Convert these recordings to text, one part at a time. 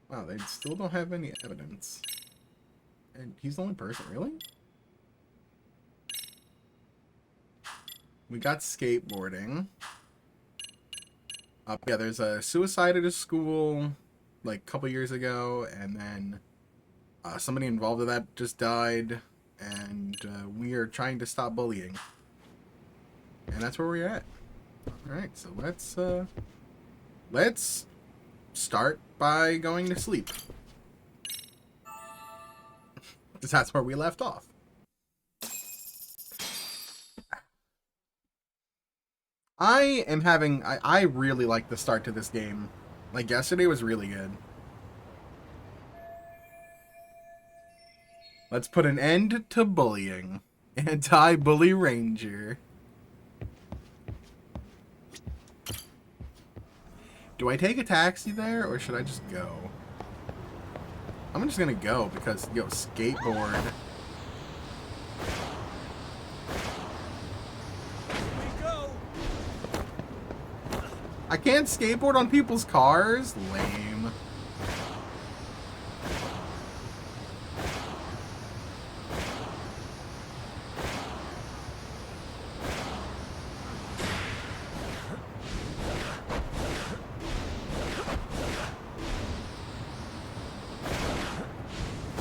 Wow, they still don't have any evidence. And he's the only person, really? We got skateboarding. Yeah, there's a suicide at a school like a couple years ago, and then somebody involved with that just died, and we are trying to stop bullying. And that's where we're at. Alright, so let's start by going to sleep. Because that's where we left off. I really like the start to this game. Like, yesterday was really good. Let's put an end to bullying. Anti-bully ranger. Do I take a taxi there, or should I just go? I'm just gonna go, because, yo, skateboard. I can't skateboard on people's cars? Lame.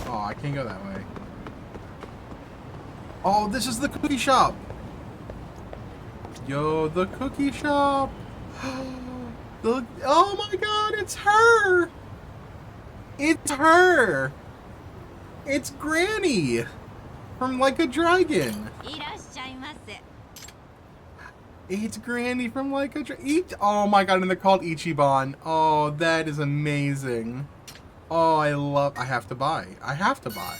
Oh, I can't go that way. Oh, this is the cookie shop! Yo, the cookie shop! Oh my god, it's her! It's her! It's Granny! From Like a Dragon! It's Granny from Like a Dragon. Oh my god, and they're called Ichiban. Oh, that is amazing. Oh, I have to buy. I have to buy.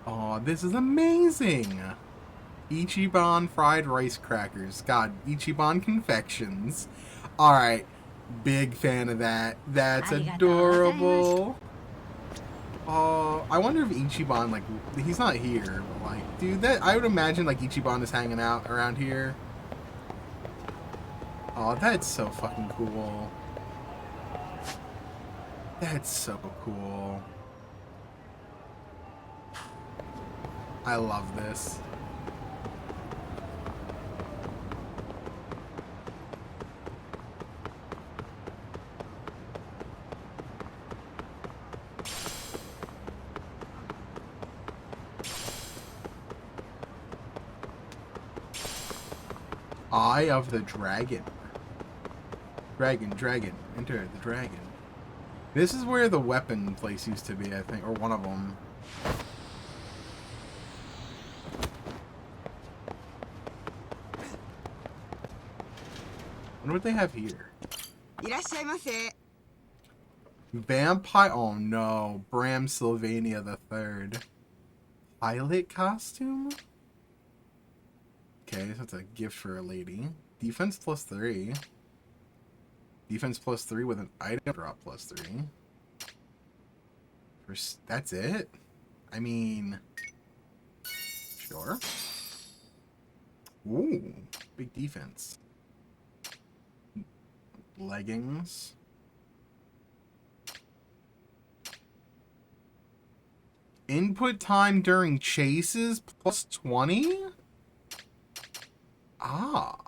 Oh, this is amazing. Ichiban fried rice crackers. God, Ichiban confections. Alright, big fan of that. That's adorable. Oh, I wonder if Ichiban, like, he's not here, but, like, dude, I would imagine, like, Ichiban is hanging out around here. Oh, that's so fucking cool. That's so cool. I love this. Eye of the Dragon. Dragon. Enter the dragon. This is where the weapon place used to be, I think, or one of them. I wonder what they have here. Vampire. Oh no. Bram Sylvania the Third. Pilot costume? Okay, so that's a gift for a lady. Defense +3. Defense +3 with an item drop +3. That's it? I mean... Sure. Ooh. Big defense. Leggings. Input time during chases +20? Ah.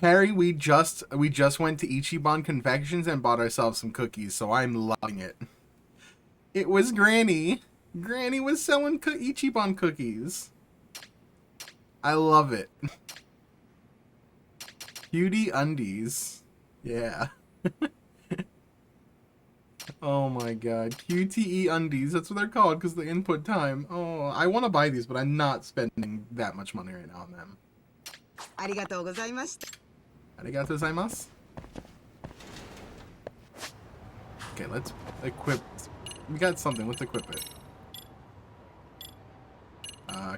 Harry, we just went to Ichiban Confections and bought ourselves some cookies, so I'm loving it. It was Granny. Granny was selling Ichiban cookies. I love it. Cutie undies. Yeah. Oh my god. QTE undies. That's what they're called because the input time. Oh, I want to buy these, but I'm not spending that much money right now on them. Arigatou gozaimasu. Arigatou gozaimasu. Okay, let's equip. We got something. Let's equip it.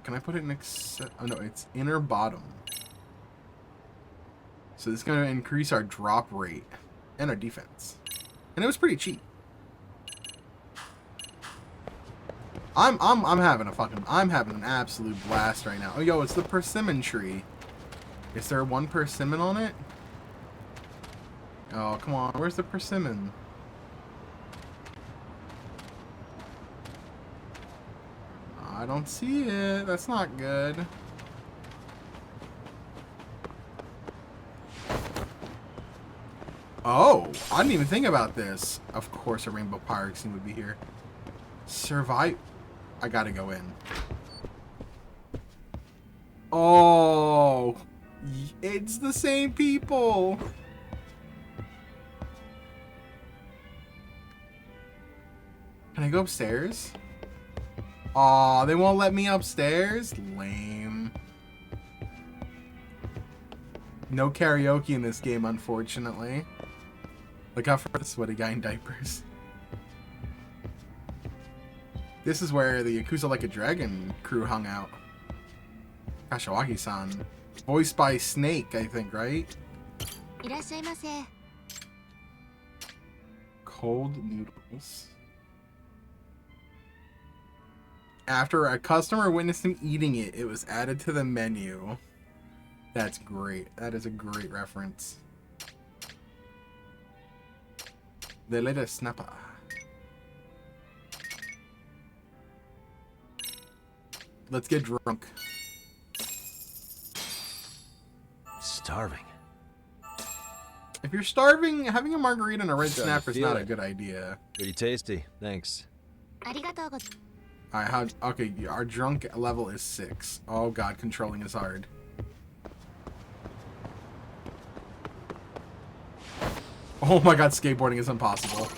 Can I put it next? Oh no, it's inner bottom. So this is going to increase our drop rate and our defense. And it was pretty cheap. I'm having an absolute blast right now. Oh, yo, it's the persimmon tree. Is there one persimmon on it? Oh, come on. Where's the persimmon? I don't see it. That's not good. Oh, I didn't even think about this. Of course a rainbow pirate scene would be here. Survive. I gotta go in. Oh, it's the same people. Can I go upstairs? Aw, they won't let me upstairs? Lame. No karaoke in this game, unfortunately. Look out for the sweaty guy in diapers. This is where the Yakuza Like a Dragon crew hung out. Kashiwagi-san. Voiced by Snake, I think, right? Cold noodles. After a customer witnessed him eating it, it was added to the menu. That's great. That is a great reference. The little snapper. Let's get drunk. Starving. If you're starving, having a margarita and a red snapper is not a good idea. Pretty tasty. Thanks. Alright, okay, our drunk level is 6. Oh god, controlling is hard. Oh my god, skateboarding is impossible.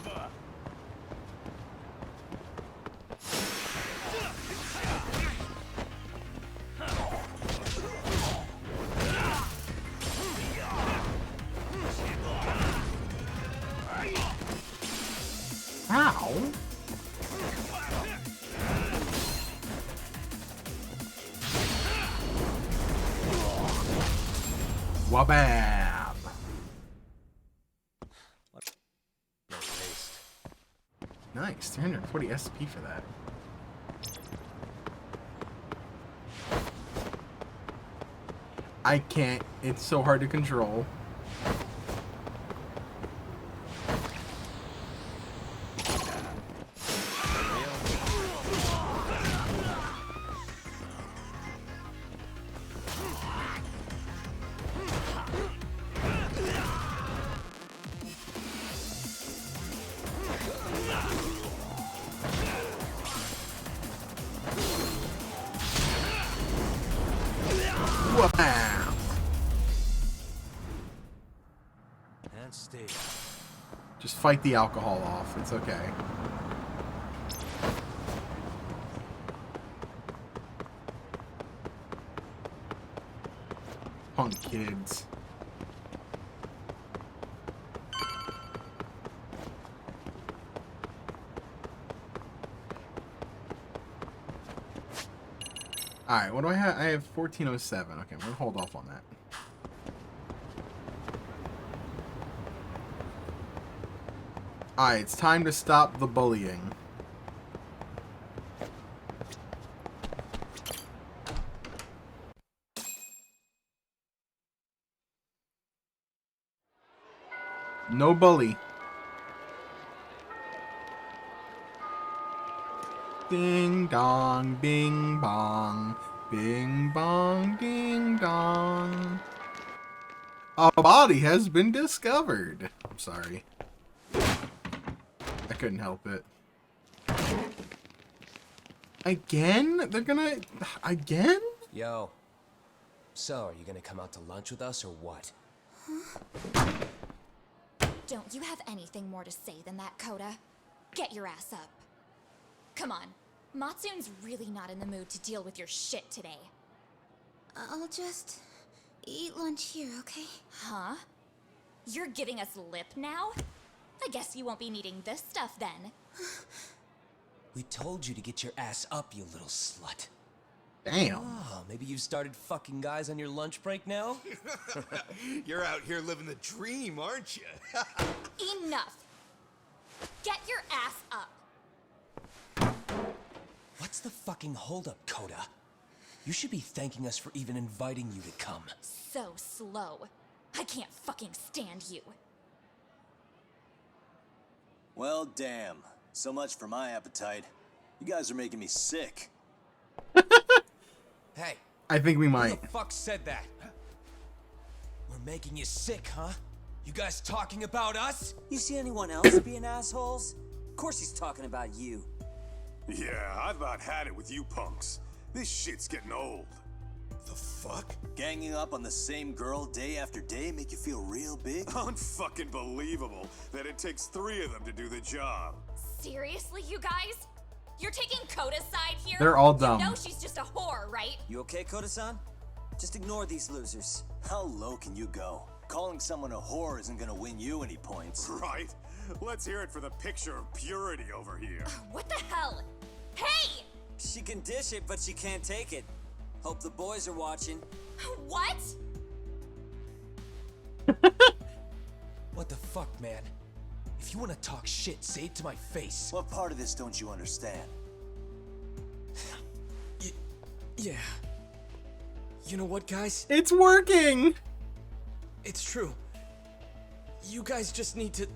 Ow! Wabam! Nice, 340 SP for that. I can't. It's so hard to control. And stay. Just fight the alcohol off. It's okay. Punk kids. Alright, what do I have? I have 1407. Okay, I'm gonna hold off on that. Alright, it's time to stop the bullying. No bully. Ding dong, bing bong. Bing bong, ding dong. A body has been discovered. I'm sorry. I couldn't help it. Again? They're gonna... Again? Yo. So, are you gonna come out to lunch with us or what? Don't you have anything more to say than that, Koda? Get your ass up. Come on. Matsun's really not in the mood to deal with your shit today. I'll just eat lunch here, okay? Huh? You're giving us lip now? I guess you won't be needing this stuff then. We told you to get your ass up, you little slut. Damn. Oh, maybe you've started fucking guys on your lunch break now? You're out here living the dream, aren't you? Enough! Get your ass up! What? What's the fucking holdup, Coda? You should be thanking us for even inviting you to come. So slow. I can't fucking stand you. Well, damn. So much for my appetite. You guys are making me sick. Hey, I think we who might. the fuck said that? We're making you sick, huh? You guys talking about us? You see anyone else being assholes? Of course he's talking about you. Yeah, I've about had it with you punks. This shit's getting old. The fuck? Ganging up on the same girl day after day make you feel real big? Unfucking believable that it takes 3 of them to do the job. Seriously, you guys? You're taking Coda's side here? They're all dumb. You know she's just a whore, right? You okay, Koda-san? Just ignore these losers. How low can you go? Calling someone a whore isn't gonna win you any points. Right? Let's hear it for the picture of purity over here. What the hell? Hey! She can dish it, but she can't take it. Hope the boys are watching. What? What the fuck, man? If you want to talk shit, say it to my face. What part of this don't you understand? Yeah. You know what, guys? It's working! It's true. You guys just need to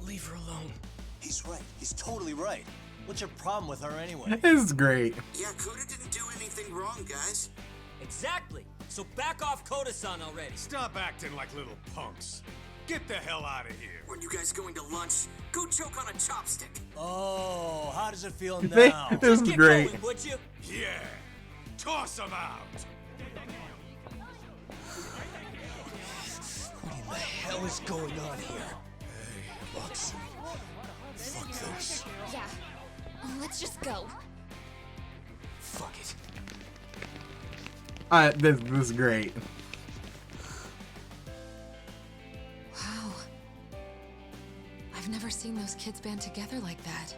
leave her alone. He's right. He's totally right. What's your problem with her anyway? This is great. Yeah, Coda didn't do anything wrong, guys. Exactly. So back off Koda-san already. Stop acting like little punks. Get the hell out of here. When you guys going to lunch, go choke on a chopstick. Oh, how does it feel This now? is Get great. going, would you? Yeah. Toss them out. What in the hell is going on here? Hey, Watson. Fuck this. Yeah. Let's just go. Fuck it. This is great. Wow. I've never seen those kids band together like that.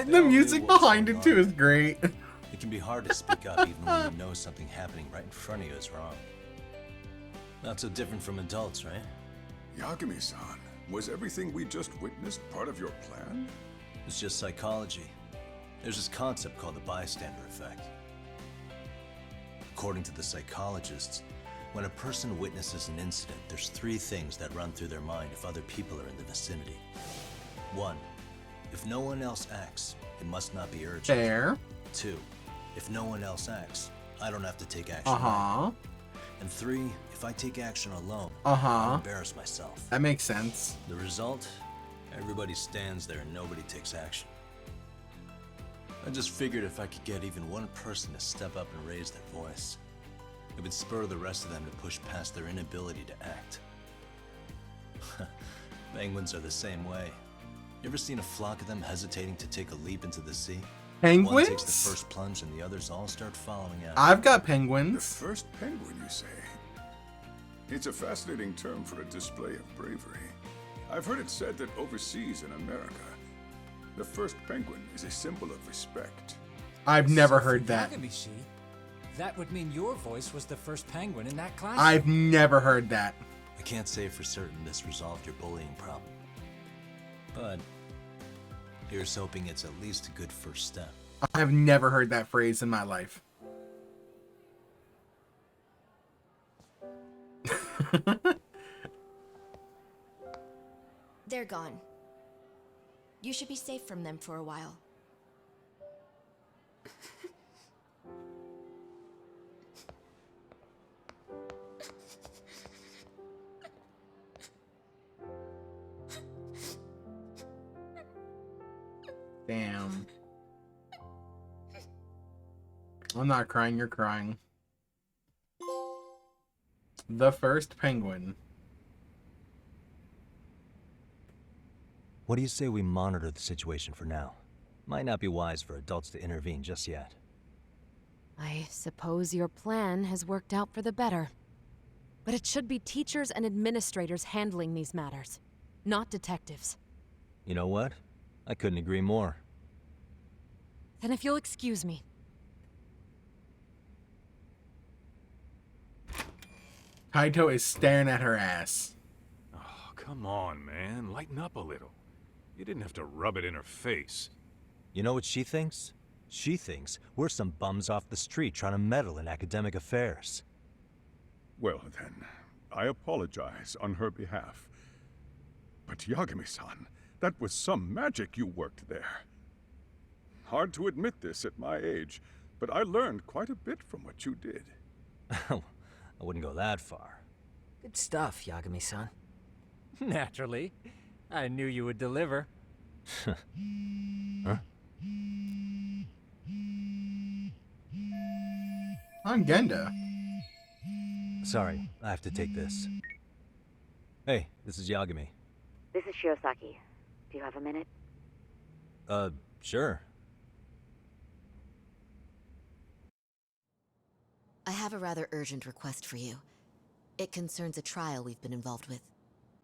The music behind it too is great. It can be hard to speak up even when you know something happening right in front of you is wrong. Not so different from adults, right? Yagami-san, was everything we just witnessed part of your plan? It's just psychology. There's this concept called the bystander effect. According to the psychologists, when a person witnesses an incident, there's 3 things that run through their mind if other people are in the vicinity. 1, if no one else acts, it must not be urgent. Fair. 2, if no one else acts, I don't have to take action. Uh-huh. And 3, if I take action alone, Uh-huh. I'll embarrass myself. That makes sense. The result? Everybody stands there and nobody takes action. I just figured if I could get even one person to step up and raise their voice, it would spur the rest of them to push past their inability to act. Penguins are the same way. You ever seen a flock of them hesitating to take a leap into the sea? One takes Penguins? the first plunge and the others all start following after. I've got The penguins. first penguin, you say? It's a fascinating term for a display of bravery. I've heard it said that overseas in America, the first penguin is a symbol of respect. I've never heard that. Yagami-shi, that would mean your voice was the first penguin in that class. I've never heard that. I can't say for certain this resolved your bullying problem. But here's hoping it's at least a good first step. I've never heard that phrase in my life. They're gone. You should be safe from them for a while. Damn. I'm not crying, you're crying. The first penguin. What do you say we monitor the situation for now? Might not be wise for adults to intervene just yet. I suppose your plan has worked out for the better. But it should be teachers and administrators handling these matters, not detectives. You know what? I couldn't agree more. Then if you'll excuse me. Kaito is staring at her ass. Oh, come on, man. Lighten up a little. You didn't have to rub it in her face. You know what she thinks? She thinks we're some bums off the street trying to meddle in academic affairs. Well then, I apologize on her behalf. But Yagami-san, that was some magic you worked there. Hard to admit this at my age, but I learned quite a bit from what you did. I wouldn't go that far. Good stuff, Yagami-san. Naturally. I knew you would deliver. Huh? I'm Genda. Sorry, I have to take this. Hey, this is Yagami. This is Shirosaki. Do you have a minute? Sure. I have a rather urgent request for you. It concerns a trial we've been involved with.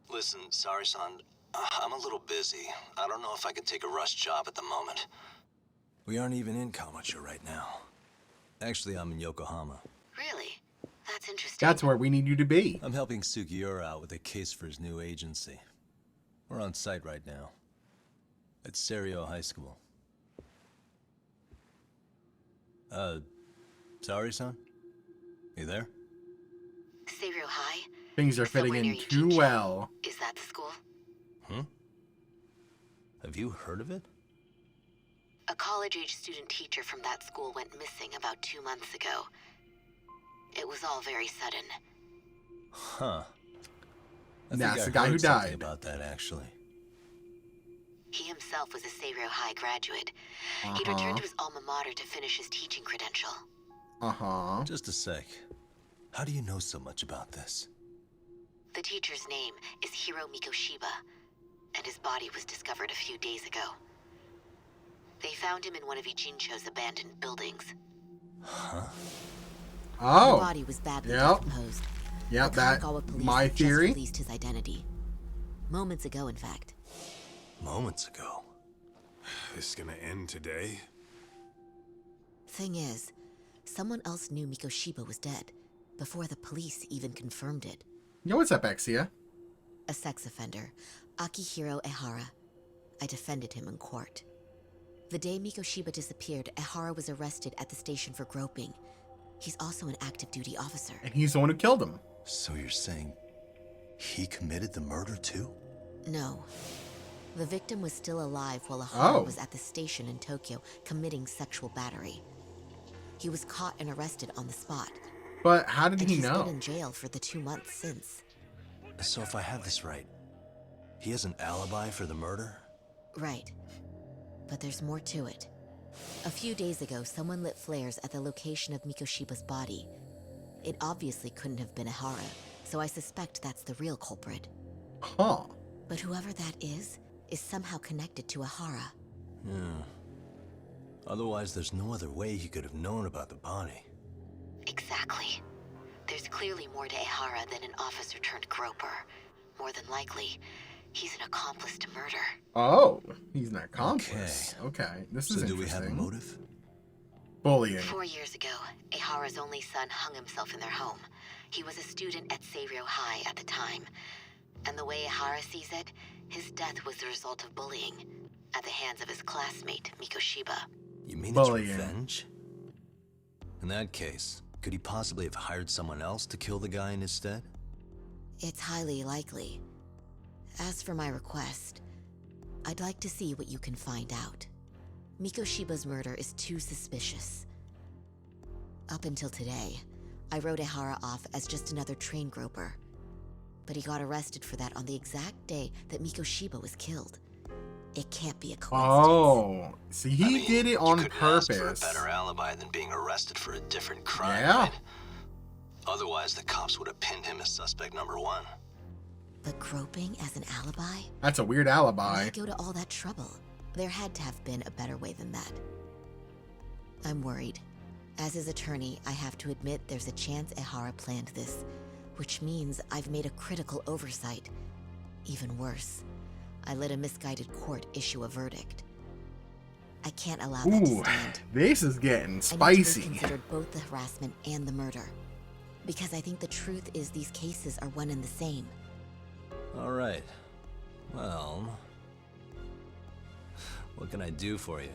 Listen, Sari-san, I'm a little busy. I don't know if I could take a rush job at the moment. We aren't even in Kawachi right now. Actually, I'm in Yokohama. Really? That's interesting. That's where we need you to be. I'm helping Sugiura out with a case for his new agency. We're on site right now. At Serio High School. Sari-san? You there? Serio High? Things are fitting in too well. Is that the school? Hmm? Have you heard of it? A college-age student teacher from that school went missing about 2 months ago. It was all very sudden. Huh. That's the guy who died. About that, actually. He himself was a Serio High graduate. He'd returned to his alma mater to finish his teaching credential. Just a sec. How do you know so much about this? The teacher's name is Hiro Mikoshiba, and his body was discovered a few days ago. They found him in one of Ijincho's abandoned buildings. Huh? Oh. The body was badly decomposed. Yep, The that Kanagawa police my have theory. Just released his identity. Moments ago, in fact. Moments ago. This gonna end today? Thing is, someone else knew Mikoshiba was dead before the police even confirmed it. Yo, what's up, Exia? A sex offender, Akihiro Ehara. I defended him in court. The day Mikoshiba disappeared, Ehara was arrested at the station for groping. He's also an active duty officer. And he's the one who killed him. So you're saying he committed the murder too? No. The victim was still alive while Ehara Oh. was at the station in Tokyo committing sexual battery. He was caught and arrested on the spot. But how did and he he's know? been in jail for the 2 months since. So if I have this right, he has an alibi for the murder? Right. But there's more to it. A few days ago, someone lit flares at the location of Mikoshiba's body. It obviously couldn't have been Ehara, so I suspect that's the real culprit. Huh. But whoever that is somehow connected to Ehara. Yeah. Otherwise, there's no other way he could have known about the body. Exactly. There's clearly more to Ehara than an officer turned groper. More than likely, he's an accomplice to murder. Oh, he's an accomplice. Okay, this is So do interesting. we have a motive? Bullying. 4 years ago, Ehara's only son hung himself in their home. He was a student at Serio High at the time. And the way Ehara sees it, his death was the result of bullying at the hands of his classmate, Mikoshiba. You mean Bullying. it's revenge? In that case, could he possibly have hired someone else to kill the guy in his stead? It's highly likely. As for my request, I'd like to see what you can find out. Mikoshiba's murder is too suspicious. Up until today, I wrote Ehara off as just another train groper. But he got arrested for that on the exact day that Mikoshiba was killed. It can't be a coincidence. Oh, see, he did it on you couldn't ask for a purpose. better alibi than being arrested for a different crime, Yeah. right? Otherwise, the cops would have pinned him as suspect number 1. But groping as an alibi? That's a weird alibi. Why go to all that trouble? There had to have been a better way than that. I'm worried. As his attorney, I have to admit there's a chance Ehara planned this, which means I've made a critical oversight. Even worse, I let a misguided court issue a verdict. I can't allow that to Ooh, stand. this is getting I need to spicy. reconsider both the harassment and the murder. Because I think the truth is these cases are one and the same. All right. Well, what can I do for you?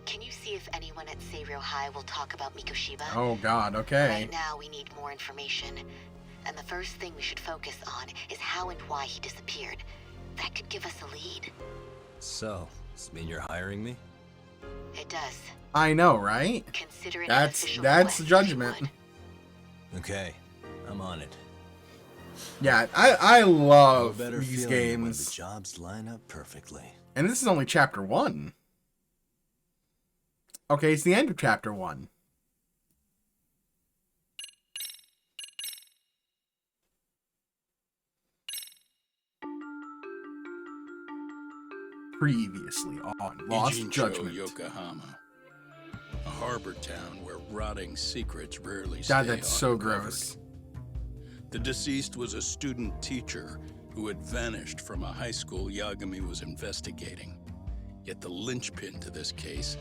Can you see if anyone at Seiryō High will talk about Mikoshiba. Oh god, okay. Right now, we need more information. And the first thing we should focus on is how and why he disappeared. That could give us a lead. So, does this mean you're hiring me? It does. I know, right? Consider it that's an official that's request, Judgment. Okay, I'm on it. Yeah, I love No better these feeling when games. the jobs line up perfectly. And this is only chapter 1. Okay, it's the end of chapter 1. Previously on Lost Ijincho, Judgment. Yokohama. A harbor town where rotting secrets rarely God, stay that's so uncovered. gross. The deceased was a student teacher who had vanished from a high school Yagami was investigating. Yet the linchpin to this case,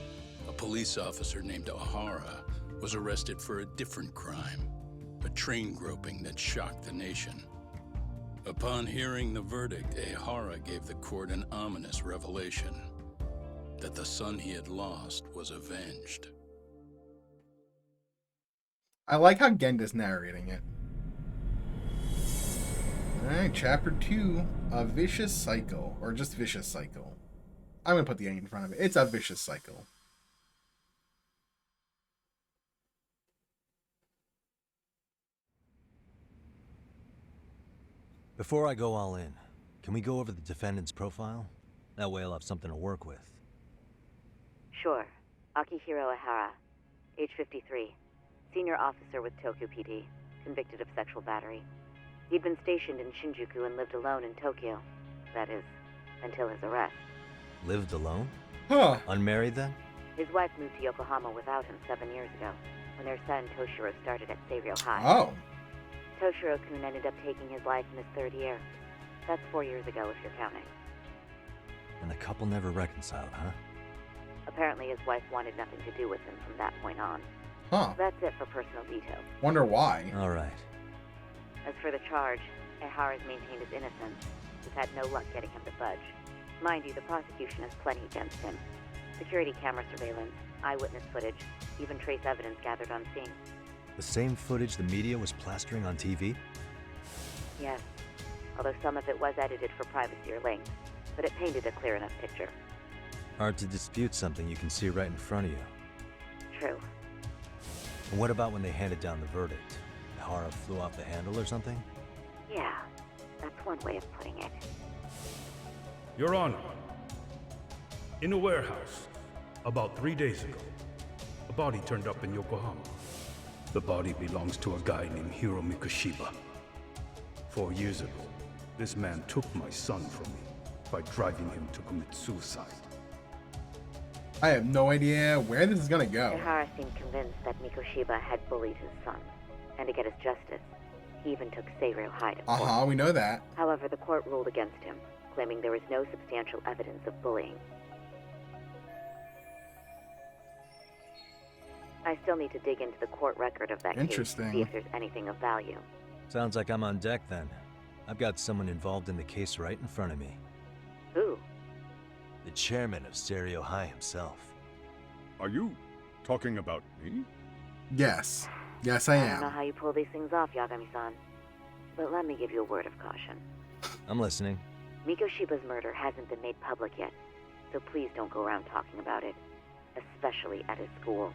a police officer named Ohara, was arrested for a different crime, a train groping that shocked the nation. Upon hearing the verdict, Ohara gave the court an ominous revelation, that the son he had lost was avenged. I like how Genda's narrating it. Alright, chapter 2, A Vicious Cycle, or just Vicious Cycle. I'm gonna put the A in front of it. It's A Vicious Cycle. Before I go all in, can we go over the defendant's profile? That way I'll have something to work with. Sure. Akihiro Ihara, age 53, senior officer with Tokyo PD, convicted of sexual battery. He'd been stationed in Shinjuku and lived alone in Tokyo. That is, until his arrest. Lived alone? Huh. Unmarried then? His wife moved to Yokohama without him 7 years ago, when their son Toshiro started at Seiryō High. Oh. Toshiro-kun ended up taking his life in his 3rd year. That's 4 years ago if you're counting. And the couple never reconciled, huh? Apparently his wife wanted nothing to do with him from that point on. Huh. That's it for personal details. Wonder why. Alright. As for the charge, Ihara's maintained his innocence. We've had no luck getting him to budge. Mind you, the prosecution has plenty against him. Security camera surveillance, eyewitness footage, even trace evidence gathered on scene. The same footage the media was plastering on TV? Yes, although some of it was edited for privacy or length, but it painted a clear enough picture. Hard to dispute something you can see right in front of you. True. And what about when they handed down the verdict? Ihara flew off the handle or something? Yeah, that's one way of putting it. Your Honor, in a warehouse, about 3 days ago, a body turned up in Yokohama. The body belongs to a guy named Hiro Mikoshiba. 4 years ago, this man took my son from me by driving him to commit suicide. I have no idea where this is gonna go. Ihara seemed convinced that Mikoshiba had bullied his son, and to get his justice, he even took Seiryō High to court. We know that. However, the court ruled against him, claiming there was no substantial evidence of bullying. I still need to dig into the court record of that case to see if there's anything of value. Sounds like I'm on deck then. I've got someone involved in the case right in front of me. Who? The chairman of Seiryō High himself. Are you talking about me? Yes. Yes, I I don't am. know how you pull these things off, Yagami-san. But let me give you a word of caution. I'm listening. Mikoshiba's murder hasn't been made public yet, so please don't go around talking about it, especially at his school.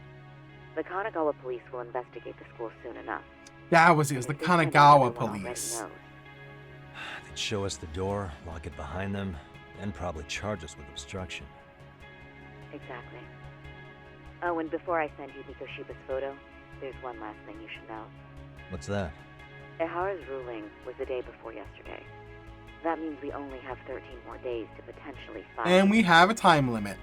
The Kanagawa police will investigate the school soon enough. That was it. It was the Kanagawa police. They'd show us the door, lock it behind them, and probably charge us with obstruction. Exactly. Oh, and before I send you Mikoshiba's photo, there's one last thing you should know. What's that? Ihara's ruling was the day before yesterday. That means we only have 13 more days to potentially file. And we have a time limit.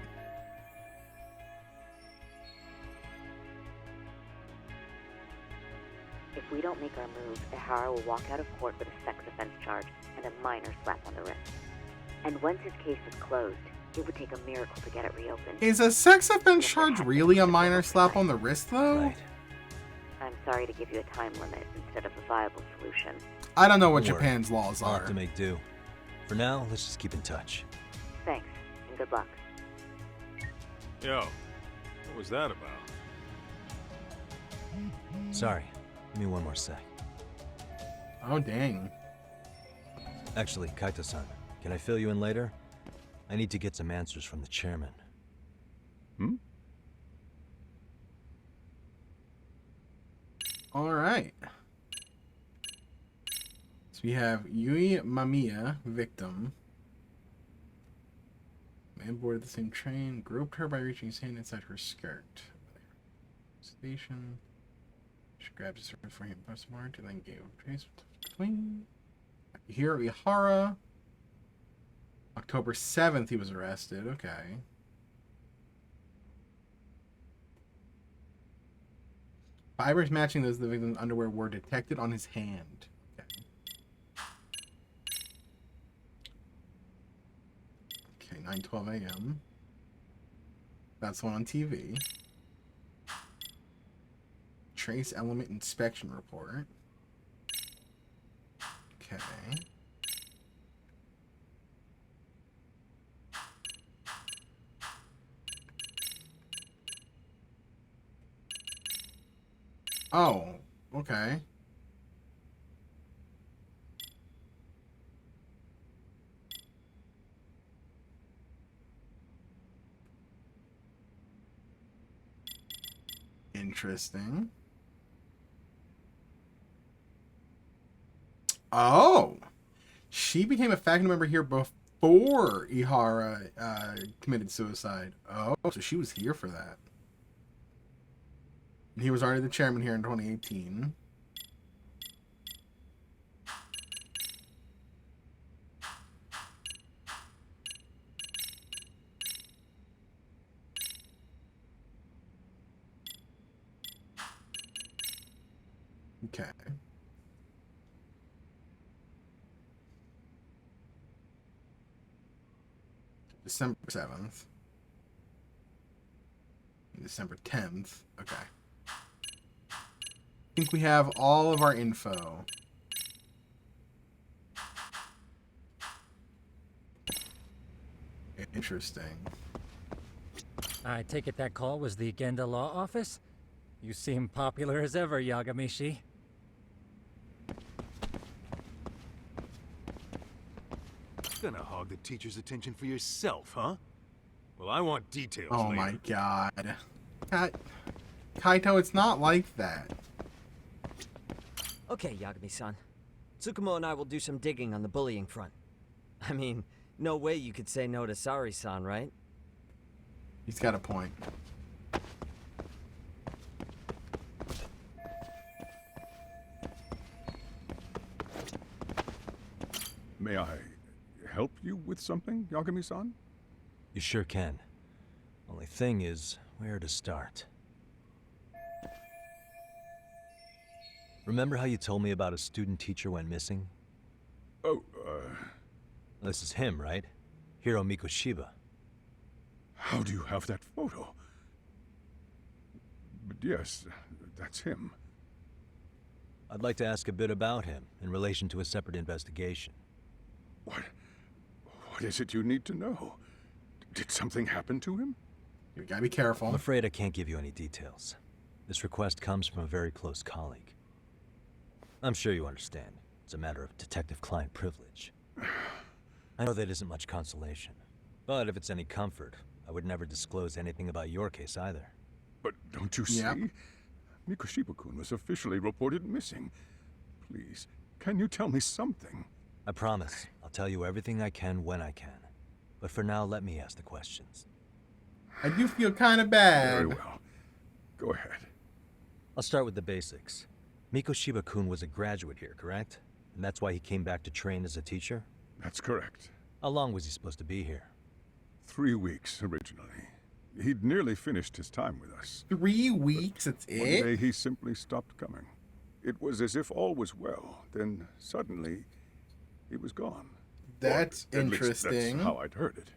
If we don't make our move, Ihara will walk out of court with a sex offense charge and a minor slap on the wrist. And once his case is closed, it would take a miracle to get it reopened. Is a sex offense charge really a minor slap on the wrist, though? Right. I'm sorry to give you a time limit instead of a viable solution. I don't know what Don't worry. Japan's laws I'll have are. to make do. For now, let's just keep in touch. Thanks, and good luck. Yo, What was that about? Sorry, give me one more sec. Oh, dang. Actually, Kaito-san, can I fill you in later? I need to get some answers from the chairman. Hmm? All right. So we have Yui Mamiya, victim. Man boarded the same train, groped her by reaching his hand inside her skirt. Station. She grabbed his sword for him, bus marked, and then gave chase between. Hiro Ihara. October 7th, he was arrested. Okay. Fibers matching those of the victim's underwear were detected on his hand. Okay, 9:12 a.m. That's one on TV. Trace element inspection report. Okay. Oh, okay. Interesting. Oh! She became a faculty member here before Ihara committed suicide. Oh, so she was here for that. He was already the chairman here in 2018. Okay. December 7th. December 10th. Okay. I think we have all of our info. Interesting. I take it that call was the Genda Law Office? You seem popular as ever, Yagamishi. Gonna hog the teacher's attention for yourself, huh? Well, I want details Oh later. my god. Kaito, it's not like that. Okay, Yagami-san. Tsukumo and I will do some digging on the bullying front. I mean, no way you could say no to Sari-san, right? He's got a point. May I help you with something, Yagami-san? You sure can. Only thing is, where to start? Remember how you told me about a student teacher went missing? Oh, This is him, right? Hiro Mikoshiba. How do you have that photo? But yes, that's him. I'd like to ask a bit about him in relation to a separate investigation. What is it you need to know? Did something happen to him? You gotta be careful. I'm afraid I can't give you any details. This request comes from a very close colleague. I'm sure you understand. It's a matter of detective-client privilege. I know that isn't much consolation. But if it's any comfort, I would never disclose anything about your case either. But don't you see? Mikoshiba-kun was officially reported missing. Please, can you tell me something? I promise. I'll tell you everything I can when I can. But for now, let me ask the questions. I do feel kind of bad. Very well. Go ahead. I'll start with the basics. Mikoshiba-kun was a graduate here, correct? And that's why he came back to train as a teacher? That's correct. How long was he supposed to be here? 3 weeks, originally. He'd nearly finished his time with us. 3 weeks, that's it? One day he simply stopped coming. It was as if all was well. Then, suddenly, he was gone. That's Or at least interesting. That's how I'd heard it.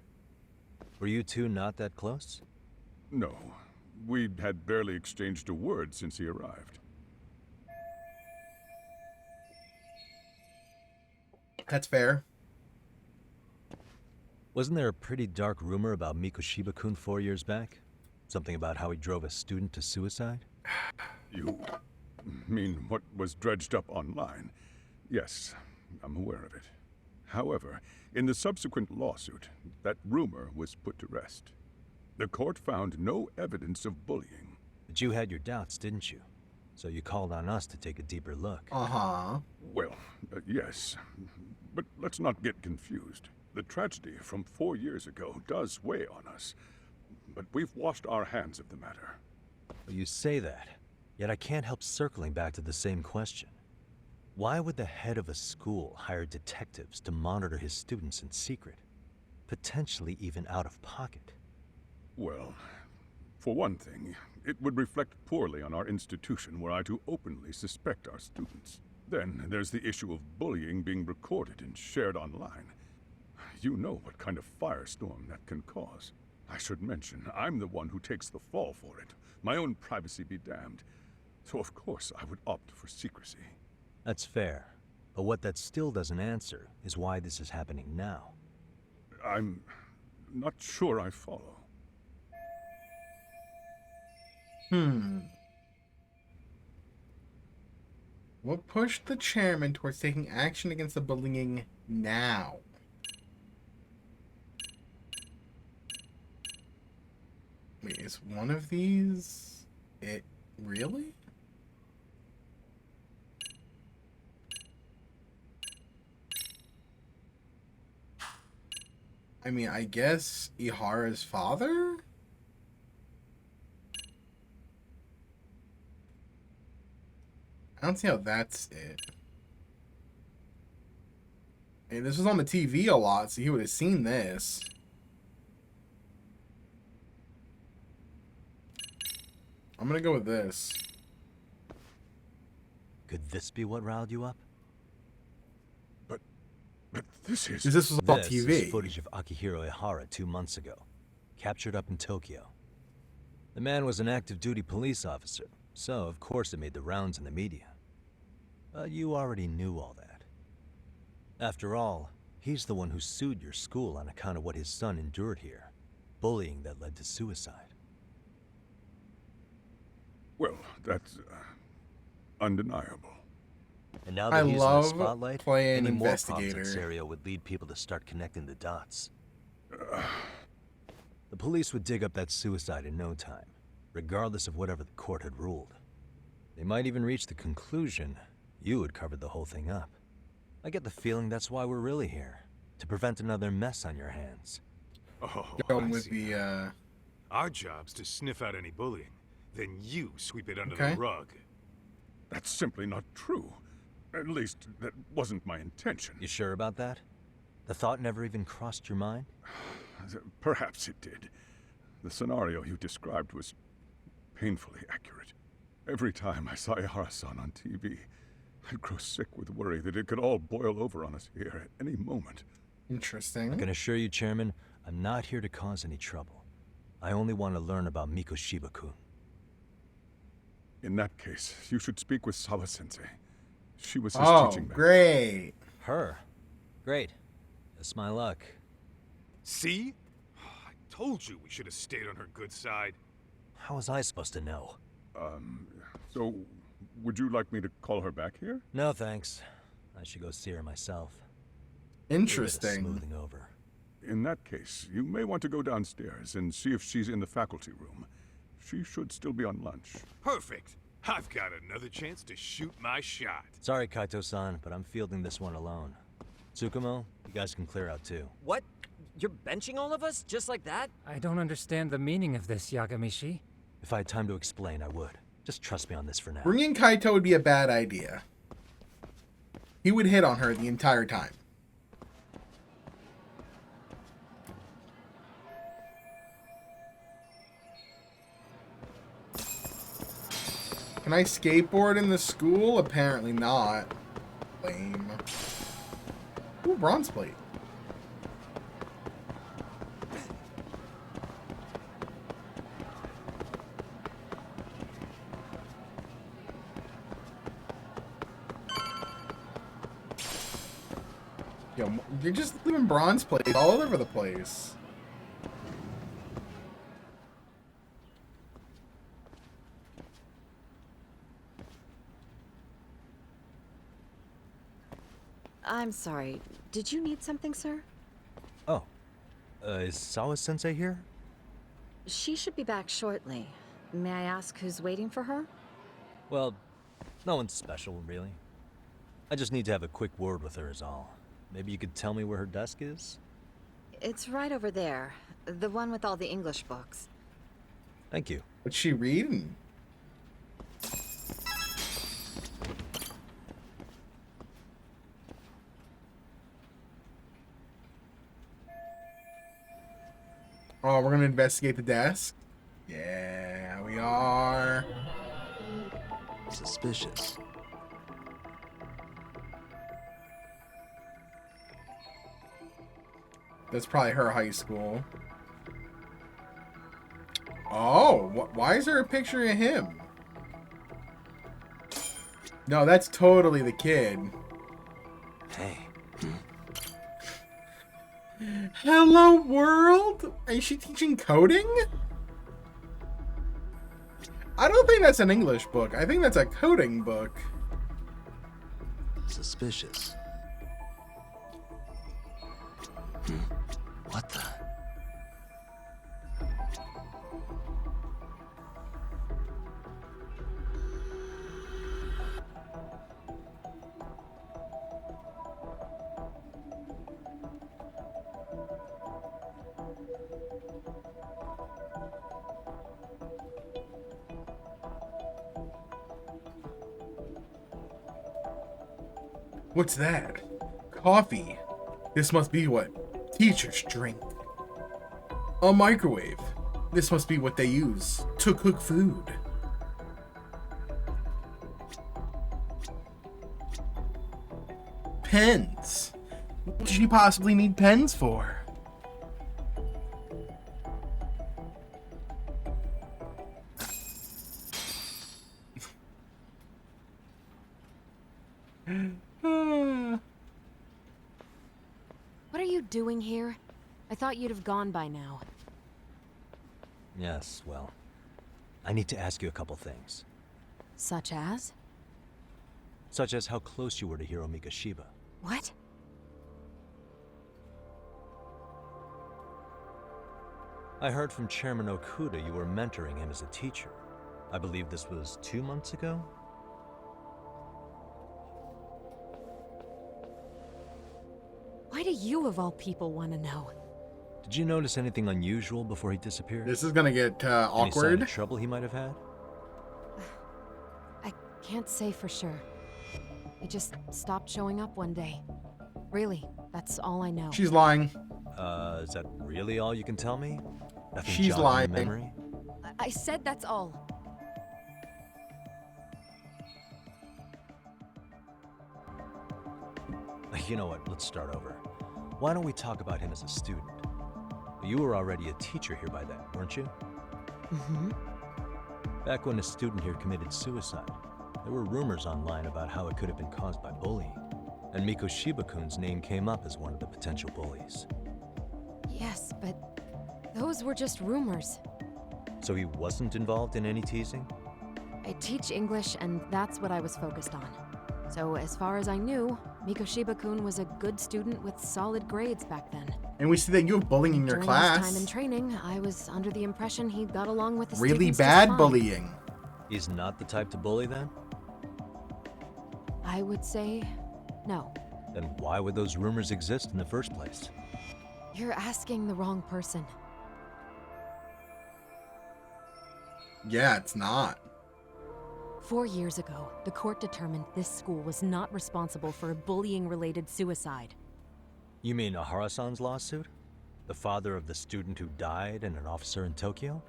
Were you two not that close? No. We'd had barely exchanged a word since he arrived. That's fair. Wasn't there a pretty dark rumor about Mikoshiba-kun 4 years back? Something about how he drove a student to suicide? You mean what was dredged up online? Yes, I'm aware of it. However, in the subsequent lawsuit, that rumor was put to rest. The court found no evidence of bullying. But you had your doubts, didn't you? So you called on us to take a deeper look. Uh-huh. Well, yes. But let's not get confused. The tragedy from 4 years ago does weigh on us. But we've washed our hands of the matter. Well, you say that, yet I can't help circling back to the same question. Why would the head of a school hire detectives to monitor his students in secret? Potentially even out of pocket. Well, for one thing, it would reflect poorly on our institution were I to openly suspect our students. Then there's the issue of bullying being recorded and shared online. You know what kind of firestorm that can cause. I should mention, I'm the one who takes the fall for it. My own privacy be damned. So of course I would opt for secrecy. That's fair. But what that still doesn't answer is why this is happening now. I'm not sure I follow. What pushed the chairman towards taking action against the bullying now? Wait, is one of these it? Really? I mean, I guess Ihara's father? I don't see how that's it. Hey, this was on the TV a lot, so he would have seen this. I'm gonna go with this. Could this be what riled you up? But this is... This was on This TV. is footage of Akihiro Ihara 2 months ago, captured up in Tokyo. The man was an active duty police officer, so of course it made the rounds in the media. But you already knew all that. After all, he's the one who sued your school on account of what his son endured here. Bullying that led to suicide. Well, that's undeniable. And now that I he's in the love spotlight, playing any more investigator. prompts in Serio would lead people to start connecting the dots. The police would dig up that suicide in no time, regardless of whatever the court had ruled. They might even reach the conclusion you had covered the whole thing up. I get the feeling that's why we're really here, to prevent another mess on your hands. Oh, Going I with see. the, Our job's to sniff out any bullying. Then you sweep it under Okay. the rug. That's simply not true. At least, that wasn't my intention. You sure about that? The thought never even crossed your mind? Perhaps it did. The scenario you described was painfully accurate. Every time I saw Ihara-san on TV, I'd grow sick with worry that it could all boil over on us here at any moment. Interesting. I can assure you, Chairman, I'm not here to cause any trouble. I only want to learn about Mikoshiba-kun. In that case, you should speak with Sawa-sensei. She was his teaching mentor. Great. Her? Great. That's my luck. See? I told you we should have stayed on her good side. How was I supposed to know? So, would you like me to call her back here? No, thanks. I should go see her myself. Interesting. Smoothing over. In that case, you may want to go downstairs and see if she's in the faculty room. She should still be on lunch. Perfect. I've got another chance to shoot my shot. Sorry, Kaito-san, but I'm fielding this one alone. Tsukumo, you guys can clear out too. What? You're benching all of us? Just like that? I don't understand the meaning of this, Yagamishi. If I had time to explain, I would. Just trust me on this for now. Bringing Kaito would be a bad idea. He would hit on her the entire time. Can I skateboard in the school? Apparently not. Lame. Ooh, bronze plate. Yo, you're just leaving bronze plates all over the place. I'm sorry. Did you need something, sir? Oh. Is Sawa-sensei here? She should be back shortly. May I ask who's waiting for her? Well, no one's special, really. I just need to have a quick word with her is all. Maybe you could tell me where her desk is? It's right over there. The one with all the English books. Thank you. What's she reading? Oh, we're gonna investigate the desk? Yeah, we are. Suspicious. That's probably her high school. Oh, why is there a picture of him? No, that's totally the kid. Hey. Hello, world? Is she teaching coding? I don't think that's an English book. I think that's a coding book. Suspicious. What the? What's that? Coffee. This must be what teachers drink. A microwave. This must be what they use to cook food. Pens. What does she possibly need pens for? What are you doing here? I thought you'd have gone by now. Yes, well, I need to ask you a couple things. Such as? Such as how close you were to Hiro Mikoshiba. What? I heard from Chairman Okuda you were mentoring him as a teacher. I believe this was 2 months ago? Why do you, of all people, want to know? Did you notice anything unusual before he disappeared? This is gonna get Any sign awkward. of trouble he might have had? I can't say for sure. He just stopped showing up one day. Really, that's all I know. She's lying. Is that really all you can tell me? Nothing She's jogging lying. your memory? I said that's all. You know what, let's start over. Why don't we talk about him as a student? You were already a teacher here by then, weren't you? Mm-hmm. Back when a student here committed suicide, there were rumors online about how it could have been caused by bullying, and Mikoshiba-kun's name came up as one of the potential bullies. Yes, but those were just rumors. So he wasn't involved in any teasing? I teach English, and that's what I was focused on. So as far as I knew, Mikoshiba-kun was a good student with solid grades back then. And we see that you have bullying in your During class. his time in training, I was under the impression he got along with the Really students just bad fine. bullying. He's not the type to bully then? I would say no. Then why would those rumors exist in the first place? You're asking the wrong person. Yeah, it's not. 4 years ago, the court determined this school was not responsible for a bullying-related suicide. You mean Ahara-san's lawsuit? The father of the student who died and an officer in Tokyo?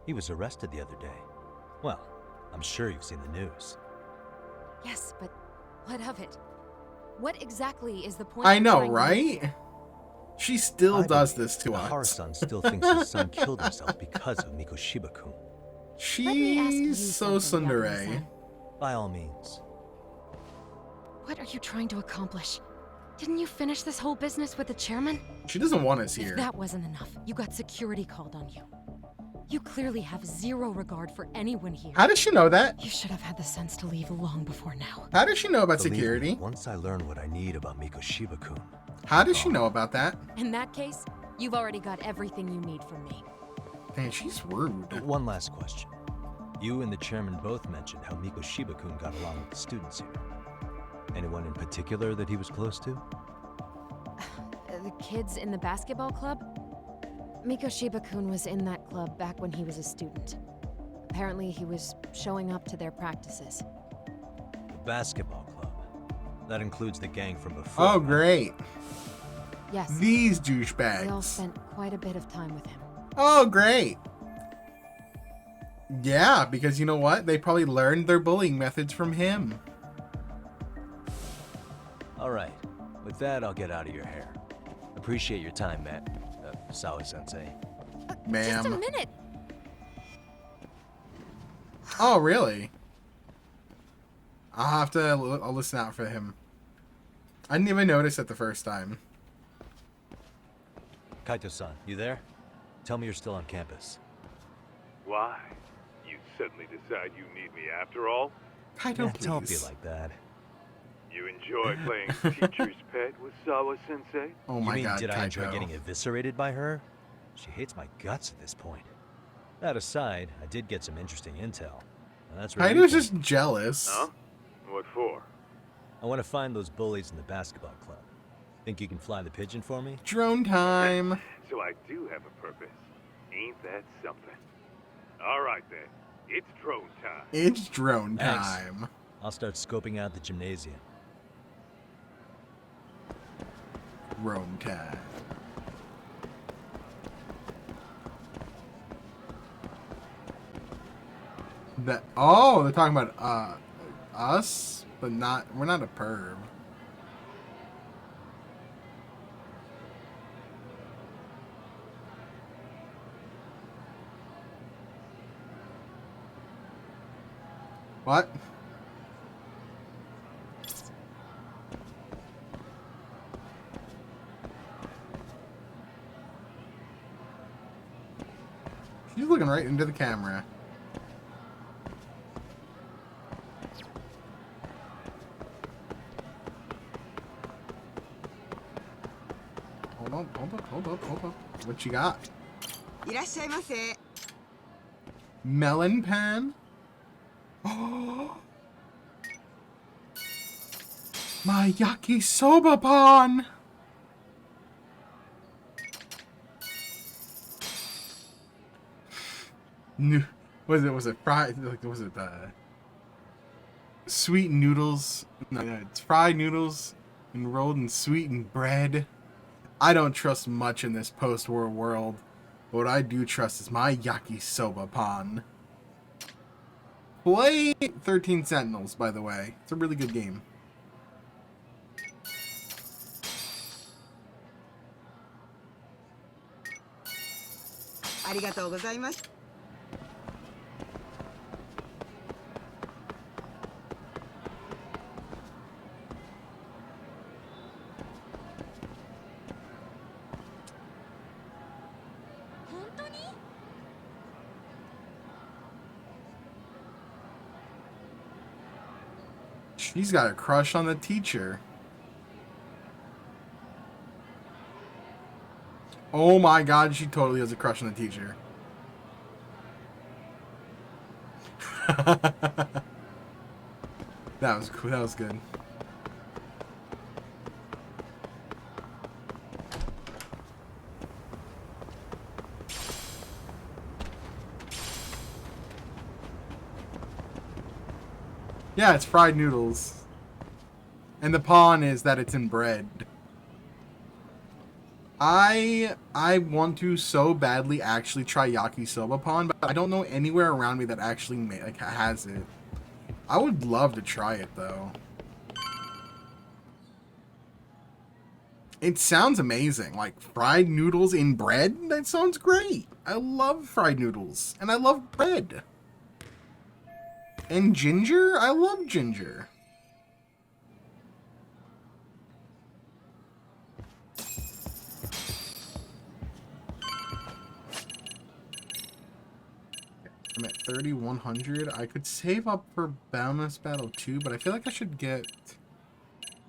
He was arrested the other day. Well, I'm sure you've seen the news. Yes, but what of it? What exactly is the point I of know, trying to right? make? She still I does believe this to us. Ahara-san still thinks his son killed himself because of Mikoshiba-kun. She's so tsundere. By all means. What are you trying to accomplish? Didn't you finish this whole business with the chairman? She doesn't want us If here. that wasn't enough, you got security called on you. You clearly have zero regard for anyone here. How does she know that? You should have had the sense to leave long before now. How does she know about Believe security? me, once I learn what I need about Mikoshiba-kun. How does she know about that? In that case, you've already got everything you need from me. Man, she's rude. One last question. You and the chairman both mentioned how Mikoshiba-kun got along with the students here. Anyone in particular that he was close to? The kids in the basketball club? Mikoshiba-kun was in that club back when he was a student. Apparently, he was showing up to their practices. The basketball club. That includes the gang from before. Oh, great. Yes. These We all douchebags. spent quite a bit of time with him. Oh, great. Yeah, because you know what? They probably learned their bullying methods from him. All right. With that, I'll get out of your hair. Appreciate your time, Matt. Sawa-sensei. Ma'am. Just a minute. Oh, really? I'll listen out for him. I didn't even notice it the first time. Kaito-san, you there? Tell me you're still on campus. Why? You suddenly decide you need me after all? Kaito, Don't be please. like that. You enjoy playing teacher's pet with Sawa-sensei? Oh You my mean, god, did I enjoy Kaito. getting eviscerated by her? She hates my guts at this point. That aside, I did get some interesting intel. And that's really Kaito's just jealous. Huh? What for? I want to find those bullies in the basketball club. Think you can fly the pigeon for me? Drone time. So I do have a purpose. Ain't that something? All right then. It's drone time. It's drone Thanks. time. I'll start scoping out the gymnasium. Drone time. Oh, they're talking about us, but we're not a perv. What? She's looking right into the camera. Hold up. What you got? いらっしゃいませ。 Melon pan? Oh, my yakisoba pan! Was it fried? Was it sweet noodles? No, it's fried noodles enrolled in sweetened bread. I don't trust much in this post-war world. What I do trust is my yakisoba pan. Play 13 Sentinels, by the way. It's a really good game. Arigatou She's got a crush on the teacher. Oh my god, she totally has a crush on the teacher. That was cool. That was good. Yeah, it's fried noodles. And the pawn is that it's in bread. I want to so badly actually try yakisoba pan, but I don't know anywhere around me that actually has it. I would love to try it though. It sounds amazing. Like fried noodles in bread? That sounds great. I love fried noodles and I love bread. And ginger? I love ginger. I'm at 3,100. I could save up for bonus battle 2, but I feel like I should get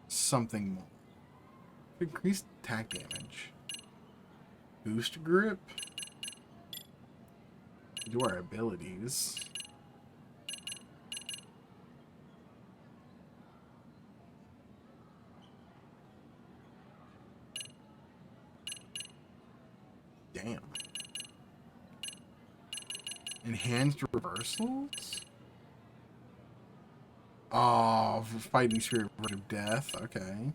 something more. Increased attack damage. Boost grip. Do our abilities. Damn. Enhanced reversals? Oh, for fighting spirit of death. Okay.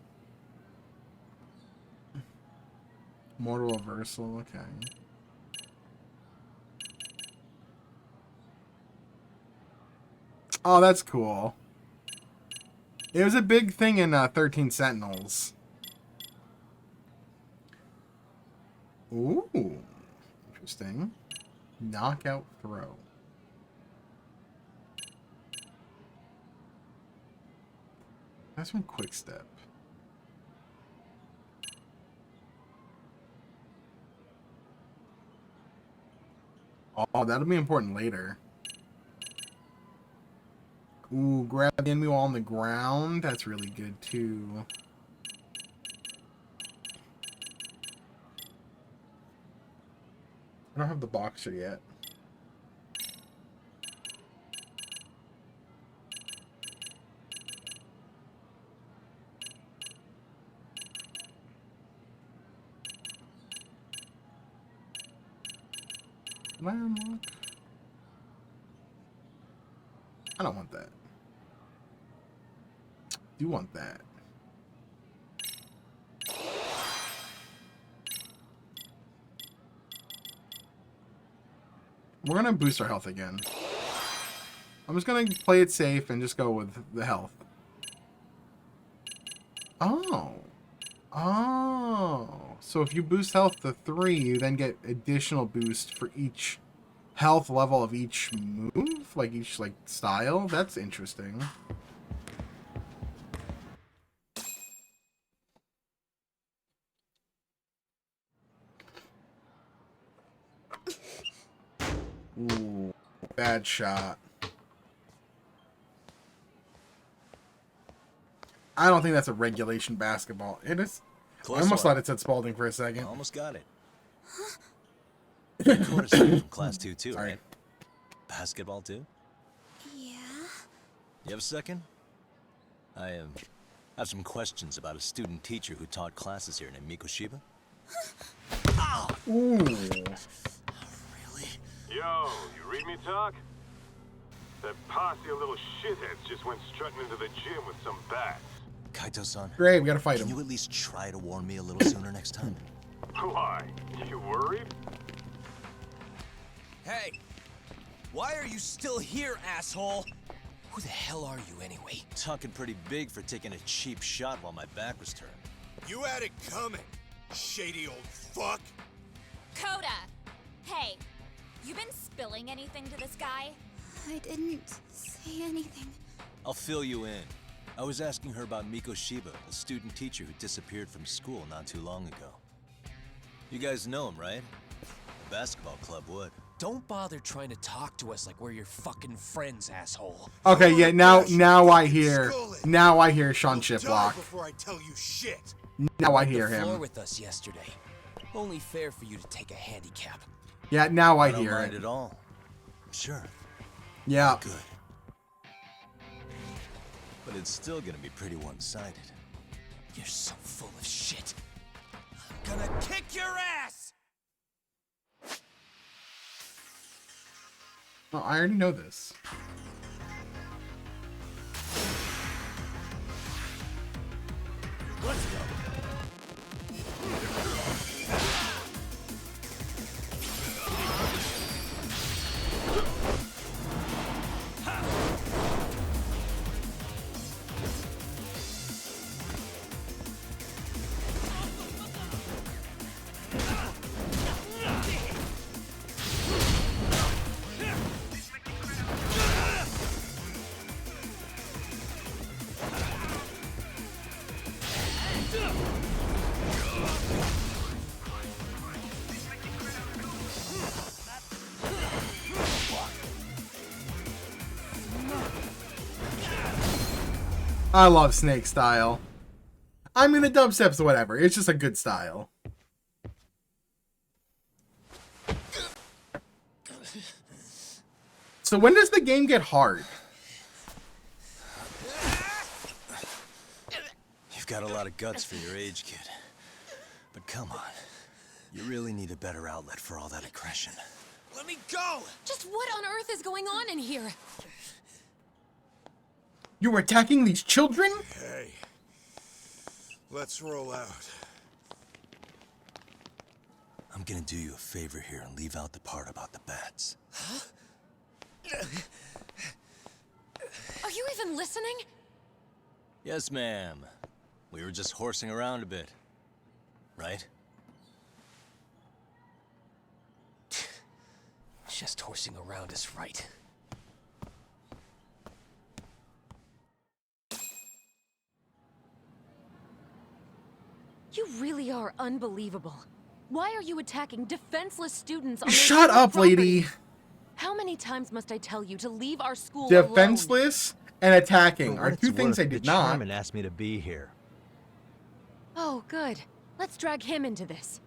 Mortal reversal. Okay. Oh, that's cool. It was a big thing in 13 Sentinels. Ooh. Interesting. Knockout throw. That's one quick step. Oh, that'll be important later. Ooh, grab the enemy while on the ground. That's really good too. I don't have the boxer yet. Can I unlock? I don't want that. Do want that. We're gonna boost our health again. I'm just gonna play it safe and just go with the health. Oh. Oh. So if you boost health to 3, you then get additional boost for each health level of each move? Like each style? That's interesting. Ooh, bad shot. I don't think that's a regulation basketball. It is. Close I almost one. thought it said Spalding for a second. Almost got it. Coda's from class 2 too, right? Basketball too? Yeah? You have a second? I have some questions about a student teacher who taught classes here named Mikoshiba. Ow! Ooh. Yo, you read me talk? That posse of little shitheads just went strutting into the gym with some bats. Kaito-san. Great, we gotta fight him. Can you at least try to warn me a little sooner next time? Why? You worried? Hey! Why are you still here, asshole? Who the hell are you anyway? Talking pretty big for taking a cheap shot while my back was turned. You had it coming, shady old fuck. Coda! Hey, you been spilling anything to this guy? I didn't say anything. I'll fill you in. I was asking her about Mikoshiba, a student teacher who disappeared from school not too long ago. You guys know him, right? The basketball club would. Don't bother trying to talk to us like we're your fucking friends, asshole. Okay, yeah, now I hear Sean Chiplock. Before I tell you shit. Now I hear On the floor him. with us yesterday. Only fair for you to take a handicap. Yeah, now I don't hear mind it. at all. Sure. Yeah. Good. But it's still gonna be pretty one-sided. You're so full of shit. I'm gonna kick your ass! Oh, I already know this. Let's go. I love Snake style. I mean, the dubstep's whatever. It's just a good style. So when does the game get hard? You've got a lot of guts for your age, kid. But come on. You really need a better outlet for all that aggression. Let me go! Just what on earth is going on in here? You were attacking these children? Hey. Let's roll out. I'm gonna do you a favor here and leave out the part about the bats. Huh? Are you even listening? Yes, ma'am. We were just horsing around a bit. Right? Just horsing around is right. You really are unbelievable. Why are you attacking defenseless students on their Shut own up, property? lady. How many times must I tell you to leave our school Defenseless and attacking For are what it's two things I worth, did the not. chairman asked me to be here. alone? Oh, good. Let's drag him into this.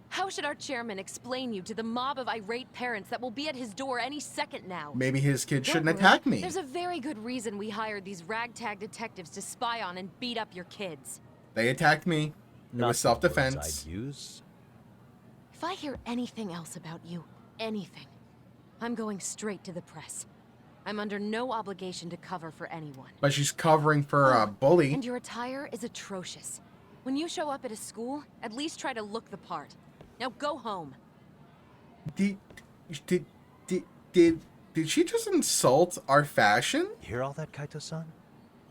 How should our chairman explain you to the mob of irate parents that will be at his door any second now? Maybe his kid Don't shouldn't worry. attack me. There's a very good reason we hired these ragtag detectives to spy on and beat up your kids. They attacked me. It Not was the words self-defense. I'd use. If I hear anything else about you, anything, I'm going straight to the press. I'm under no obligation to cover for anyone. But she's covering for a bully. And your attire is atrocious. When you show up at a school, at least try to look the part. Now go home. Did she just insult our fashion? Hear all that, Kaito-san?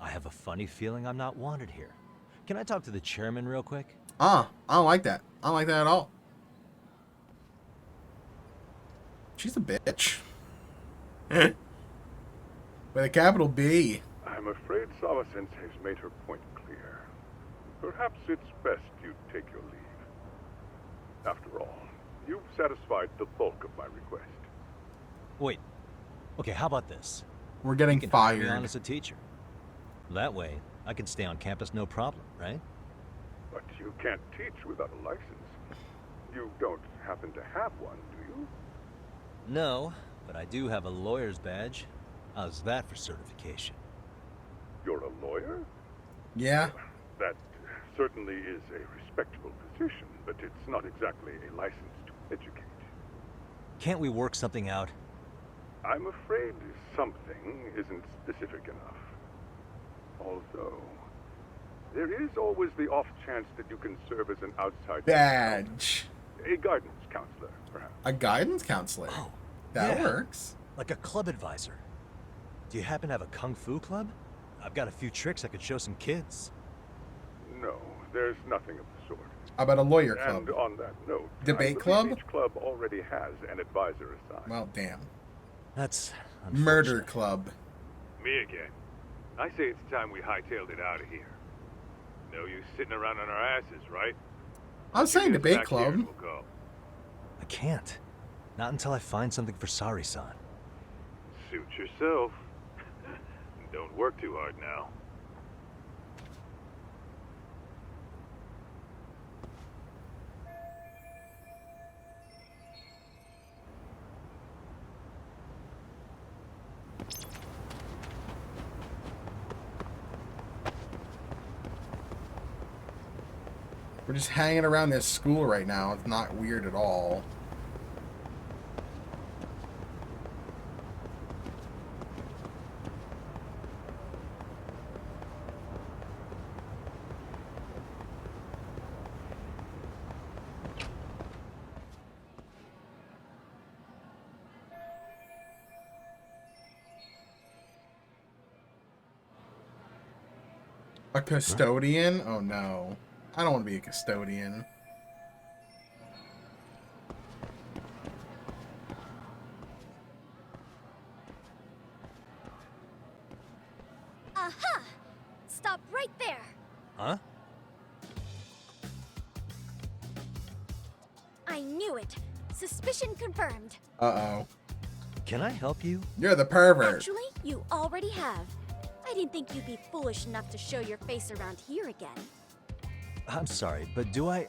I have a funny feeling I'm not wanted here. Can I talk to the chairman real quick? I don't like that. I don't like that at all. She's a bitch. With a capital B. I'm afraid Sawa-sensei's made her point clear. Perhaps it's best you take your leave. After all, you've satisfied the bulk of my request. Wait. Okay, how about this? We're getting You can hire me fired. on as a teacher. That way, I can stay on campus no problem, right? But you can't teach without a license. You don't happen to have one, do you? No, but I do have a lawyer's badge. How's that for certification? You're a lawyer? Yeah. That certainly is a respectable position, but it's not exactly a license to educate. Can't we work something out? I'm afraid something isn't specific enough. Although, there is always the off chance that you can serve as an outside Badge. A guidance counselor, perhaps. A guidance counselor. Oh, That yeah. works. Like a club advisor. Do you happen to have a kung fu club? I've got a few tricks I could show some kids. No, there's nothing of the sort. How about a lawyer club? And on that note, Debate I believe club? Each club already has an advisor assigned. Well, damn. That's Murder club. Me again. I say it's time we hightailed it out of here. No use sitting around on our asses, right? I was saying Get us debate back here club. and we'll go. I can't. Not until I find something for Sari-san. Suit yourself. Don't work too hard now. We're just hanging around this school right now. It's not weird at all. A custodian? Oh no. I don't want to be a custodian. Aha! Stop right there. Huh? I knew it. Suspicion confirmed. Uh-oh. Can I help you? You're the pervert. Actually, you already have. I didn't think you'd be foolish enough to show your face around here again. I'm sorry, but do I...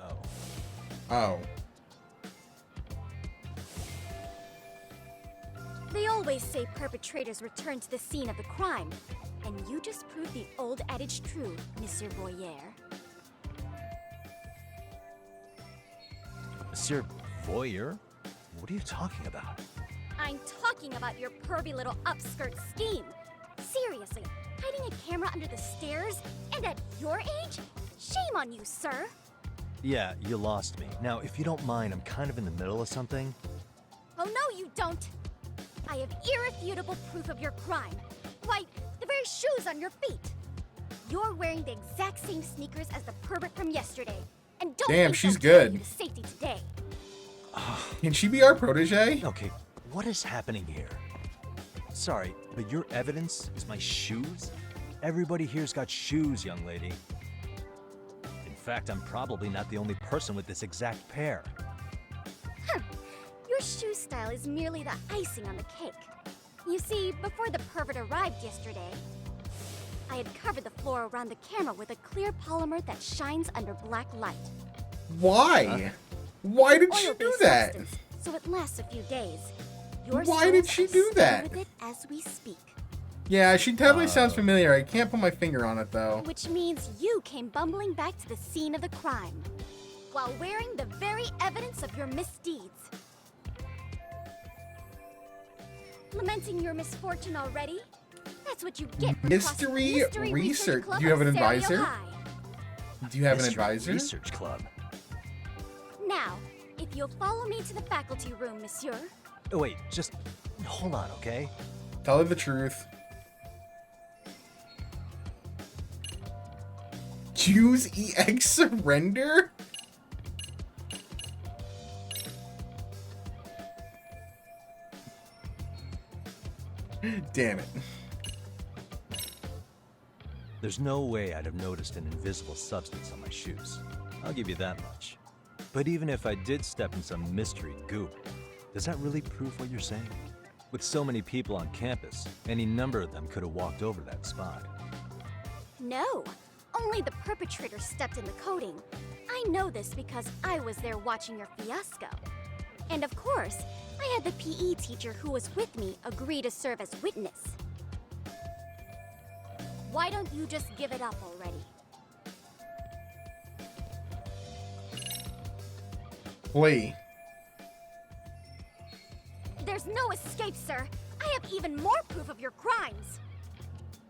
Oh. Oh. They always say perpetrators return to the scene of the crime. And you just proved the old adage true, Monsieur Boyer. Monsieur Voyeur? What are you talking about? I'm talking about your pervy little upskirt scheme. Seriously, hiding a camera under the stairs? And at your age? Shame on you, sir. Yeah, you lost me. Now, if you don't mind, I'm kind of in the middle of something. Oh no, you don't. I have irrefutable proof of your crime. Why, the very shoes on your feet. You're wearing the exact same sneakers as the pervert from yesterday. And don't Damn, think she's they'll carry good. you to safety today. Can she be our protege? Okay, what is happening here? Sorry, but your evidence is my shoes? Everybody here's got shoes, young lady. In fact, I'm probably not the only person with this exact pair. Huh. Your shoe style is merely the icing on the cake. You see, before the pervert arrived yesterday, I had covered the floor around the camera with a clear polymer that shines under black light. Why? Why did she do Oil-based that? substance, so it lasts a few days. Your Why did soles she are do staying that? with it as we speak. Yeah, she definitely sounds familiar. I can't put my finger on it though. Which means you came bumbling back to the scene of the crime, while wearing the very evidence of your misdeeds. Lamenting your misfortune already? That's what you get for Mystery crossing research. Club Do you have an of Stereo advisor? High. Do you have an Mystery advisor? Research Club. Now, if you'll follow me to the faculty room, monsieur. Oh, wait, just hold on, okay? Tell her the truth. Use EX surrender? Damn it. There's no way I'd have noticed an invisible substance on my shoes. I'll give you that much. But even if I did step in some mystery goop, does that really prove what you're saying? With so many people on campus, any number of them could have walked over that spot. No, only the perpetrator stepped in the coating. I know this because I was there watching your fiasco. And of course, I had the PE teacher who was with me agree to serve as witness. Why don't you just give it up already? Wait. There's no escape, sir. I have even more proof of your crimes.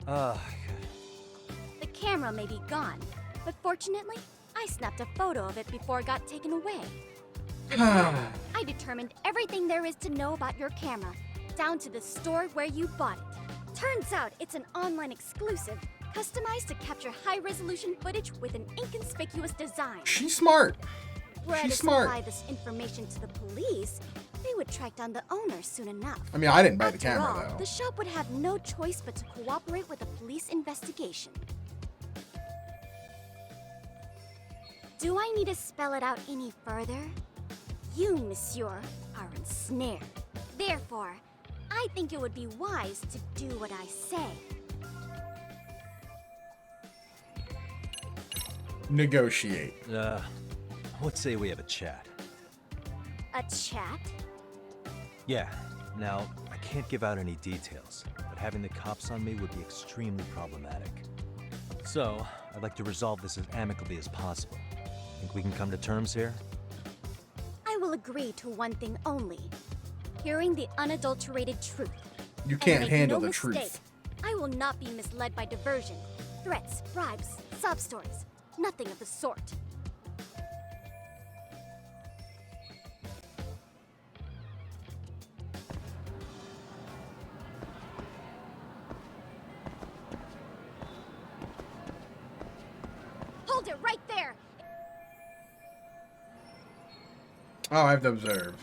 The camera may be gone, but fortunately, I snapped a photo of it before it got taken away. I determined everything there is to know about your camera, down to the store where you bought it. Turns out it's an online exclusive, customized to capture high-resolution footage with an inconspicuous design. She's smart. Were I to She's smart. supply this information to the police, they would track down the owner soon enough. I mean, I didn't buy the After camera all, though. the shop would have no choice but to cooperate with the police investigation. Do I need to spell it out any further? You, monsieur, are ensnared. Therefore, I think it would be wise to do what I say. Negotiate. Let's say we have a chat. A chat? Yeah, now, I can't give out any details, but having the cops on me would be extremely problematic. So, I'd like to resolve this as amicably as possible. Think we can come to terms here? I will agree to one thing only. Hearing the unadulterated truth. You And can't make handle no the truth. mistake, I will not be misled by diversion, threats, bribes, sob stories. Nothing of the sort. Hold it right there! Oh, I have to observe.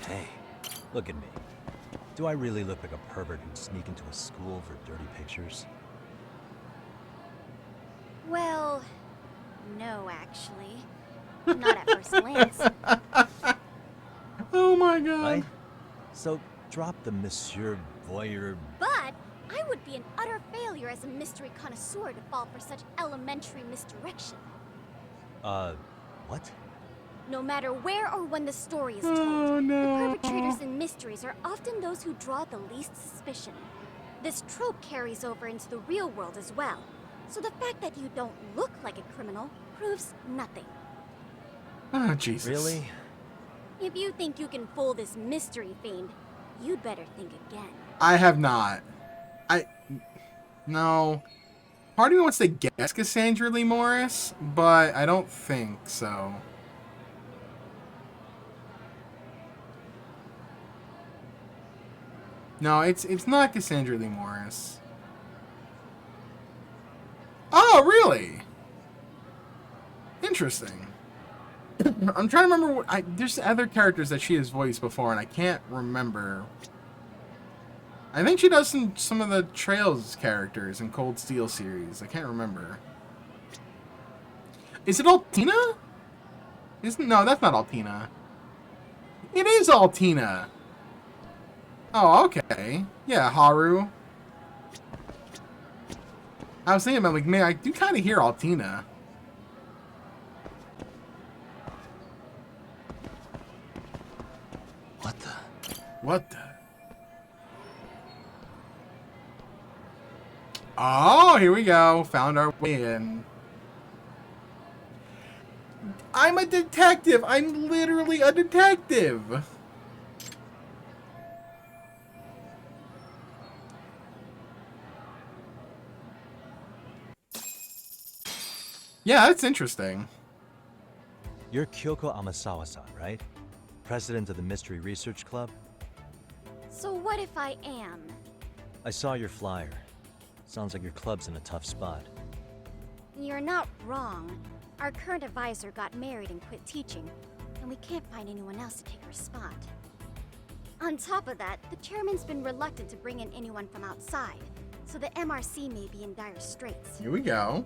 Hey, look at me. Do I really look like a pervert who'd sneak into a school for dirty pictures? Well, no, actually. Not at first glance. Oh my god. Right? So drop the Monsieur Voyeur. But I would be an utter failure as a mystery connoisseur to fall for such elementary misdirection. What? No matter where or when the story is told, Oh, no. the perpetrators in mysteries are often those who draw the least suspicion. This trope carries over into the real world as well. So the fact that you don't look like a criminal proves nothing. Oh, Jesus. Really? If you think you can fool this mystery fiend, you'd better think again. I have not. No. Part of me wants to guess Cassandra Lee Morris, but I don't think so. No, it's not Cassandra Lee Morris. Oh, really? Interesting. I'm trying to remember there's other characters that she has voiced before, and I can't remember. I think she does some of the Trails characters in Cold Steel series. I can't remember. Is it Altina? No, that's not Altina. It is Altina. Oh, okay. Yeah, Haru. I was thinking about, like, man, I do kind of hear Altina. What the? What the? Oh, here we go. Found our way in. I'm a detective. I'm literally a detective. Yeah, that's interesting. You're Kyoko Amasawa-san, right? President of the Mystery Research Club? So what if I am? I saw your flyer. Sounds like your club's in a tough spot. You're not wrong. Our current advisor got married and quit teaching, and we can't find anyone else to take her spot. On top of that, the chairman's been reluctant to bring in anyone from outside, so the MRC may be in dire straits. Here we go.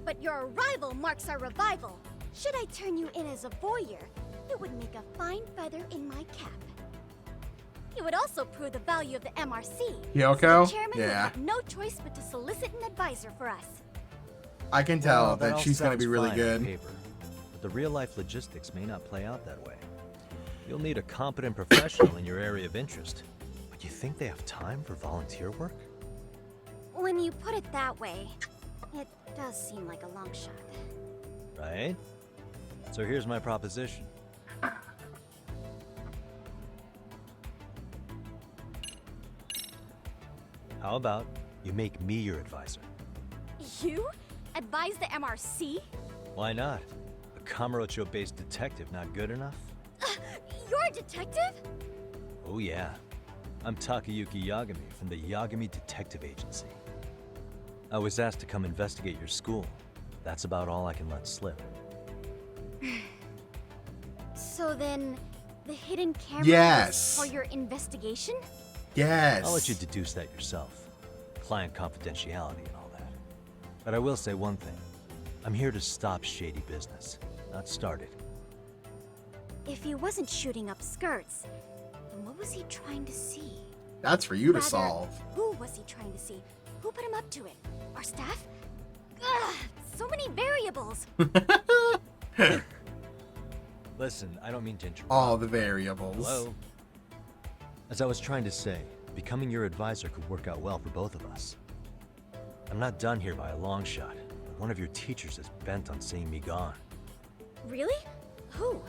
But your arrival marks our revival. Should I turn you in as a voyeur, it would make a fine feather in my cap. It would also prove the value of the MRC. Kyoko? So the chairman would Yeah. have no choice but to solicit an advisor for us. I can tell Well, that all she's going to sounds be really fine on good. paper, but the real-life logistics may not play out that way. You'll need a competent professional in your area of interest. But you think they have time for volunteer work? When you put it that way, it does seem like a long shot. Right? So here's my proposition. How about you make me your advisor? You? Advise the MRC? Why not? A Kamurocho-based detective not good enough? You're a detective? Oh yeah. I'm Takayuki Yagami from the Yagami Detective Agency. I was asked to come investigate your school. That's about all I can let slip. So then, the hidden camera Yes. is for your investigation? Yes. I'll let you deduce that yourself. Client confidentiality and all that. But I will say one thing. I'm here to stop shady business, not start it. If he wasn't shooting up skirts, then what was he trying to see? That's for you to Rather, solve. Who was he trying to see? Who put him up to it? Our staff? Ugh, so many variables. Listen, I don't mean to interrupt. All the variables. Hello? As I was trying to say, becoming your advisor could work out well for both of us. I'm not done here by a long shot, but one of your teachers is bent on seeing me gone. Really? Who?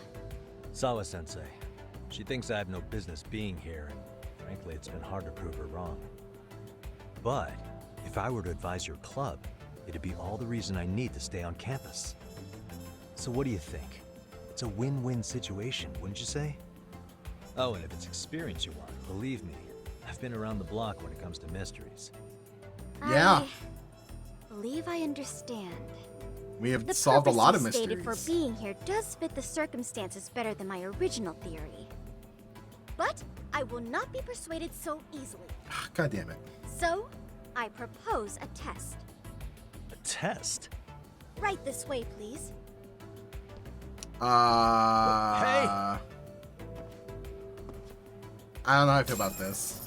Sawa-sensei. She thinks I have no business being here, and frankly, it's been hard to prove her wrong. But if I were to advise your club, it'd be all the reason I need to stay on campus. So what do you think? It's a win-win situation, wouldn't you say? Oh, and if it's experience you want, believe me, I've been around the block when it comes to mysteries. Yeah. I believe I understand. We have The solved a lot of purpose you mysteries. stated for being here does fit the circumstances better than my original theory. But I will not be persuaded so easily. God damn it. So, I propose a test. A test? Right this way, please. Hey. I don't know how I feel about this.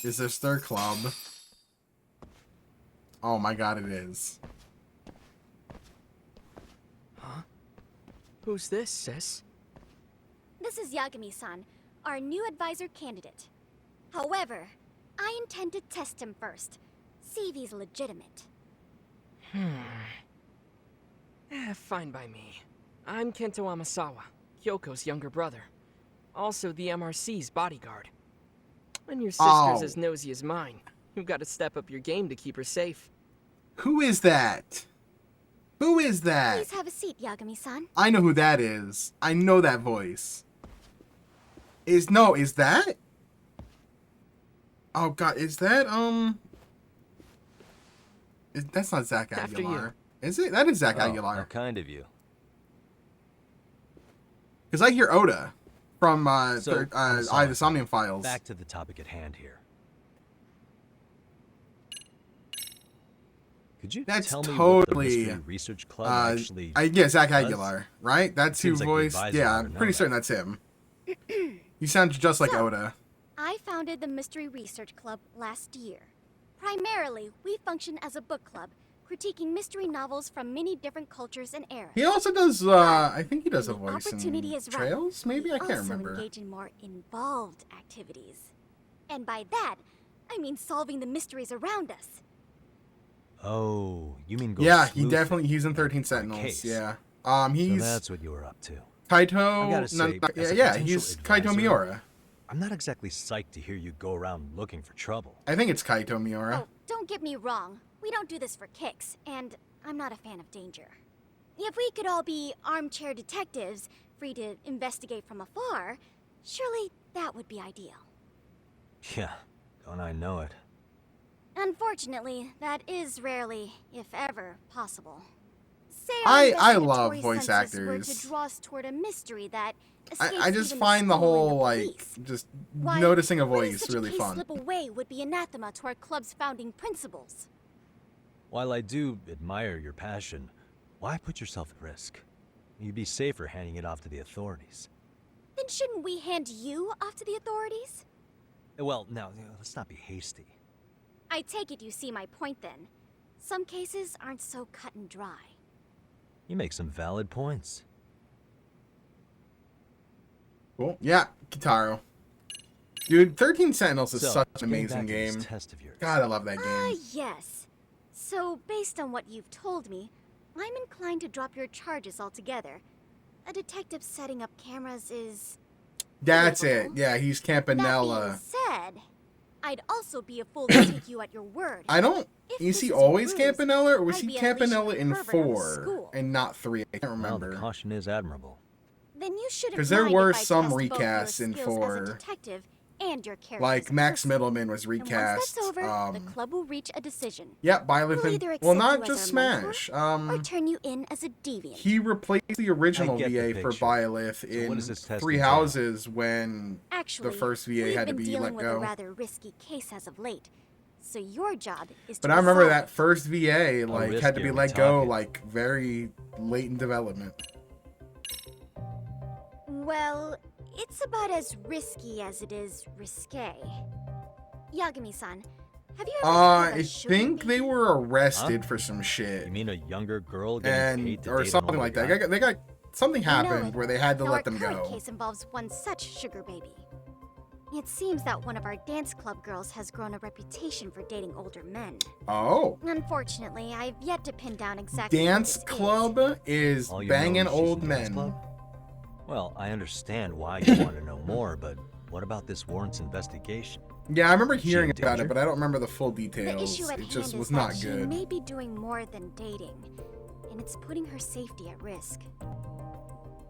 Is this their club? Oh my god, it is. Huh? Who's this, sis? This is Yagami-san, our new advisor candidate. However, I intend to test him first. See if he's legitimate. Fine by me. I'm Kento Amasawa, Kyoko's younger brother. Also the MRC's bodyguard. When your sister's as nosy as mine, you've got to step up your game to keep her safe. Who is that? Who is that? Please have a seat, Yagami-san. I know who that is. I know that voice. Is that? Oh god, is that, that's not Zach Aguilar. Is it? That is Zach Aguilar. How kind of you. Because I hear Oda from, I'm sorry, the Somnium Files. Back to the topic at hand here. Could you That's tell me totally what the Mystery Research Club actually yeah, Zach does? Aguilar, right? That's who Seems like the voiced. advisor Yeah, ought I'm to know pretty that. certain that's him. He sounds just like Oda. I founded the Mystery Research Club last year. Primarily, we function as a book club, critiquing mystery novels from many different cultures and eras. He also does, I think he does a voice Opportunity in is right. Trails, maybe? I can't also remember. engage in more involved activities. And by that, I mean solving the mysteries around us. Oh, you mean go Yeah, sleuthing he's in 13 for a Sentinels, case. yeah. So He's that's what you were up to. Kaito, I gotta say, as a yeah, potential he's Kaito advisor, Miura. I'm not exactly psyched to hear you go around looking for trouble. I think it's Kaito Miura. Oh, don't get me wrong. We don't do this for kicks, and I'm not a fan of danger. If we could all be armchair detectives, free to investigate from afar, surely that would be ideal. Yeah, don't I know it. Unfortunately, that is rarely, if ever, possible. Say I our love investigatory voice senses were actors. to draw us toward a mystery that I just escapes find even the school and whole, like, police. just Why, noticing a letting voice such really case fun. slip away would be anathema to our club's founding principles. While I do admire your passion, why put yourself at risk? You'd be safer handing it off to the authorities. Then shouldn't we hand you off to the authorities? Well, now, let's not be hasty. I take it you see my point then. Some cases aren't so cut and dry. You make some valid points. Cool. Yeah, Kitaro. Dude, 13 Sentinels is So, such an getting amazing back to this game. test of yours. God, I love that game. Yes. So, based on what you've told me, I'm inclined to drop your charges altogether. A detective setting up cameras is... That's it. Yeah, he's That being Campanella. said, I'd also be a fool to take you at your word. I don't... If Is this he is a always ruse, Campanella, or was I'd he be unleashing Campanella a in pervert on the 4 school. and not 3? I can't Well, remember. the caution is admirable. Then you shouldn't Because there mind were if I some test both your recasts in skills as a 4. detective and your character Like, as a Max person. Middleman was And once recast. that's over, the club will reach a decision. Yeah, Byleth We'll and... either Well, accept not you just as our mentor, Smash. or turn you in as a deviant. He replaced the original I get the VA for picture. Byleth So in what does this test 3 entail? Houses when Actually, the first VA we've had to been be dealing let with go. a rather risky case as of late. So your job is But to I remember resolve that first VA, like, had to risky be are we let go, talking? like, very late in development. Well, it's about as risky as it is risque. Yagami-san, have you ever heard of a I sugar think baby? they were arrested for some shit. You mean a younger girl getting paid And, to or date something an like older that. guy? They got something You know happened it. where they had to Now, let them our current go. case involves one such sugar baby. It seems that one of our dance club girls has grown a reputation for dating older men. Oh. Unfortunately, I've yet to pin down exactly what Dance this club is All you know banging is she's old in dance men. club? Well, I understand why you want to know more, but what about this warrant's investigation? Yeah, I remember Is she hearing in about it, danger? but I don't remember the full The details. issue at It hand just is was that not she good. may be doing more than dating, and it's putting her safety at risk.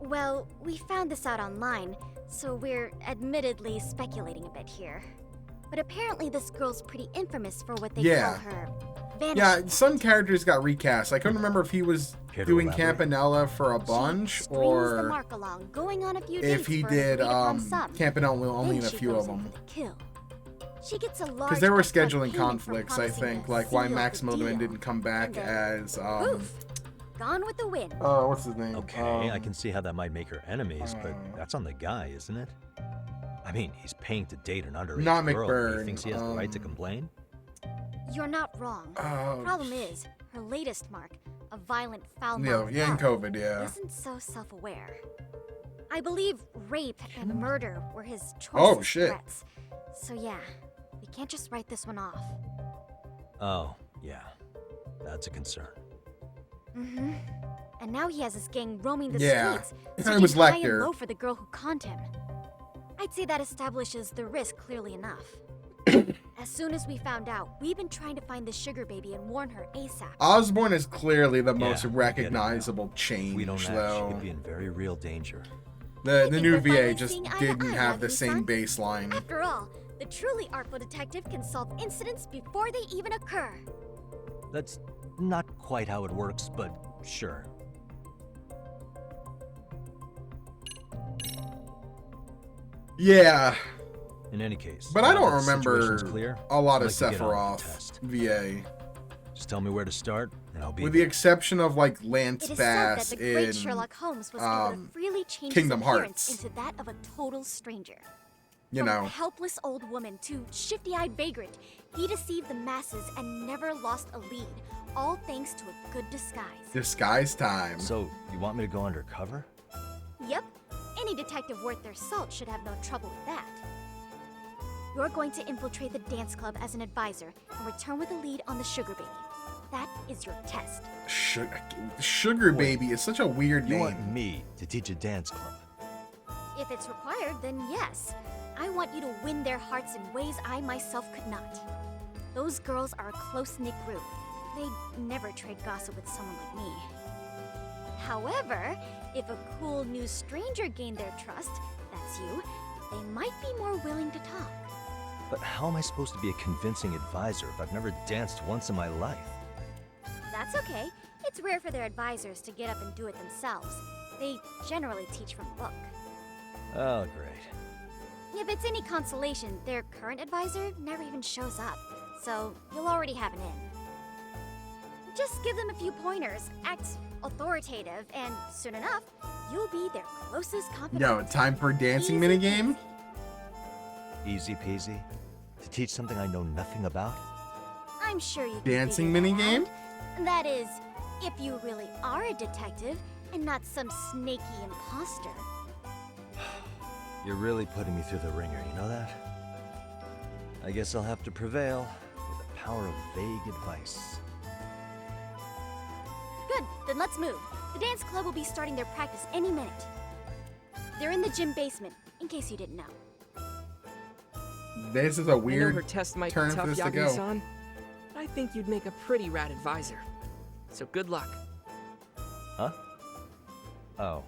Well, we found this out online, so we're admittedly speculating a bit here. But apparently this girl's pretty infamous for what they Yeah. call her vanity. Yeah, some characters got recast. I couldn't remember if he was Care to doing elaborate? Campanella for a bunch, Brings the or mark along, going on a few if dates he for an did agreed-upon sum. Campanella only in Then a she few goes of in them. for the kill. She gets a large Because there were upfront scheduling payment for conflicts, I promising think, the like why seal Max of the Modeman deal. didn't come back And then, as poof, gone with the wind. what's his name? Okay, I can see how that might make her enemies, but that's on the guy, isn't it? I mean, he's paying to date an underage Not girl. McBurn, He thinks he has the right to complain? You're not wrong. Oh. The problem is, her latest mark, a violent foul Yeah, mouthed yeah, and fellow, COVID, yeah. isn't so self-aware. I believe rape and murder were his choices Oh, shit. threats. So yeah, we can't just write this one off. Oh, yeah. That's a concern. Mm-hmm. And now he has his gang roaming the Yeah. streets, It searching was high and Lecter. low for the girl who conned him. I'd say that establishes the risk clearly enough. As soon as we found out, we've been trying to find the sugar baby and warn her ASAP. Osborn is clearly the most Yeah, recognizable If we don't change, act, though. she could be in very real danger. The think new we're VA finally just seeing eye to didn't eye, have the Yagami-san. same baseline. After all, the truly artful detective can solve incidents before they even occur. That's not quite how it works, but sure. Yeah, In any case, but I now don't that the remember situation's clear, a lot of I'd like to get on with the Sephiroth test. VA. Just tell me where to start, and I'll be With the there. exception of like Lance It is said that Bass the great in Sherlock Holmes was able to freely change Kingdom his appearance Hearts. into that of a total stranger. You From know. a helpless old woman to shifty-eyed vagrant, he deceived the masses and never lost a lead, all thanks to a good disguise. Disguise time. So, you want me to go undercover? Yep, any detective worth their salt should have no trouble with that. You're going to infiltrate the dance club as an advisor and return with a lead on the sugar baby. That is your test. Sugar Baby is such a weird You name. want me to teach a dance club? If it's required, then yes. I want you to win their hearts in ways I myself could not. Those girls are a close-knit group. They'd never trade gossip with someone like me. However, if a cool new stranger gained their trust, that's you, they might be more willing to talk. But how am I supposed to be a convincing advisor if I've never danced once in my life? That's okay. It's rare for their advisors to get up and do it themselves. They generally teach from a book. Oh, great. If it's any consolation, their current advisor never even shows up, so you'll already have an in. Just give them a few pointers, act authoritative, and soon enough, you'll be their closest confidant. Yo, time for a dancing minigame? Easy peasy? To teach something I know nothing about? I'm sure you can Dancing figure that minigame? out. That is, if you really are a detective and not some snaky imposter. You're really putting me through the ringer, you know that? I guess I'll have to prevail with the power of vague advice. Good, then let's move. The dance club will be starting their practice any minute. They're in the gym basement, in case you didn't know. This is a I know weird her test might turn be for tough, this to go. Yagami-san, but I think you'd make a pretty rad advisor. So good luck. Huh? Oh.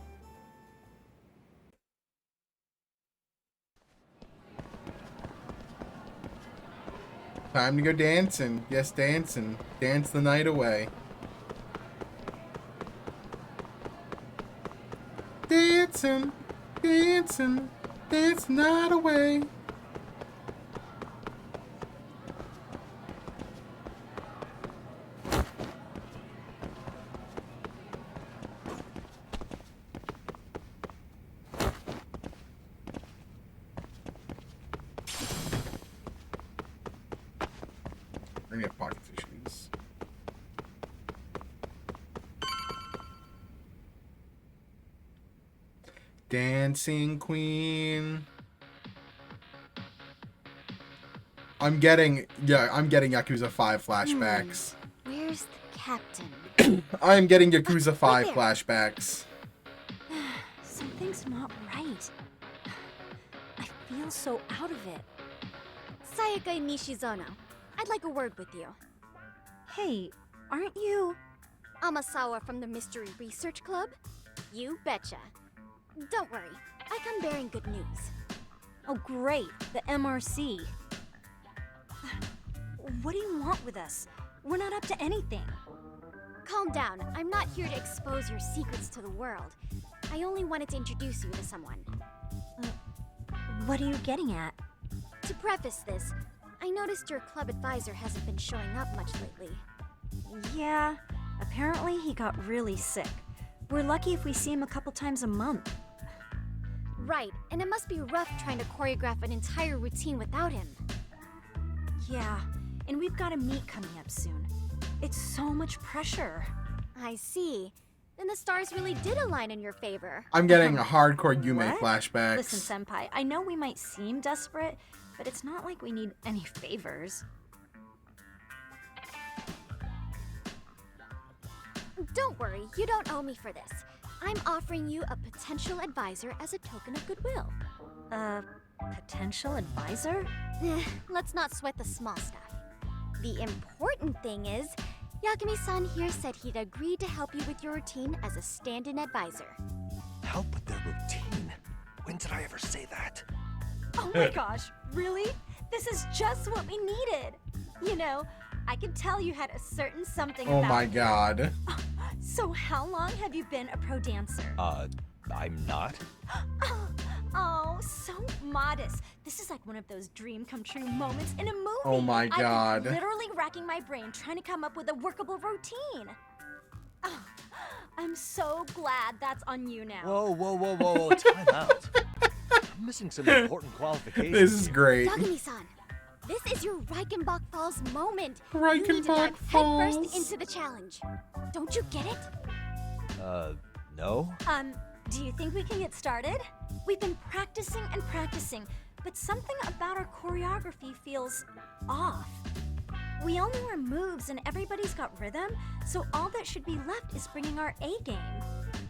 Time to go dancing. Yes, dancing. Dance the night away. Dancing, dancing, dance the night away. I need pocket tissues. Dancing Queen. I'm getting Yakuza 5 flashbacks. Where's the captain? I am getting Yakuza 5 flashbacks. Something's not right. I feel so out of it. Sayaka Nishizono, I'd like a word with you. Hey, aren't you Amasawa from the Mystery Research Club? You betcha. Don't worry, I come bearing good news. Oh great, the MRC. What do you want with us? We're not up to anything. Calm down. I'm not here to expose your secrets to the world. I only wanted to introduce you to someone. What are you getting at? To preface this, I noticed your club advisor hasn't been showing up much lately. Yeah, apparently he got really sick. We're lucky if we see him a couple times a month. Right, and it must be rough trying to choreograph an entire routine without him. Yeah, and we've got a meet coming up soon. It's so much pressure. I see. Then the stars really did align in your favor. I'm getting a hardcore Yume What? flashbacks. Listen, Senpai, I know we might seem desperate, but it's not like we need any favors. Don't worry, you don't owe me for this. I'm offering you a potential advisor as a token of goodwill. Potential advisor? Let's not sweat the small stuff. The important thing is, Yagami-san here said he'd agreed to help you with your routine as a stand-in advisor. Help with their routine? When did I ever say that? Oh my gosh, really? This is just what we needed. You know, I could tell you had a certain something Oh about my you. god. So how long have you been a pro dancer? I'm not. Oh, so modest. This is like one of those dream come true moments in a movie. Oh my god. I'm literally racking my brain trying to come up with a workable routine. Oh, I'm so glad that's on you now. Whoa, time out. I'm missing some important qualifications. This is great. Yagami-san, this is your Reichenbach Falls moment. You need to Reichenbach dive Falls. headfirst into the challenge. Don't you get it? No? Do you think we can get started? We've been practicing and practicing, but something about our choreography feels off. We all know our moves and everybody's got rhythm, so all that should be left is bringing our A game.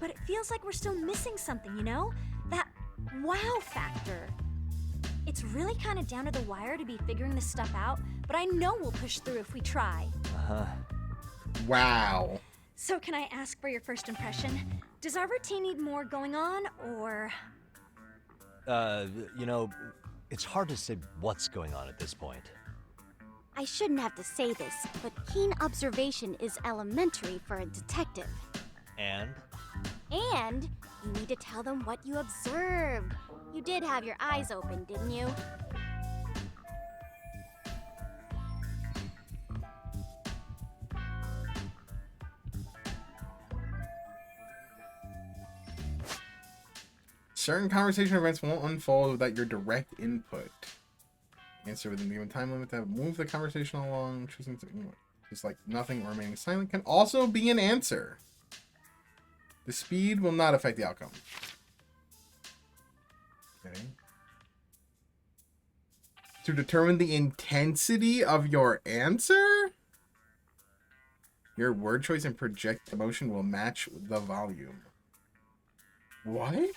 But it feels like we're still missing something, you know? That wow factor. It's really kind of down to the wire to be figuring this stuff out, but I know we'll push through if we try. Wow. So can I ask for your first impression? Does our routine need more going on, or...? You know, it's hard to say what's going on at this point. I shouldn't have to say this, but keen observation is elementary for a detective. And? And you need to tell them what you observed. You did have your eyes open, didn't you? Certain conversation events won't unfold without your direct input. Answer within the given time limit to move the conversation along. Choosing to just like nothing or remaining silent can also be an answer. The speed will not affect the outcome. Okay. To determine the intensity of your answer, your word choice and project emotion will match the volume. What?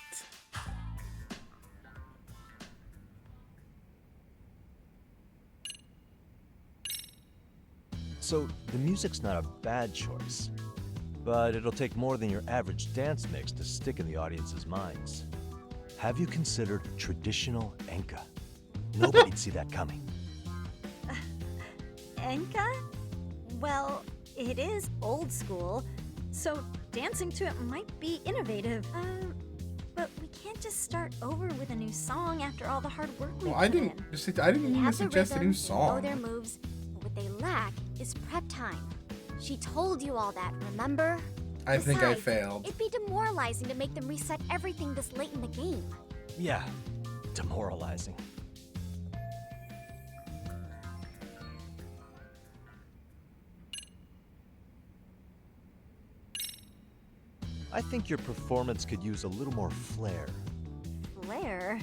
So, the music's not a bad choice, but it'll take more than your average dance mix to stick in the audience's minds. Have you considered traditional enka? Nobody'd see that coming. Enka? Well, it is old school, so dancing to it might be innovative. But we can't just start over with a new song after all the hard work we Well, put I didn't even suggest a new Know song. their moves, but what they lack is prep time. She told you all that, remember? I think I Besides, failed. It'd be demoralizing to make them reset everything this late in the game. Yeah, demoralizing. I think your performance could use a little more flair. Flair?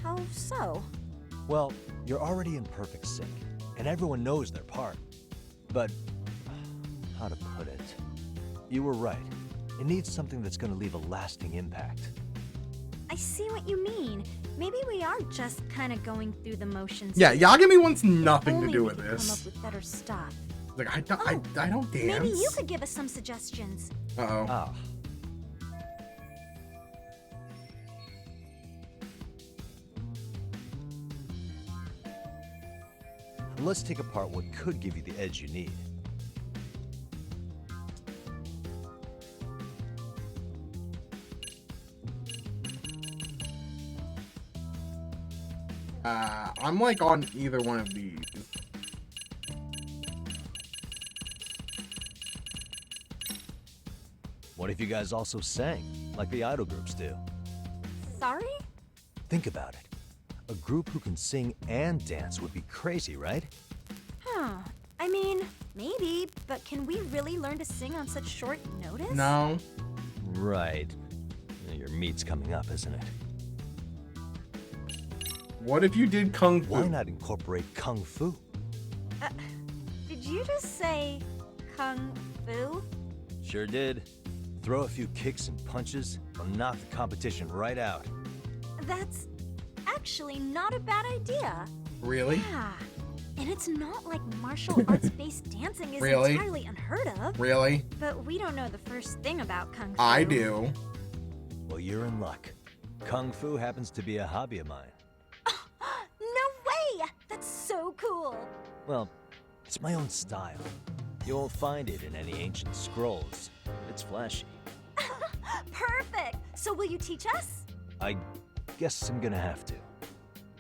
How so? Well, you're already in perfect sync, and everyone knows their part. But, how to put it? You were right. It needs something that's going to leave a lasting impact. I see what you mean. Maybe we are just kind of going through the motions. Yeah, Yagami wants nothing to Only do we with could Come this. up with better stuff. Like I don't dance. Maybe you could give us some suggestions. Uh-oh. Ah. And let's take apart what could give you the edge you need. I'm like on either one of these. What if you guys also sang, like the idol groups do? Sorry? Think about it. A group who can sing and dance would be crazy, right? Huh. I mean, maybe, but can we really learn to sing on such short notice? No. Right. Your meat's coming up, isn't it? What if you did Kung Fu? Why not incorporate Kung Fu? Did you just say Kung Fu? Sure did. Throw a few kicks and punches, will knock the competition right out. That's actually not a bad idea. Really? Yeah. And it's not like martial arts-based dancing is Really? entirely unheard of. Really? But we don't know the first thing about Kung Fu. I do. Well, you're in luck. Kung Fu happens to be a hobby of mine. No way! That's so cool. Well, it's my own style. You won't find it in any ancient scrolls. It's flashy. Perfect! So will you teach us? I guess I'm gonna have to.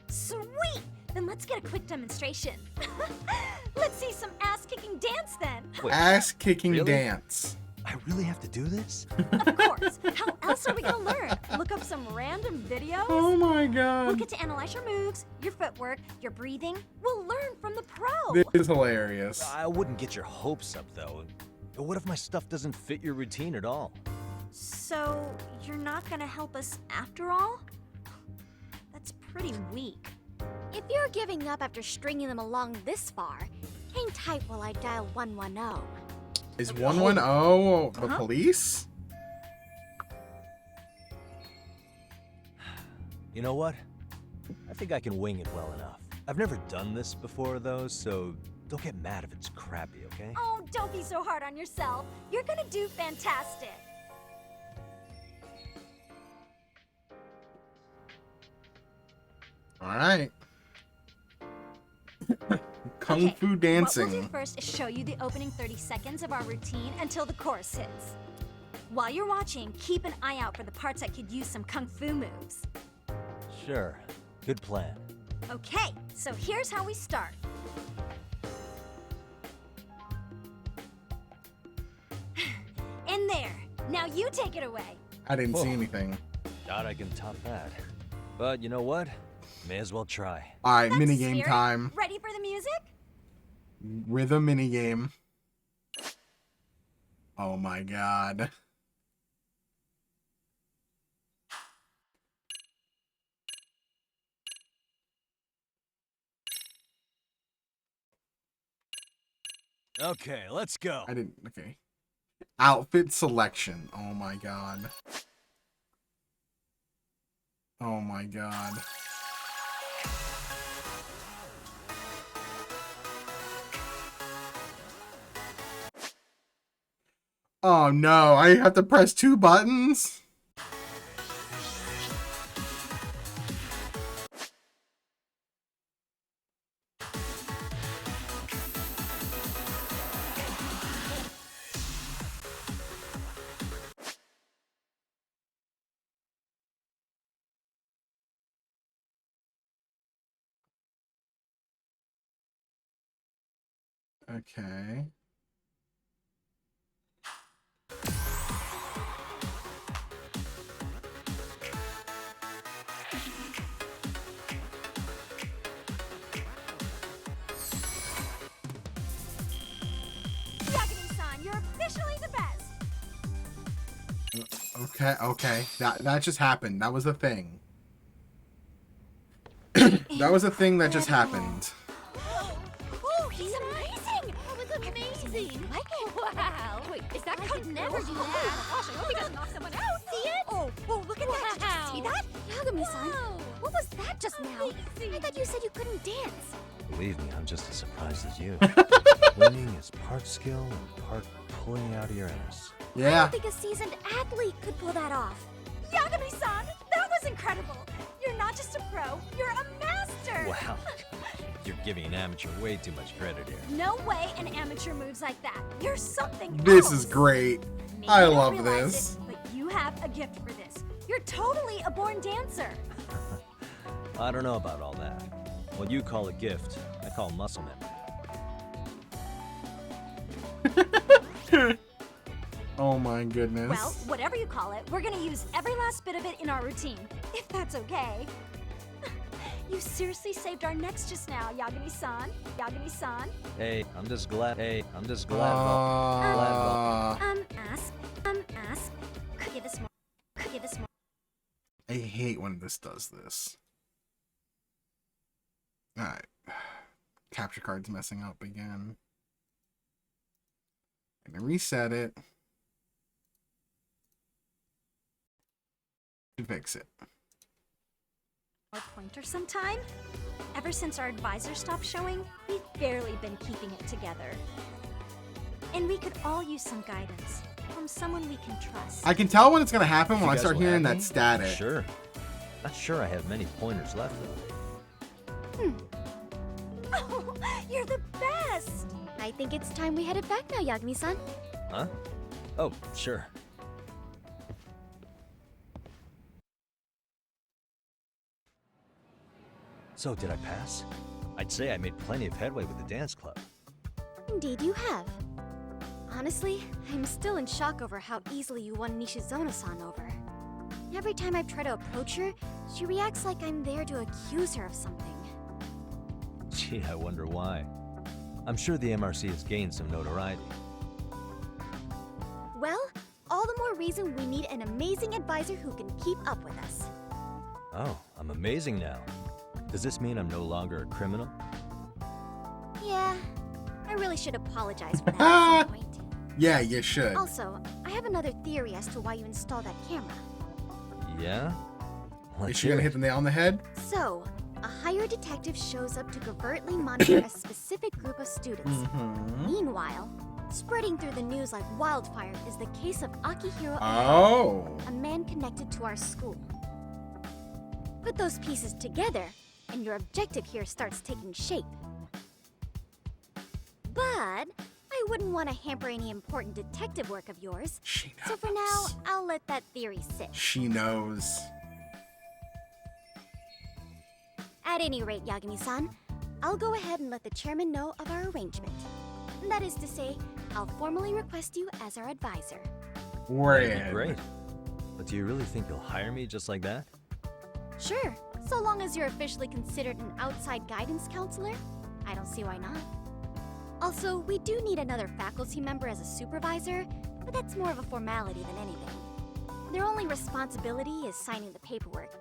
Sweet! Then let's get a quick demonstration. Let's see some ass-kicking dance then. Ass-kicking really? dance. I really have to do this? Of course. How else are we gonna learn? Look up some random videos? Oh my god. We'll get to analyze your moves, your footwork, your breathing. We'll learn from the pro. This is hilarious. I wouldn't get your hopes up, though. What if my stuff doesn't fit your routine at all? So, you're not gonna help us after all? That's pretty weak. If you're giving up after stringing them along this far, hang tight while I dial 110. Is 110 the police? You know what? I think I can wing it well enough. I've never done this before, though, so don't get mad if it's crappy, okay? Oh, don't be so hard on yourself. You're gonna do fantastic. All right. Kung Fu dancing. What we'll do first is show you the opening 30 seconds of our routine until the chorus hits. While you're watching, keep an eye out for the parts that could use some Kung Fu moves. Sure. Good plan. Okay, so here's how we start. In there. Now you take it away. I didn't see anything. Doubt I can top that. But you know what? May as well try. All right, That's minigame spirit. time. Ready for the music? Rhythm minigame. Oh my god. Okay, let's go. I didn't. Okay. Outfit selection. Oh my god. Oh my god. Oh no, I have to press 2 buttons? Okay. Yagami-san, you're officially the best. Okay. That just happened. That was a thing. That was a thing that just happened. Oh, he's amazing! That was amazing! Like it? Wow! Wait, is that I could never do that. Oh gosh, I hope he doesn't knock someone out. See it? Oh, look at that! Did you see that? Yagami-san, what was that just now? I thought you said you couldn't dance. Believe me, I'm just as surprised as you. Winning is part skill and part pulling out of your ass. I Yeah. don't think a seasoned athlete could pull that off. Yagami-san, that was incredible. You're not just a pro, you're a master. Wow. You're giving an amateur way too much credit here. No way an amateur moves like that. You're something This else. is great. Maybe I you don't love realize this. it, but you have a gift for this. You're totally a born dancer. I don't know about all that. What you call a gift, I call muscle memory. Oh my goodness. Well, whatever you call it, we're gonna use every last bit of it in our routine, if that's okay. You seriously saved our necks just now, Yagami-san. Yagami-san. Hey, I'm just glad. ask. Could you give us more? Could you give us more? I hate when this does this. Alright. Capture card's messing up again. I'm gonna reset it. To fix it. Or pointer sometime? Ever since our advisor stopped showing, we've barely been keeping it together. And we could all use some guidance from someone we can trust. I can tell when it's gonna happen when I You guys start will hearing have that me? static. Sure. Not sure I have many pointers left, though. Oh, you're the best! I think it's time we headed back now, Yagami-san. Huh? Oh, sure. So, did I pass? I'd say I made plenty of headway with the dance club. Indeed you have. Honestly, I'm still in shock over how easily you won Nishizono-san over. Every time I've tried to approach her, she reacts like I'm there to accuse her of something. Gee, I wonder why. I'm sure the MRC has gained some notoriety. Well, all the more reason we need an amazing advisor who can keep up with us. Oh, I'm amazing now. Does this mean I'm no longer a criminal? Yeah, I really should apologize for that at some point. Yeah, you should. Also, I have another theory as to why you installed that camera. Yeah? Is she gonna hit the nail on the head? So, a hired detective shows up to covertly monitor a specific group of students. Mhm. Meanwhile, spreading through the news like wildfire is the case of Akihiro, Oh. a man connected to our school. Put those pieces together, and your objective here starts taking shape. But I wouldn't want to hamper any important detective work of yours. So for now, I'll let that theory sit. She knows. At any rate, Yagami-san, I'll go ahead and let the chairman know of our arrangement. That is to say, I'll formally request you as our advisor. That'd be great. But do you really think you'll hire me just like that? Sure, so long as you're officially considered an outside guidance counselor, I don't see why not. Also, we do need another faculty member as a supervisor, but that's more of a formality than anything. Their only responsibility is signing the paperwork.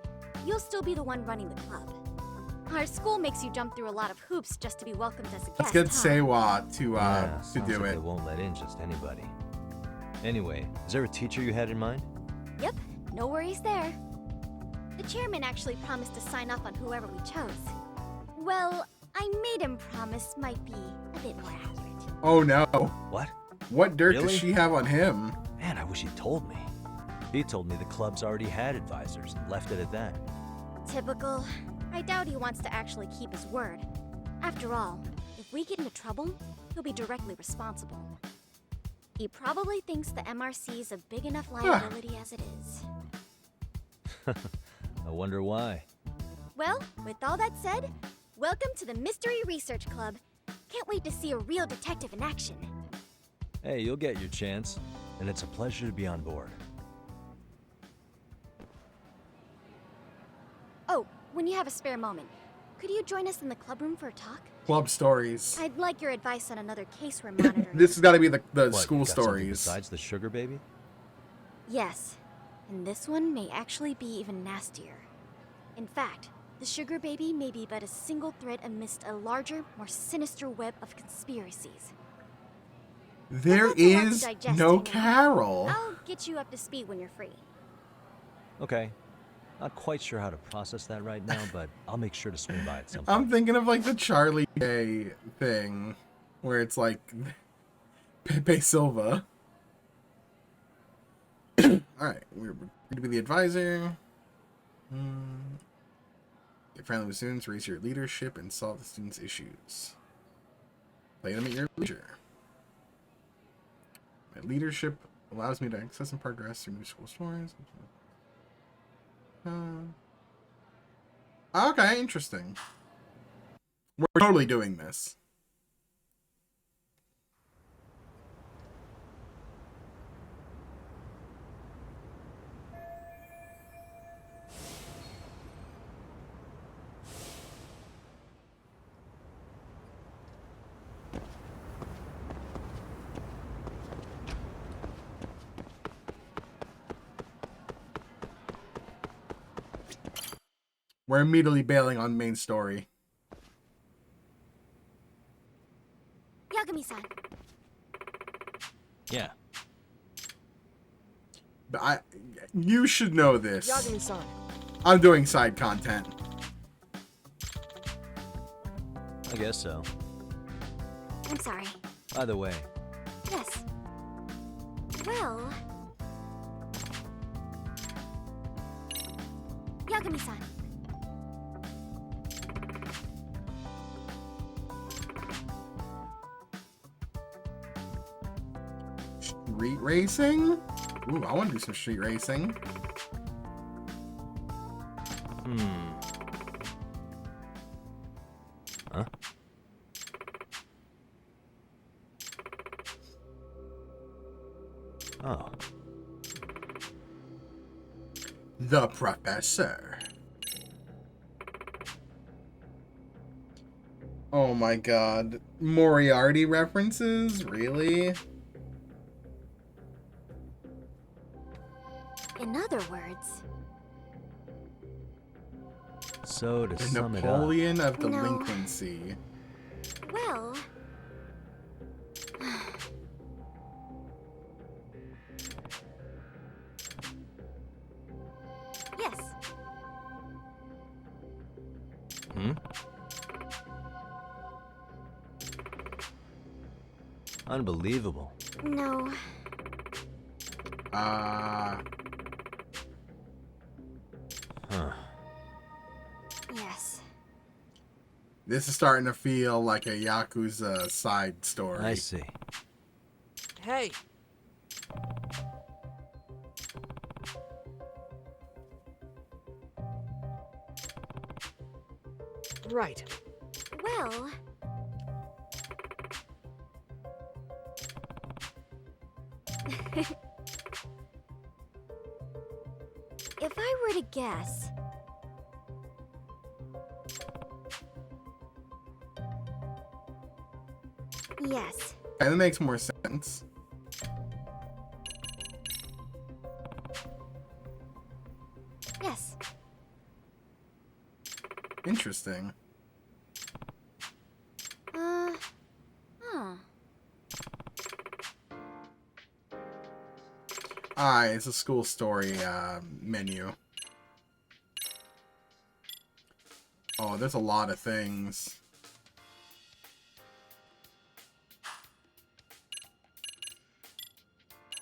You'll still be the one running the club. Our school makes you jump through a lot of hoops just to be welcomed as a guest. Let's get huh? Sewa to Sounds do like it. They won't let in just anybody. Anyway, is there a teacher you had in mind? Yep, no worries there. The chairman actually promised to sign off on whoever we chose. Well, I made him promise might be a bit more accurate. Oh no. What? What dirt Really? does she have on him? Man, I wish he'd told me. He told me the club's already had advisors and left it at that. Typical. I doubt he wants to actually keep his word. After all, if we get into trouble, he'll be directly responsible. He probably thinks the MRC is a big enough liability as it is. I wonder why. Well, with all that said, welcome to the Mystery Research Club. Can't wait to see a real detective in action. Hey, you'll get your chance, and it's a pleasure to be on board. Oh, when you have a spare moment, could you join us in the club room for a talk? Club stories. I'd like your advice on another case we're monitoring. This has got to be the What, school you got something stories. Besides the sugar baby? Yes, and this one may actually be even nastier. In fact, the sugar baby may be but a single thread amidst a larger, more sinister web of conspiracies. There Lots of work to is digest, no I know. Carol. I'll get you up to speed when you're free. Okay. Not quite sure how to process that right now, but I'll make sure to swing by at some point. I'm thinking of like the Charlie Day thing, where it's like Pepe Silva. All right, we're going to be the advisor. Get friendly with students, raise your leadership, and solve the students' issues. Play them at your leisure. My leadership allows me to access and progress through new school stories. Okay, interesting. We're totally doing this. We're immediately bailing on main story. Yagami-san. Yeah. But you should know this. Yagami-san. I'm doing side content. I guess so. I'm sorry. By the way, Yes. Well... Yagami-san. Street racing? Ooh, I want to do some street racing. Huh? Oh. The Professor. Oh my god. Moriarty references? Really? In other words... So to The sum Napoleon it up, of delinquency. Well... yes. Unbelievable. No. Huh. Yes. This is starting to feel like a Yakuza side story. I see. Hey. Right. Well... if I were to guess... Yes. Okay, that makes more sense. Yes. Interesting. Huh. It's a school story menu. Oh, there's a lot of things.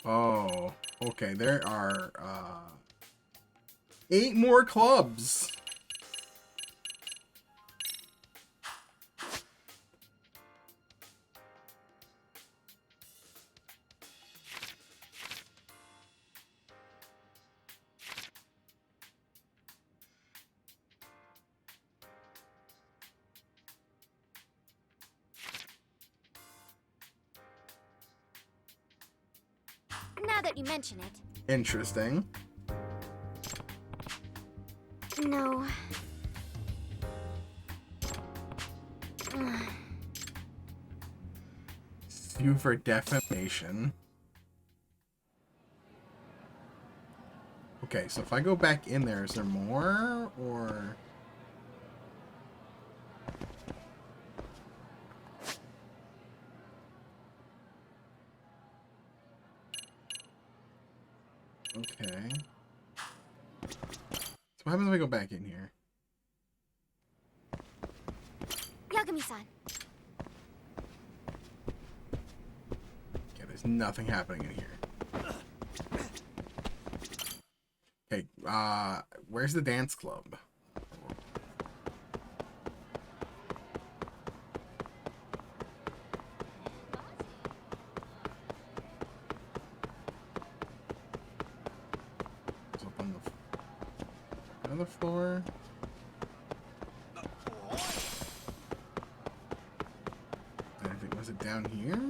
Oh, okay. There are 8 more clubs. Now that you mention it. Interesting. No. Sue for defamation. Okay, so if I go back in there, is there more, or... Okay. So what happens if I go back in here? Yagami-san. Okay, there's nothing happening in here. Okay, where's the dance club? the floor? Was it down here?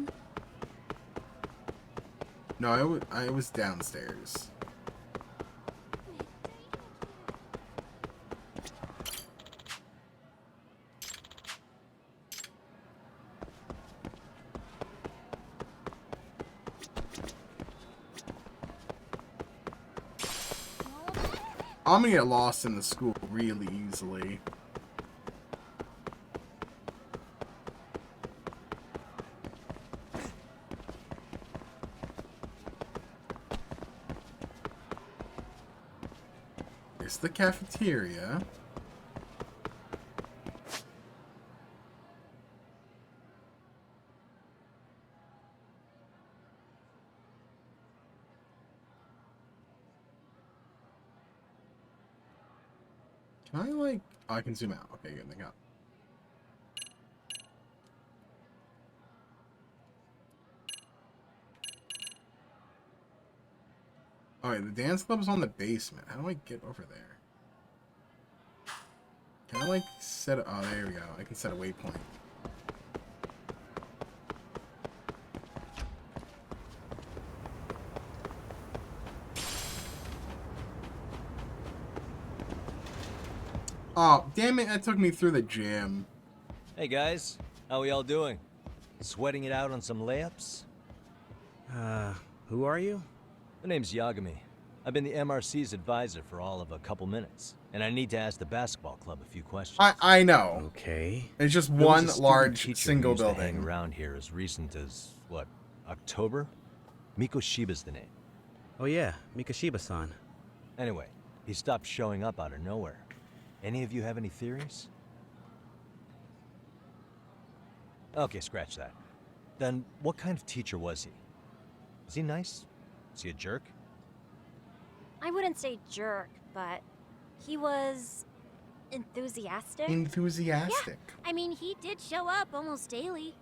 No, I was downstairs. I'm gonna get lost in the school really easily. It's the cafeteria. Can I, like... Oh, I can zoom out. Okay, good. Thank God. Alright, the dance club is on the basement. How do I get over there? Can I, like, set a... Oh, there we go. I can set a waypoint. Oh, damn it, that took me through the gym. Hey guys, how we all doing? Sweating it out on some layups? Who are you? My name's Yagami. I've been the MRC's advisor for all of a couple minutes, and I need to ask the basketball club a few questions. I know. Okay. It's just There was one a student large teacher single who used to building. hang around here as recent as, what, October? Mikoshiba's the name. Oh yeah, Mikoshiba-san. Anyway, he stopped showing up out of nowhere. Any of you have any theories? Okay, scratch that. Then, what kind of teacher was he? Was he nice? Was he a jerk? I wouldn't say jerk, but he was enthusiastic. Enthusiastic. Yeah, I mean, he did show up almost daily.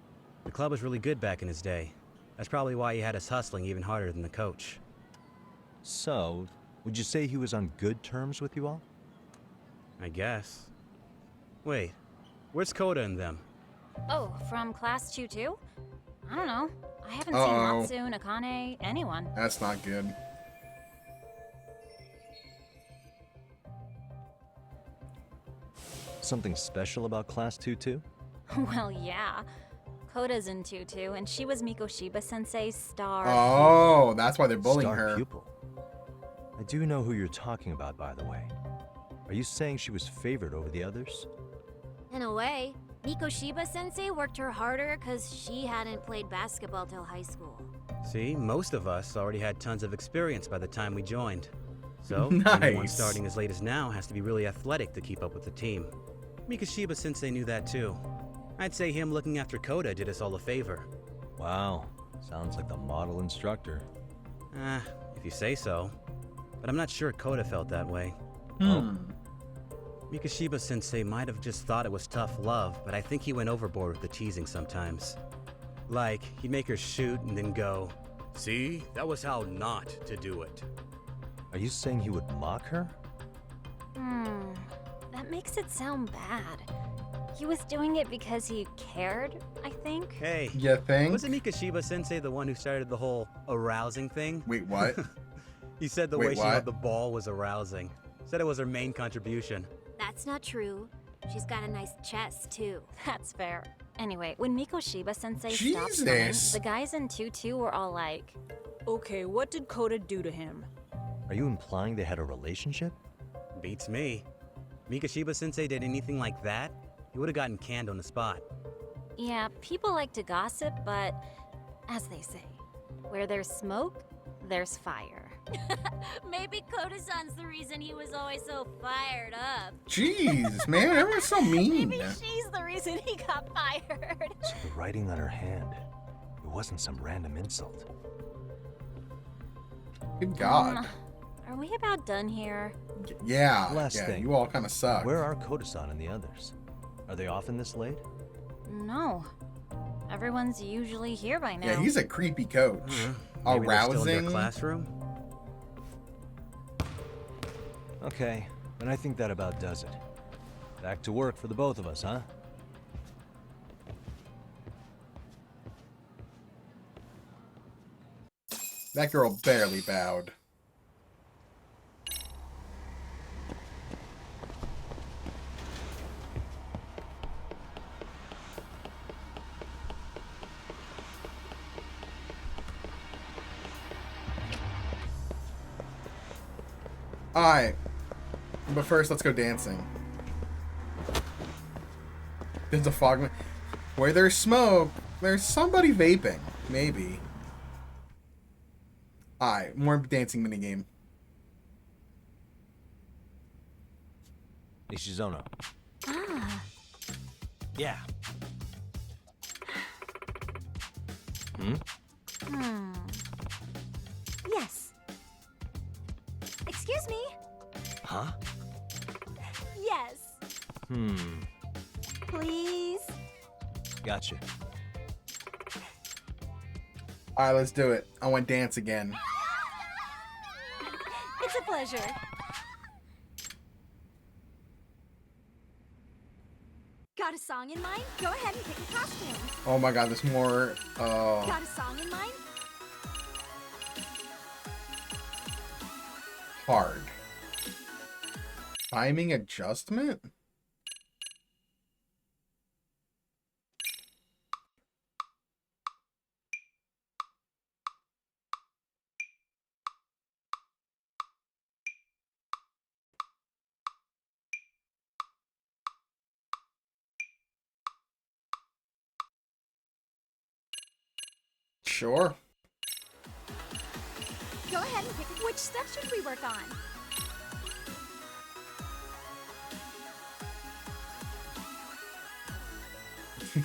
The club was really good back in his day. That's probably why he had us hustling even harder than the coach. So, would you say he was on good terms with you all? I guess. Wait, where's Koda and them? Oh, from class 2 too? I don't know. I haven't Uh-oh. seen Matsu, Nakane, anyone. That's not good. Something special about Class 2 too? Well, yeah. Koda's in 2-2, and she was Mikoshiba Sensei's star. Oh, that's why they're bullying Star her. pupil. I do know who you're talking about, by the way. Are you saying she was favored over the others? In a way, Mikoshiba Sensei worked her harder because she hadn't played basketball till high school. See, most of us already had tons of experience by the time we joined. So, Nice. anyone starting as late as now has to be really athletic to keep up with the team. Mikoshiba Sensei knew that too. I'd say him looking after Koda did us all a favor. Wow, sounds like the model instructor. If you say so. But I'm not sure Koda felt that way. Mikoshiba Sensei might have just thought it was tough love, but I think he went overboard with the teasing sometimes. Like, he'd make her shoot and then go, "See, that was how not to do it." Are you saying he would mock her? That makes it sound bad. He was doing it because he cared, I think. Hey, You think? wasn't Mikoshiba Sensei the one who started the whole arousing thing? Wait, what? He said the Wait, way she what? held the ball was arousing. Said it was her main contribution. That's not true. She's got a nice chest, too. That's fair. Anyway, when Mikoshiba Sensei stopped snowing, the guys in 2-2 were all like, Okay, what did Koda do to him? Are you implying they had a relationship? Beats me. Mikoshiba Sensei did anything like that, he would have gotten canned on the spot. yeah, people like to gossip, but as they say, where there's smoke, there's fire. Maybe Koda-san's the reason he was always so fired up. Jeez, man, everyone's so mean. Maybe she's the reason he got fired. So the writing on her hand, it wasn't some random insult. Good God. Are we about done here? Yeah, Last yeah, thing. you all kind of suck. Where are Koda-san and the others? Are they often this late? No. Everyone's usually here by now. Yeah, he's a creepy coach. Maybe they're still in Arousing. their classroom? Okay, And I think that about does it. Back to work for the both of us, huh? That girl barely bowed. Alright. But first, let's go dancing. There's a fog. Where there's smoke, there's somebody vaping. Maybe. Alright, more dancing minigame. Nishizono. Ah. Yeah. Hmm? Yes. Excuse me. Huh? Yes. Please. Gotcha. Alright, let's do it. I want to dance again. It's a pleasure. Got a song in mind? Go ahead and pick a costume. Oh my god, there's more. Got a song in mind? Hard. Timing adjustment? Sure. Go ahead and pick a... Which step should we work on?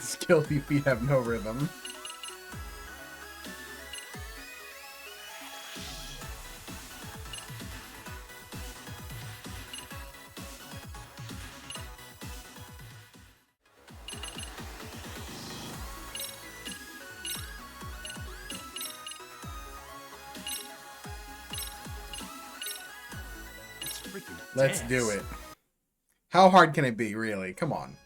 Skillful feet have no rhythm. Let's do it. How hard can it be, really? Come on.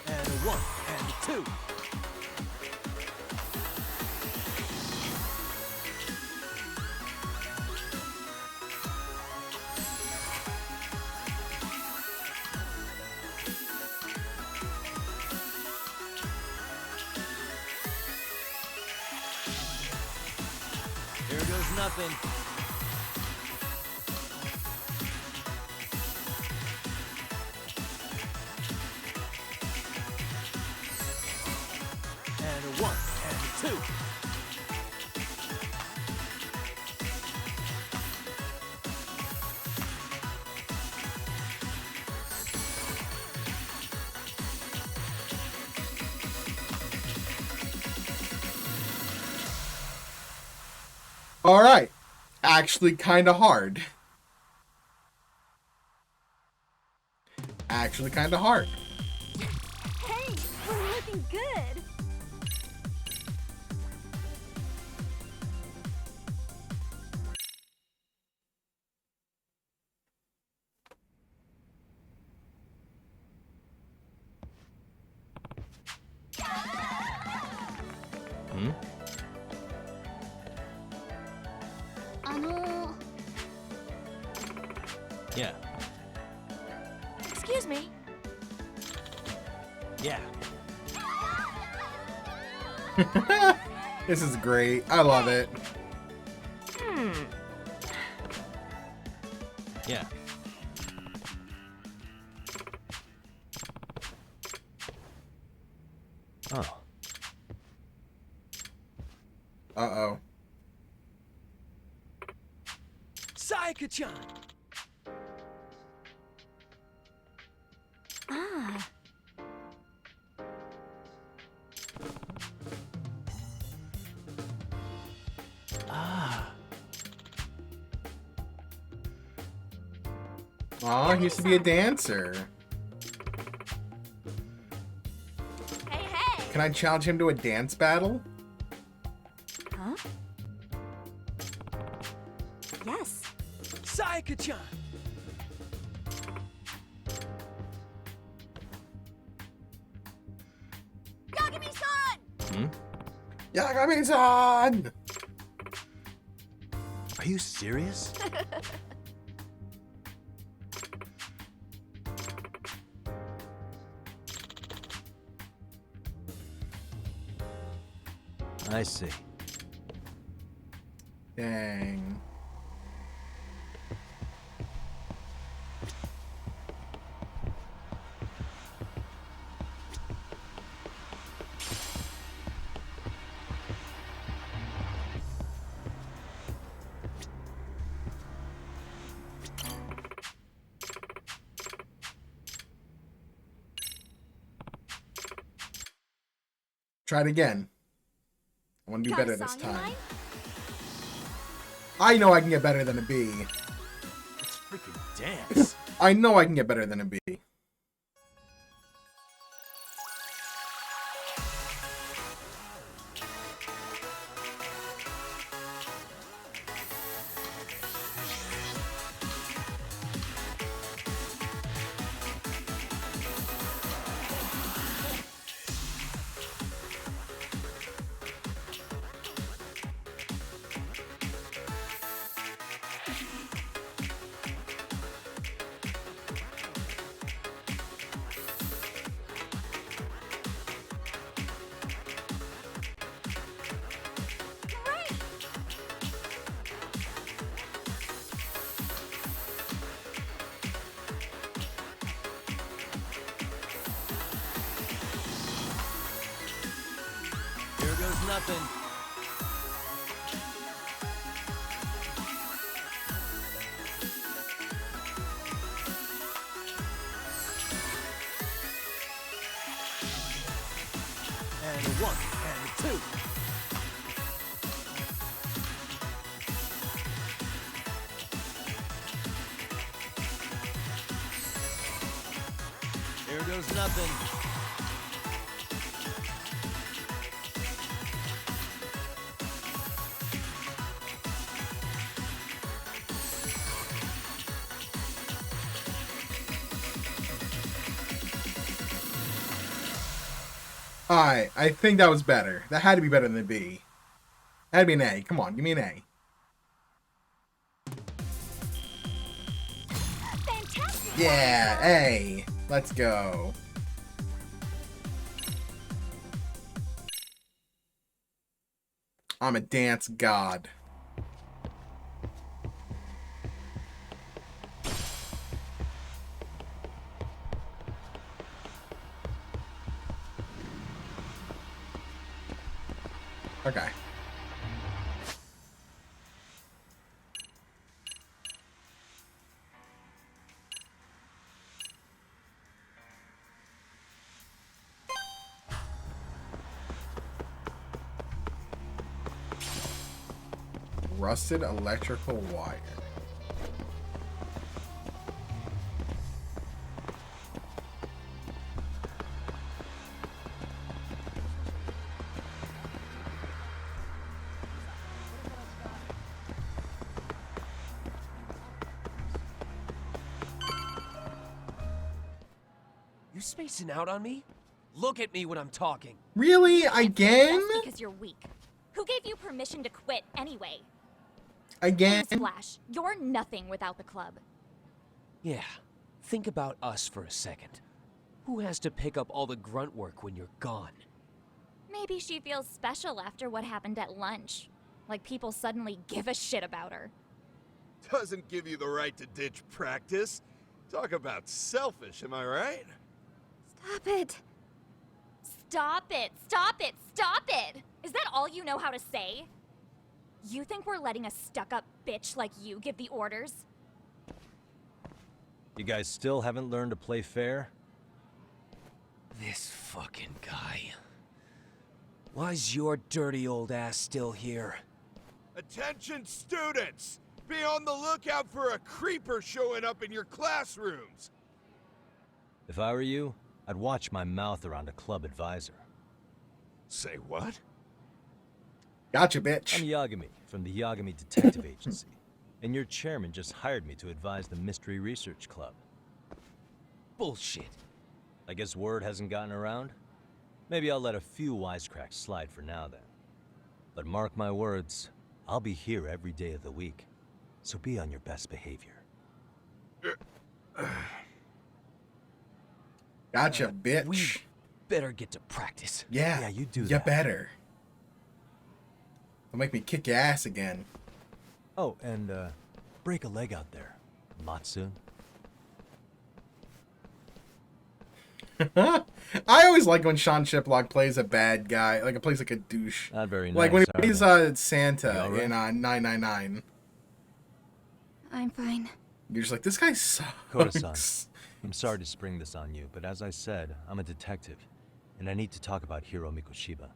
And a 1 and a 2. Here goes nothing. And a 1 and a 2. Alright. Actually kinda hard. Actually kinda hard. Hey, we're looking good. Hmm? Yeah. Excuse me. Yeah. This is great. I love it. Yeah. Oh. Uh-oh. Sayaka-chan! Ah. Ah. Aw, he used to be a dancer. Hey, hey! Can I challenge him to a dance battle? Huh? Yes. Sayaka-chan! Hmm? Yagami-san! Are you serious? I see. Dang. Try it again. I want to do better this time. I know I can get better than a B. Let's freaking dance. I know I can get better than a B. Here goes nothing. And a 1, and a 2. Here goes nothing. Alright, I think that was better. That had to be better than a B. That had to be an A. Come on, give me an A. Fantastic! Yeah, A. Let's go. I'm a dance god. Okay. Rusted electrical wire. You spacing out on me? Look at me when I'm talking. Really? Again? Just because you're weak. Who gave you permission to quit anyway? Again? Newsflash, you're nothing without the club. Yeah, think about us for a second. Who has to pick up all the grunt work when you're gone? Maybe she feels special after what happened at lunch. Like people suddenly give a shit about her. Doesn't give you the right to ditch practice. Talk about selfish, am I right? Stop it. Stop it! Stop it! Stop it! Is that all you know how to say? You think we're letting a stuck-up bitch like you give the orders? You guys still haven't learned to play fair? This fucking guy. Why's your dirty old ass still here? Attention students! Be on the lookout for a creeper showing up in your classrooms! If I were you, I'd watch my mouth around a club advisor. Say what? Gotcha, bitch. I'm Yagami, from the Yagami Detective Agency. And your chairman just hired me to advise the Mystery Research Club. Bullshit. I guess word hasn't gotten around? Maybe I'll let a few wisecracks slide for now then. But mark my words, I'll be here every day of the week. So be on your best behavior. Gotcha, bitch. We better get to practice. Yeah, you do You that. better. Don't make me kick your ass again. Oh, and break a leg out there, Matsun. I always like when Sean Shiplock plays a bad guy, like plays like a douche. Not very nice. Like when he are plays they? Santa You all right? in 999. I'm fine. You're just like, this guy sucks. Koda-san, I'm sorry to spring this on you, but as I said, I'm a detective, and I need to talk about Hiro Mikoshiba.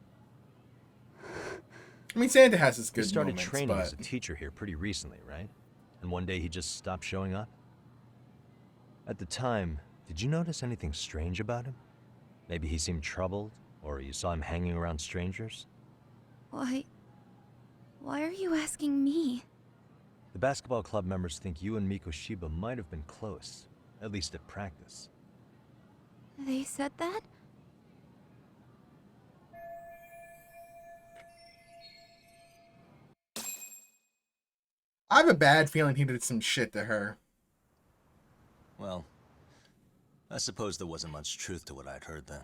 I mean, Santa has his He good started moments, training but as a teacher here pretty recently, right? And one day he just stopped showing up? At the time, did you notice anything strange about him? Maybe he seemed troubled, or you saw him hanging around strangers? Why are you asking me? The basketball club members think you and Mikoshiba might have been close, at least at practice. They said that? I have a bad feeling he did some shit to her. Well, I suppose there wasn't much truth to what I'd heard then.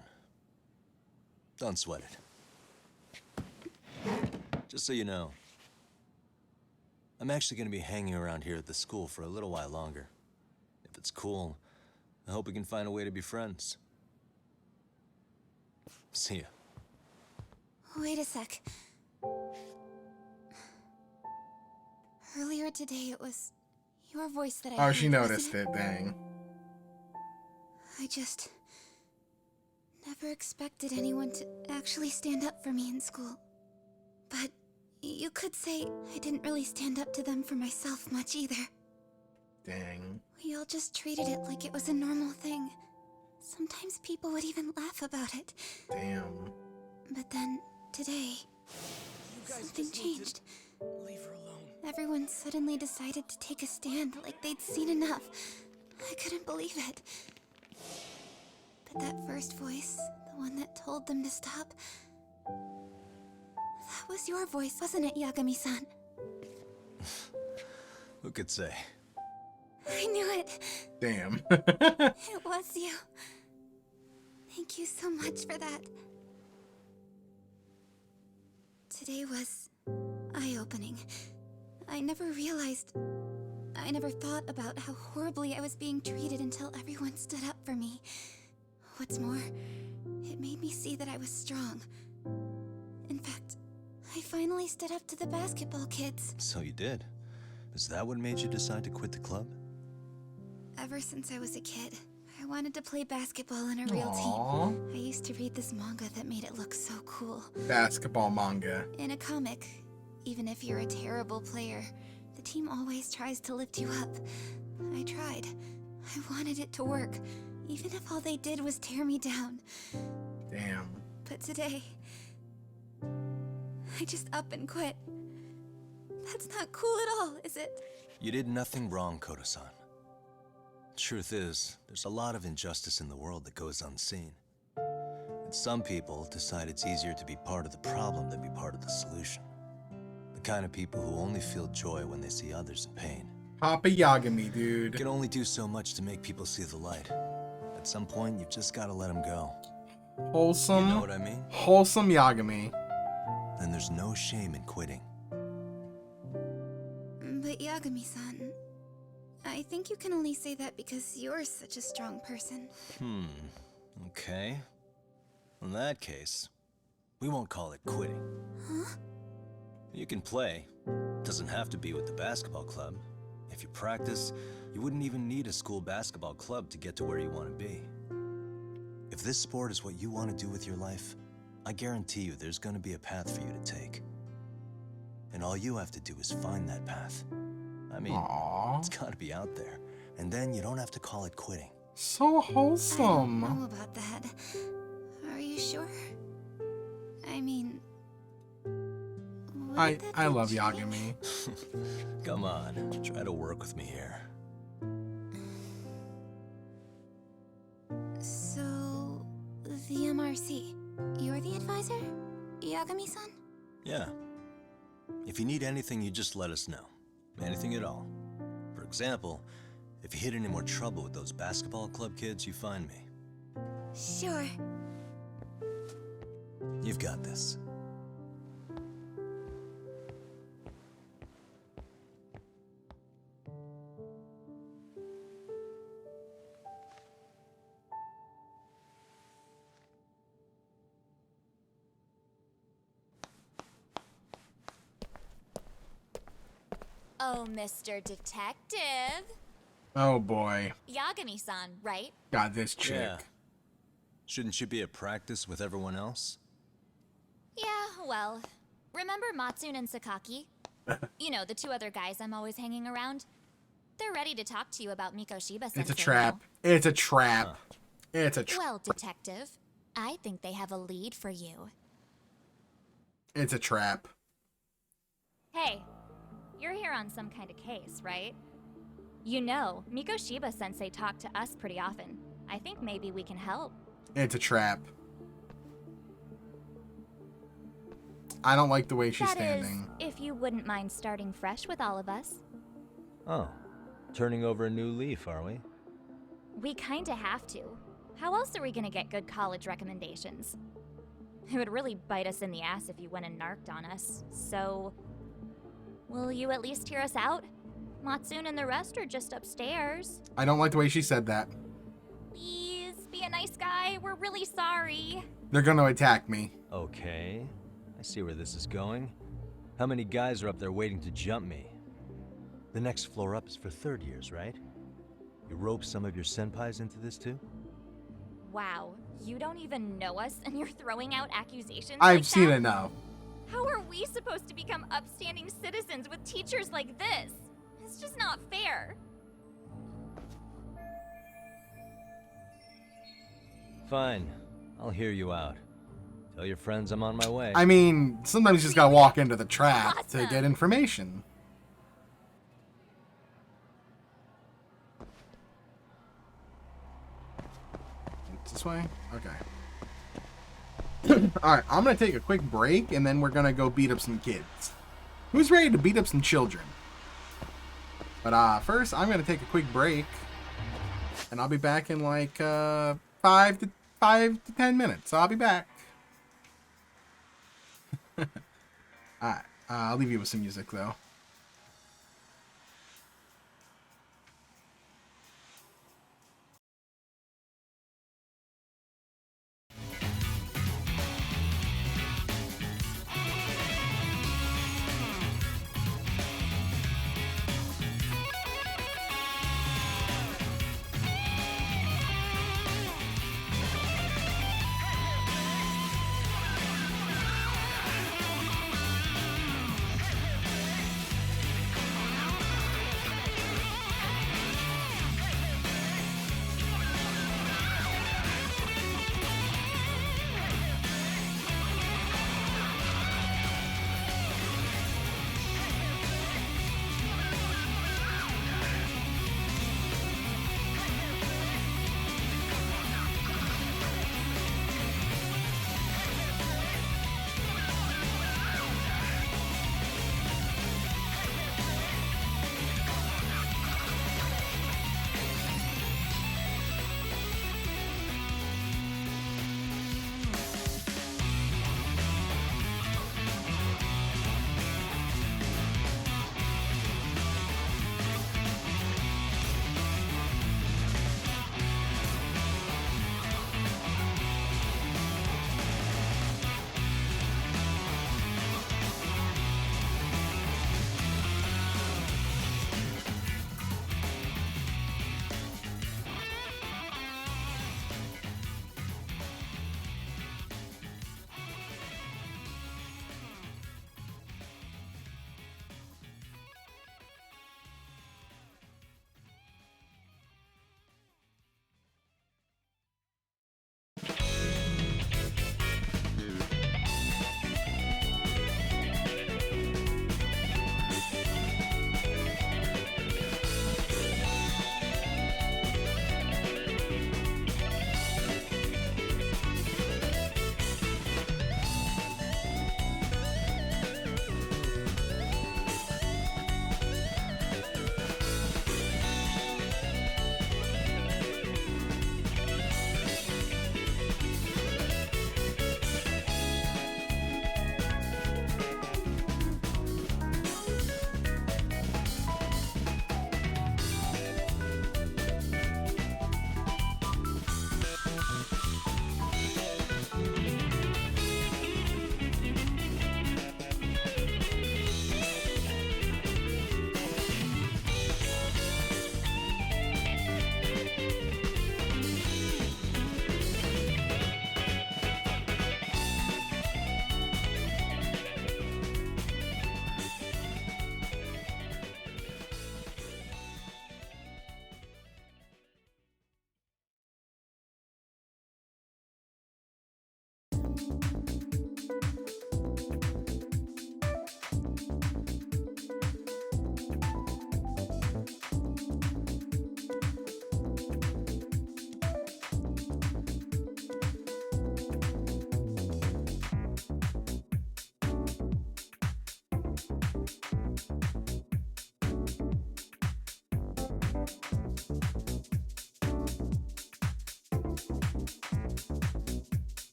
Don't sweat it. Just so you know, I'm actually going to be hanging around here at the school for a little while longer. If it's cool, I hope we can find a way to be friends. See ya. Wait a sec. Earlier today, it was your voice that I Oh, heard, she noticed wasn't it, dang. I just never expected anyone to actually stand up for me in school. But you could say I didn't really stand up to them for myself much either. Dang. We all just treated it like it was a normal thing. Sometimes people would even laugh about it. Damn. But then, today, something changed. Leave her alone. Everyone suddenly decided to take a stand like they'd seen enough. I couldn't believe it. But that first voice, the one that told them to stop, that was your voice, wasn't it, Yagami-san? Who could say? I knew it. Damn. It was you. Thank you so much for that. Today was eye-opening. I never thought about how horribly I was being treated until everyone stood up for me. What's more, it made me see that I was strong. In fact, I finally stood up to the basketball kids. So you did. Is that what made you decide to quit the club? Ever since I was a kid, I wanted to play basketball in a real Aww. team. I used to read this manga that made it look so cool. Basketball manga. In a comic, even if you're a terrible player, the team always tries to lift you up. I tried. I wanted it to work, even if all they did was tear me down. Damn. But today, I just up and quit. That's not cool at all, is it? You did nothing wrong, Koda-san. Truth is, there's a lot of injustice in the world that goes unseen. And some people decide it's easier to be part of the problem than be part of the solution. The kind of people who only feel joy when they see others in pain. Papa Yagami, dude. You can only do so much to make people see the light. At some point, you've just got to let them go. Wholesome. You know what I mean? Wholesome Yagami. Then there's no shame in quitting. But Yagami-san, I think you can only say that because you're such a strong person. Okay. In that case, we won't call it quitting. Huh? You can play. Doesn't have to be with the basketball club. If you practice, you wouldn't even need a school basketball club to get to where you want to be. If this sport is what you want to do with your life, I guarantee you there's going to be a path for you to take. And all you have to do is find that path. I mean, it's got to be out there. And then you don't have to call it quitting. So wholesome. I don't know about that. Are you sure? I mean... I love Yagami. Come on, try to work with me here. So... the MRC. You're the advisor? Yagami-san? Yeah. If you need anything, you just let us know. Anything at all. For example, if you hit any more trouble with those basketball club kids, you find me. Sure. You've got this. Oh, Mr. Detective. Oh boy. Yagami-san, right? Got this chick. Yeah. Shouldn't you be at practice with everyone else? Yeah, well, remember Matsune and Sakaki? You know, the two other guys I'm always hanging around? They're ready to talk to you about Mikoshiba-sensei. It's a trap. It's a trap. It's a trap. Well, Detective, I think they have a lead for you. It's a trap. Hey, you're here on some kind of case, right? You know, Mikoshiba-sensei talked to us pretty often. I think maybe we can help. It's a trap. I don't like the way she's standing. That is, if you wouldn't mind starting fresh with all of us. Oh, turning over a new leaf, are we? We kinda have to. How else are we gonna get good college recommendations? It would really bite us in the ass if you went and narked on us, so... will you at least hear us out? Matsune and the rest are just upstairs. I don't like the way she said that. Please, be a nice guy. We're really sorry. They're gonna attack me. Okay, I see where this is going. How many guys are up there waiting to jump me? The next floor up is for third years, right? You rope some of your senpais into this too? Wow, you don't even know us and you're throwing out accusations I've seen enough. How are we supposed to become upstanding citizens with teachers like this? It's just not fair. Fine, I'll hear you out. Tell your friends I'm on my way. I mean, sometimes you just gotta walk into the trap to get information. It's this way? Okay. Alright, I'm gonna take a quick break and then we're gonna go beat up some kids. Who's ready to beat up some children? But first, I'm gonna take a quick break. And I'll be back in like 5 to 10 minutes. So I'll be back. Alright, I'll leave you with some music though.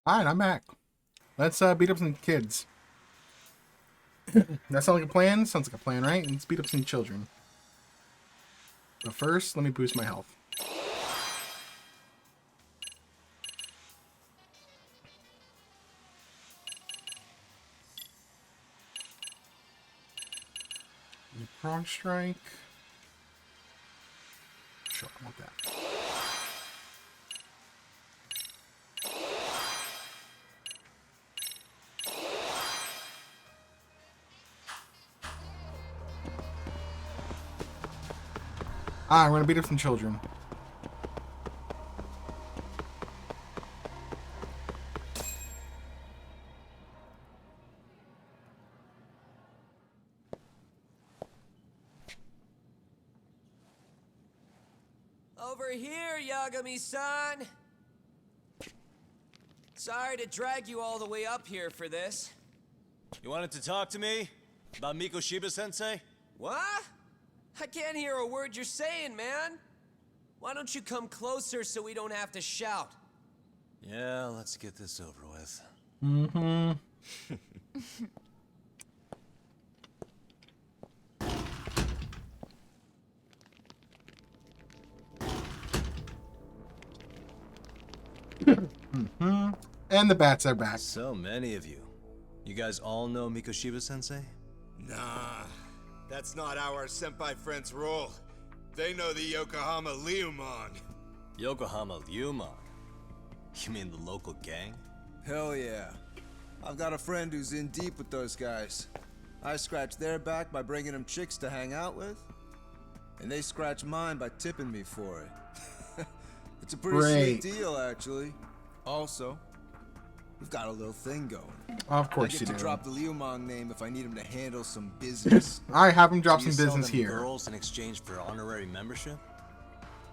Alright, I'm back. Let's beat up some kids. That sounds like a plan? Sounds like a plan, right? Let's beat up some children. But first, let me boost my health. Prong strike. Sure, I want that. We're gonna beat up some children. Over here, Yagami-san! Sorry to drag you all the way up here for this. You wanted to talk to me? About Mikoshiba-sensei? What? I can't hear a word you're saying, man! Why don't you come closer so we don't have to shout? Yeah, let's get this over with. Mm-hmm. And the bats are back. So many of you. You guys all know Mikoshiba-sensei? Nah, that's not how our senpai friends roll. They know the Yokohama Liumang. Yokohama Liumang? You mean the local gang? Hell yeah. I've got a friend who's in deep with those guys. I scratch their back by bringing them chicks to hang out with, and they scratch mine by tipping me for it. It's a pretty sweet deal, actually. Also, we've got a little thing going. Of course I you get do. to drop the Liumang name if I need him to handle some business. I have him drop So some you sell business them here. girls in exchange for honorary membership?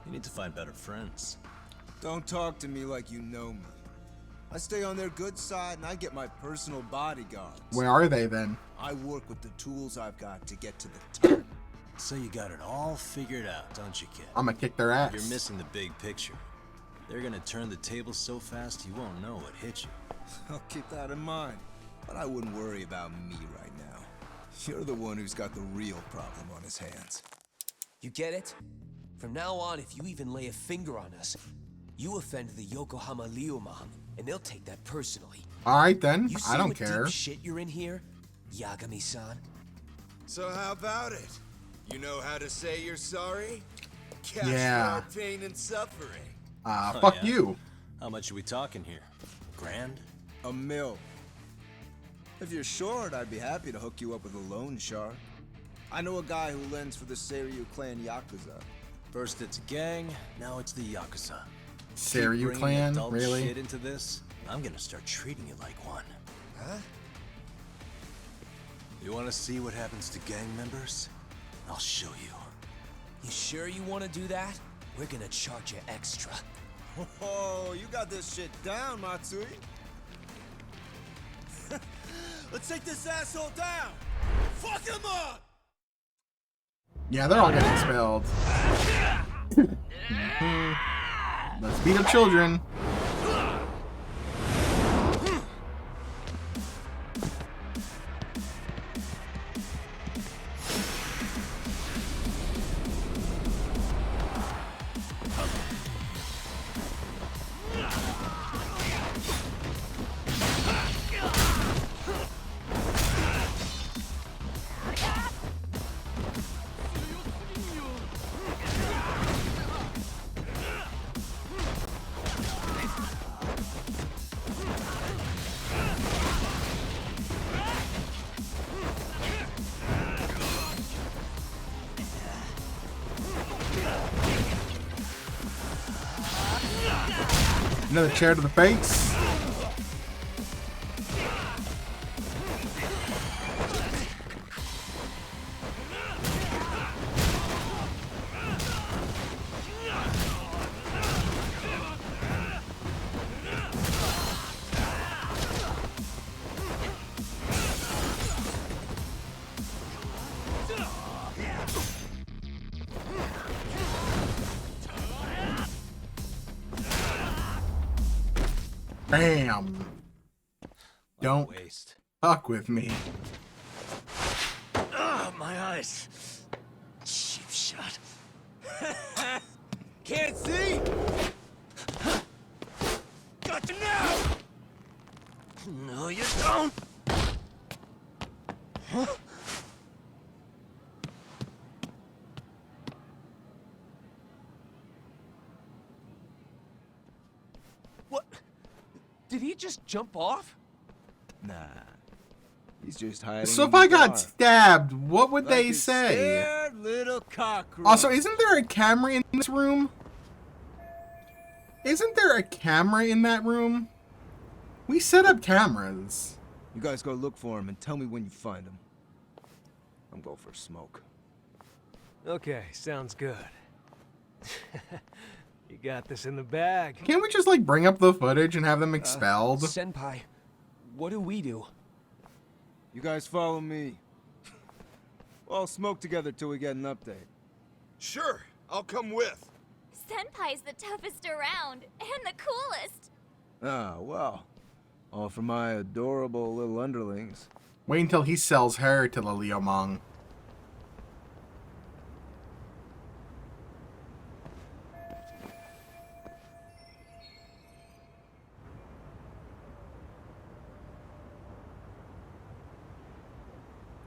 You need to find better friends. Don't talk to me like you know me. I stay on their good side and I get my personal bodyguards. Where are they then? I work with the tools I've got to get to the top. So you got it all figured out, don't you, kid? I'm gonna kick their ass. You're missing the big picture. They're gonna turn the tables so fast you won't know what hit you. I'll keep that in mind. But I wouldn't worry about me right now. You're the one who's got the real problem on his hands. You get it? From now on, if you even lay a finger on us, you offend the Yokohama Liumang, and they'll take that personally. Alright then, You see I don't what care. deep shit you're in here, Yagami-san? So how about it? You know how to say you're sorry? Cash Yeah. for our pain and suffering. Fuck you. How much are we talking here? $1,000? $1 million. If you're short, I'd be happy to hook you up with a loan shark. I know a guy who lends for the Seiryu clan Yakuza. First it's a gang, now it's the Yakuza. Seiryu Keep bringing clan? adult Really? shit into this, I'm gonna start treating you like one. Huh? You wanna see what happens to gang members? I'll show you. You sure you want to do that? We're gonna charge you extra. Oh, you got this shit down, Matsui. Let's take this asshole down! Fuck him up! Yeah, they're all getting expelled. Let's beat up children. Another chair to the face. Bam. Don't waste. fuck with me. Ah, my eyes. Cheap shot. Can't see? Got you now! No, you don't! Huh? What? Did he just jump off? Nah. He's just hiding. So in if the I got bar. stabbed, what would Like they a say? scared little cockroach. Also, isn't there a camera in this room? Isn't there a camera in that room? We set up cameras. You guys go look for him and tell me when you find him. I'm going for a smoke. Okay, sounds good. You got this in the bag. Can't we just, like, bring up the footage and have them expelled? Senpai, what do we do? You guys follow me. We'll all smoke together till we get an update. Sure, I'll come with. Senpai's the toughest around, and the coolest. Ah, well. All for my adorable little underlings. Wait until he sells her to the Liumang.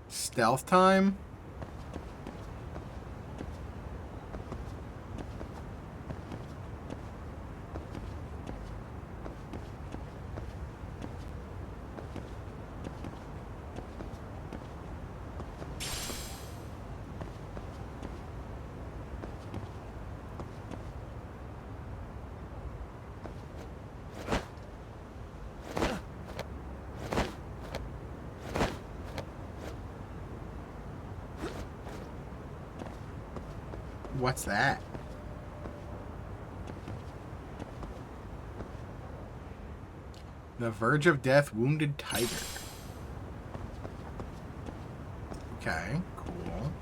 Stealth time? What's that? The verge of death, wounded tiger. Okay, cool.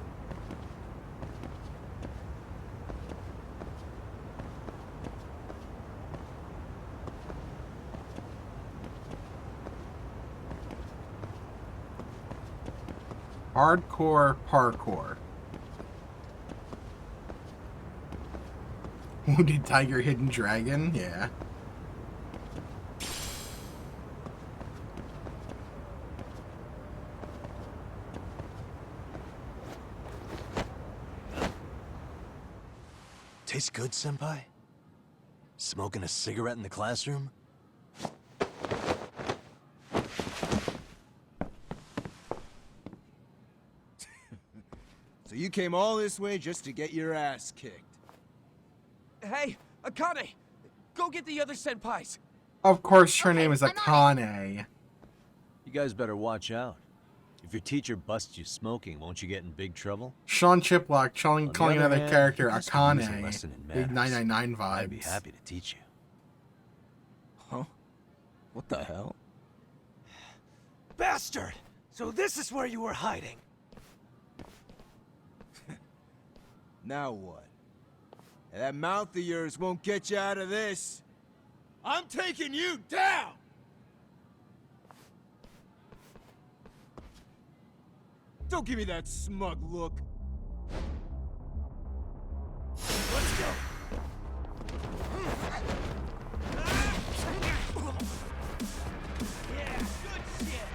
Hardcore parkour. Wounded tiger, hidden dragon? Yeah. Tastes good, Senpai? Smoking a cigarette in the classroom? So you came all this way just to get your ass kicked. Hey, Akane! Go get the other senpais! Of course, her name is Akane. You guys better watch out. If your teacher busts you smoking, won't you get in big trouble? Sean Chiplock calling another hand, character you just could use a Akane. lesson in Big manners. 999 vibes. I'd be happy to teach you. Huh? What the hell? Bastard! So this is where you were hiding. Now what? That mouth of yours won't get you out of this. I'm taking you down! Don't give me that smug look. Let's go! Yeah, good shit!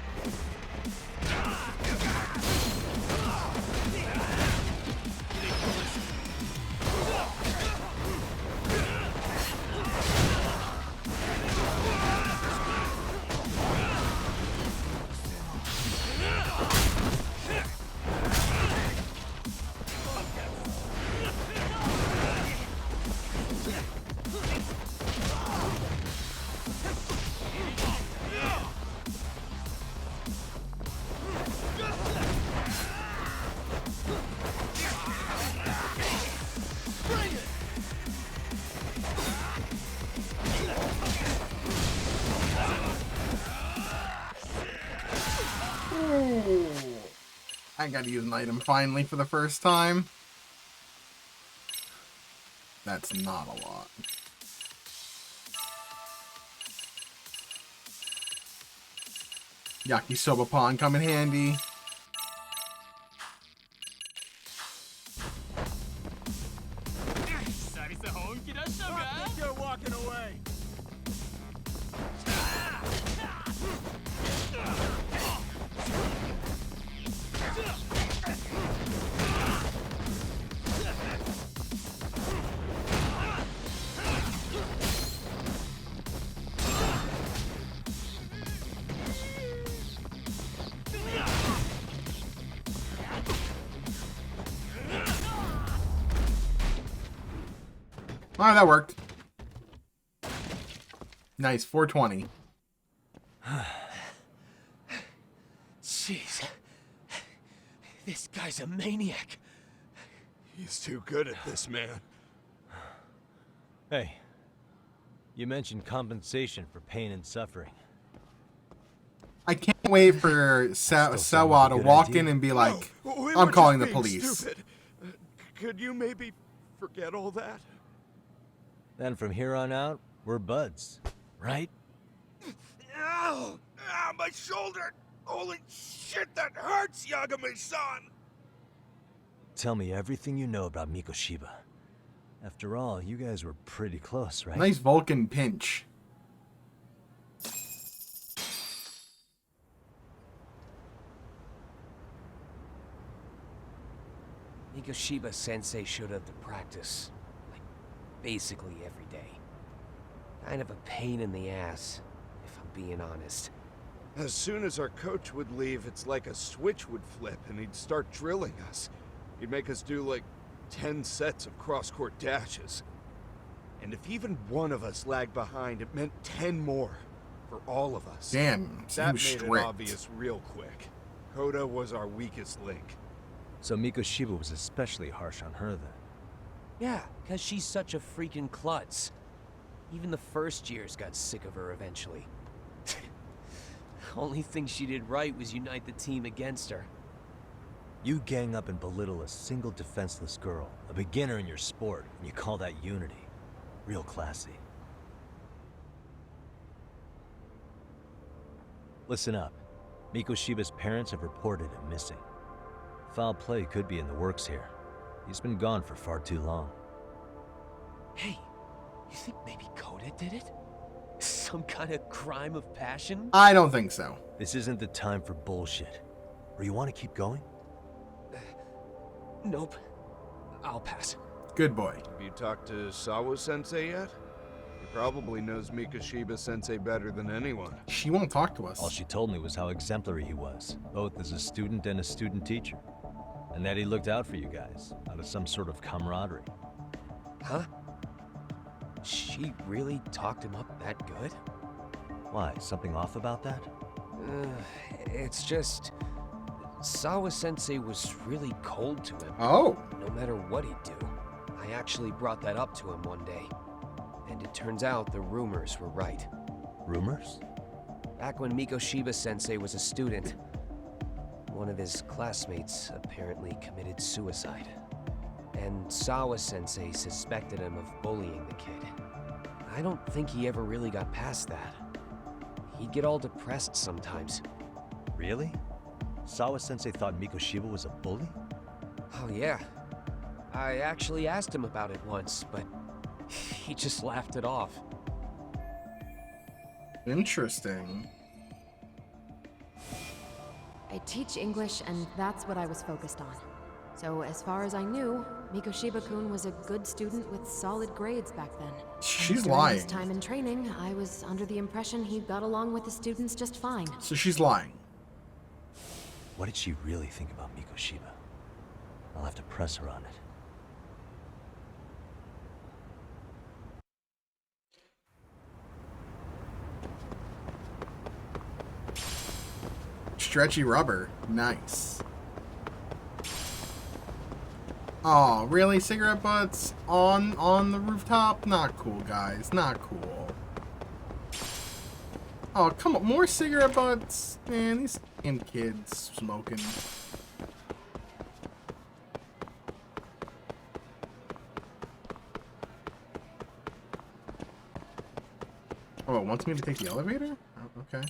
I gotta use an item finally for the first time. That's not a lot. Yakisoba Pond come in handy. I think you're walking away. Alright, that worked. Nice, 420. Jeez. This guy's a maniac. He's too good at this, man. Hey, you mentioned compensation for pain and suffering. I can't wait for Sawa to walk in and be like, We I'm were calling the just being police. stupid. Could you maybe forget all that? Then from here on out, we're buds, right? Ow! Ah, my shoulder! Holy shit, that hurts, Yagami-san! Tell me everything you know about Mikoshiba. After all, you guys were pretty close, right? Nice Vulcan pinch. Mikoshiba Sensei showed up to practice, like, basically every day. Kind of a pain in the ass, if I'm being honest. As soon as our coach would leave, it's like a switch would flip and he'd start drilling us. He'd make us do like 10 sets of cross-court dashes. And if even one of us lagged behind, it meant 10 more for all of us. Damn, that he was made strict. it obvious real quick. Koda was our weakest link. So Mikoshiba was especially harsh on her then. Yeah, because she's such a freaking klutz. Even the first years got sick of her eventually. Only thing she did right was unite the team against her. You gang up and belittle a single defenseless girl, a beginner in your sport, and you call that unity. Real classy. Listen up. Mikoshiba's parents have reported him missing. Foul play could be in the works here. He's been gone for far too long. Hey, you think maybe Koda did it? Some kind of crime of passion? I don't think so. This isn't the time for bullshit. Or you want to keep going? Nope. I'll pass. Good boy. Have you talked to Sawa-sensei yet? He probably knows Mikoshiba-sensei better than anyone. She won't talk to us. All she told me was how exemplary he was, both as a student and a student teacher. And that he looked out for you guys, out of some sort of camaraderie. Huh? She really talked him up that good? Why, something off about that? It's just... Sawa-sensei was really cold to him. Oh. No matter what he'd do. I actually brought that up to him one day. And it turns out the rumors were right. Rumors? Back when Mikoshiba-sensei was a student, one of his classmates apparently committed suicide. And Sawa-sensei suspected him of bullying the kid. I don't think he ever really got past that. He'd get all depressed sometimes. Really? Sawa-sensei thought Mikoshiba was a bully? Oh yeah. I actually asked him about it once, but he just laughed it off. Interesting. I teach English, and that's what I was focused on. So as far as I knew, Mikoshiba-kun was a good student with solid grades back then. She's During lying. his time in training, I was under the impression he got along with the students just fine. So she's lying. What did she really think about Mikoshiba? I'll have to press her on it. Stretchy rubber. Nice. Oh, really? Cigarette butts on the rooftop? Not cool, guys. Not cool. Oh, come on. More cigarette butts? Man, these damn kids smoking. Oh, it wants me to take the elevator? Oh, okay.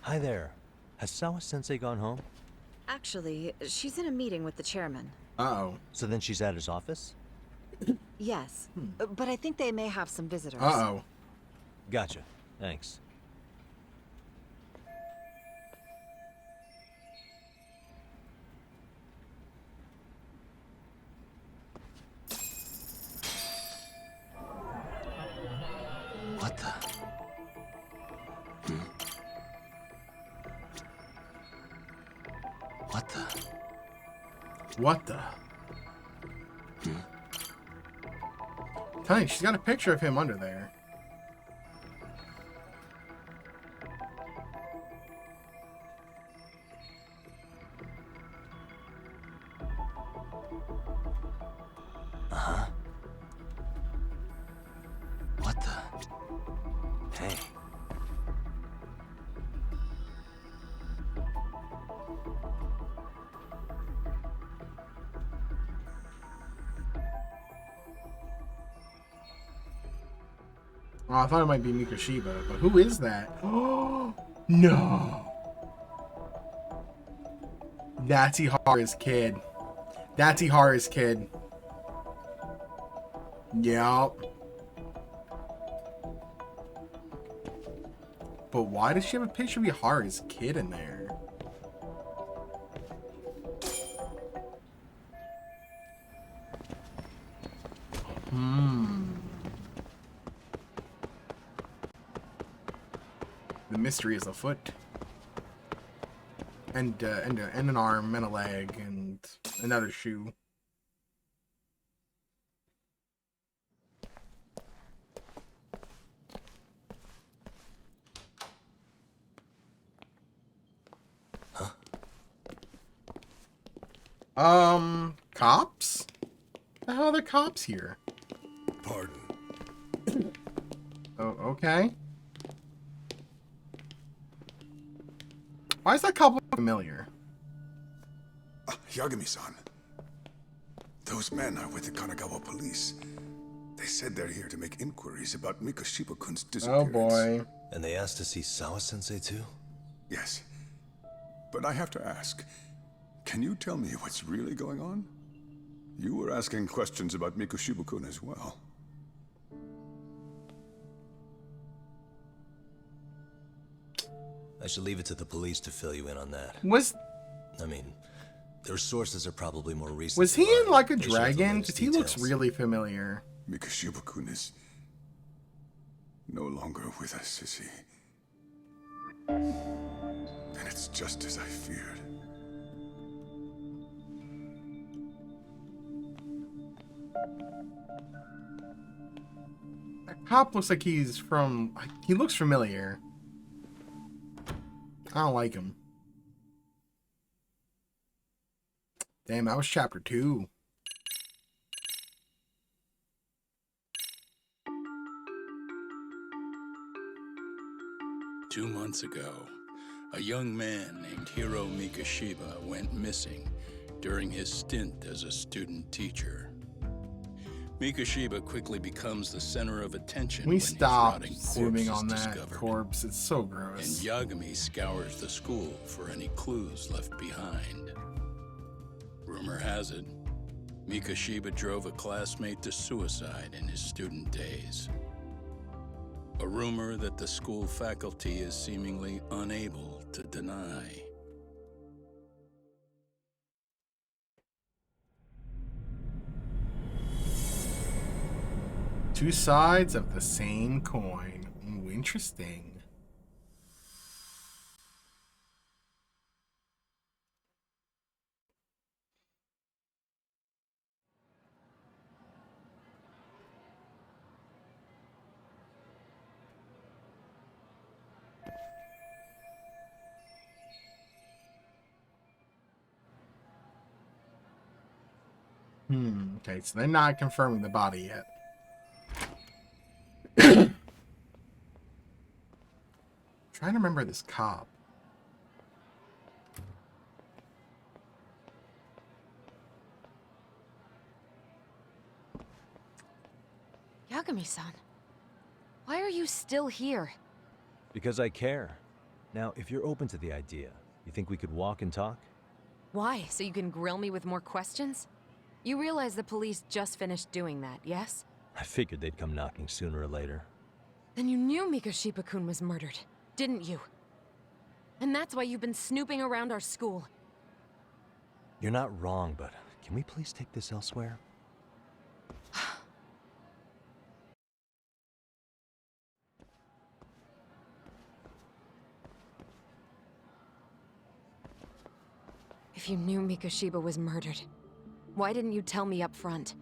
Hi there. Has Sawa-sensei gone home? Actually, she's in a meeting with the chairman. Uh-oh. So then she's at his office? Yes, but I think they may have some visitors. Uh-oh. Gotcha. Thanks. What the? What the? What the? Tell you, she's got a picture of him under there. Uh-huh. What the? Hey. Oh, I thought it might be Mikoshiba, but who is that? Oh no! That's Ihara's kid. That's Ihara's kid. Yup. But why does she have a picture of Ihara's kid in there? The mystery is afoot. And an arm and a leg and another shoe. Cops? The hell are the cops here? Pardon. Oh, okay. Why is that cop look familiar? Yagami-san. Those men are with the Kanagawa police. They said they're here to make inquiries about Mikoshiba-kun's disappearance. Oh boy. And they asked to see Sawa-sensei too? Yes. But I have to ask, can you tell me what's really going on? You were asking questions about Mikoshiba-kun as well. I should leave it to the police to fill you in on that. I mean, their sources are probably more recent. Was he in like a They should have the dragon? latest Because he looks details. really familiar. Mikoshiba-kun is no longer with us, is he? And it's just as I feared. That cop looks like he's from... He looks familiar. I don't like him. Damn, that was chapter 2. Two months ago, a young man named Hiro Mikoshiba went missing during his stint as a student teacher. Mikoshiba quickly becomes the center of attention We when his stop rotting zooming corpse on is that discovered. corpse. It's so And gross. Yagami scours the school for any clues left behind. Rumor has it, Mikoshiba drove a classmate to suicide in his student days. A rumor that the school faculty is seemingly unable to deny. Two sides of the same coin. Ooh, interesting. Okay, so they're not confirming the body yet. Trying to remember this cop. Yagami-san, why are you still here? Because I care. Now, if you're open to the idea, you think we could walk and talk? Why? So you can grill me with more questions? You realize the police just finished doing that, yes? I figured they'd come knocking sooner or later. Then you knew Mikoshiba-kun was murdered, didn't you? And that's why you've been snooping around our school. You're not wrong, but can we please take this elsewhere? If you knew Mikoshiba was murdered, why didn't you tell me up front?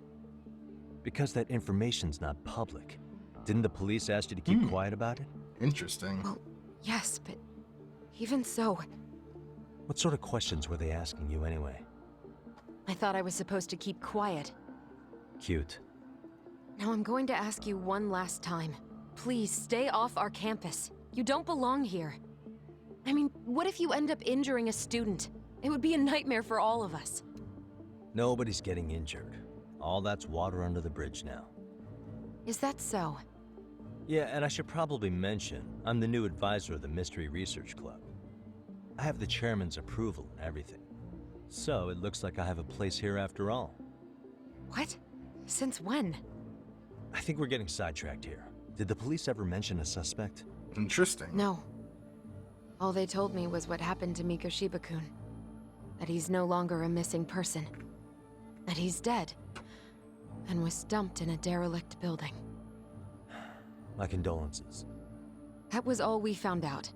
Because that information's not public. Didn't the police ask you to keep quiet about it? Interesting. Well, yes, but even so... What sort of questions were they asking you anyway? I thought I was supposed to keep quiet. Cute. Now I'm going to ask you one last time. Please, stay off our campus. You don't belong here. I mean, what if you end up injuring a student? It would be a nightmare for all of us. Nobody's getting injured. All that's water under the bridge now. Is that so? Yeah, and I should probably mention, I'm the new advisor of the Mystery Research Club. I have the chairman's approval and everything. So it looks like I have a place here after all. What? Since when? I think we're getting sidetracked here. Did the police ever mention a suspect? Interesting. No. All they told me was what happened to Mikoshiba-kun. That he's no longer a missing person. That he's dead. And was dumped in a derelict building. My condolences. That was all we found out.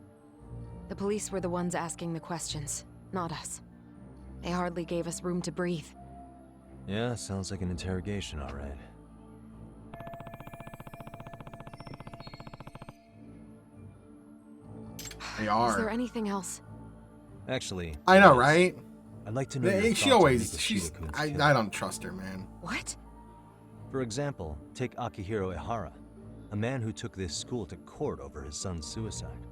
The police were the ones asking the questions, not us. They hardly gave us room to breathe. Yeah, sounds like an interrogation, all right. They are. Is there anything else? Actually... I know, right? I'd like to know your She thoughts on always... She's... Mikoshiba-kun's I killing. don't trust her, man. What? For example, take Akihiro Ehara, a man who took this school to court over his son's suicide.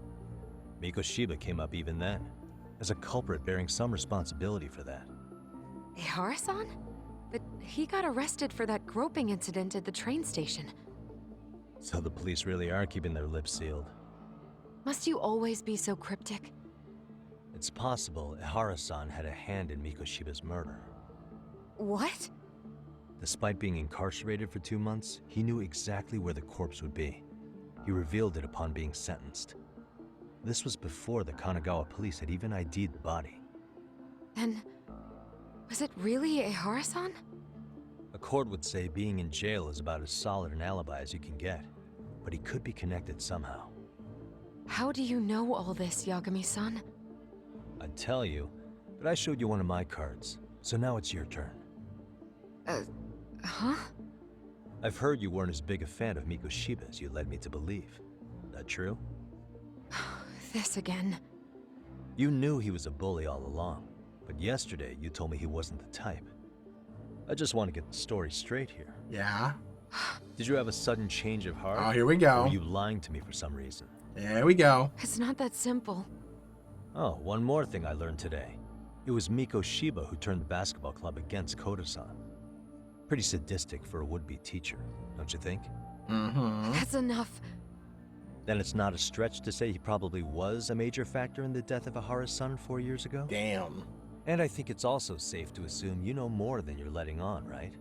Mikoshiba came up even then, as a culprit bearing some responsibility for that. Ehara-san? But he got arrested for that groping incident at the train station. So the police really are keeping their lips sealed. Must you always be so cryptic? It's possible Ehara-san had a hand in Mikoshiba's murder. What? Despite being incarcerated for 2 months, he knew exactly where the corpse would be. He revealed it upon being sentenced. This was before the Kanagawa police had even ID'd the body. Then, was it really Ehara-san? A court would say being in jail is about as solid an alibi as you can get, but he could be connected somehow. How do you know all this, Yagami-san? I'd tell you, but I showed you one of my cards, so now it's your turn. Huh? I've heard you weren't as big a fan of Mikoshiba as you led me to believe. That true? This again. You knew he was a bully all along, but yesterday you told me he wasn't the type. I just want to get the story straight here. Yeah? Did you have a sudden change of heart? Oh, here we go. Or were you lying to me for some reason? There we go. It's not that simple. Oh, one more thing I learned today. It was Mikoshiba who turned the basketball club against Koda-san. Pretty sadistic for a would-be teacher, don't you think? Mm-hmm. That's enough. Then it's not a stretch to say he probably was a major factor in the death of Ehara's son 4 years ago? Damn. And I think it's also safe to assume you know more than you're letting on, right?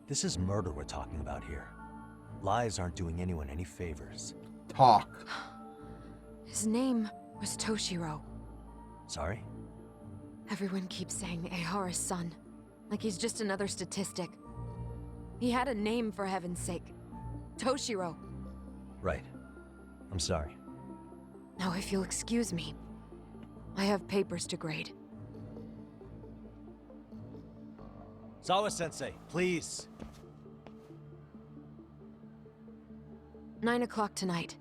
This is murder we're talking about here. Lies aren't doing anyone any favors. Talk. His name was Toshiro. Sorry? Everyone keeps saying Ehara's son, like he's just another statistic. He had a name, for heaven's sake. Toshiro. Right. I'm sorry. Now, if you'll excuse me, I have papers to grade. Sawa-sensei, please. 9 o'clock tonight.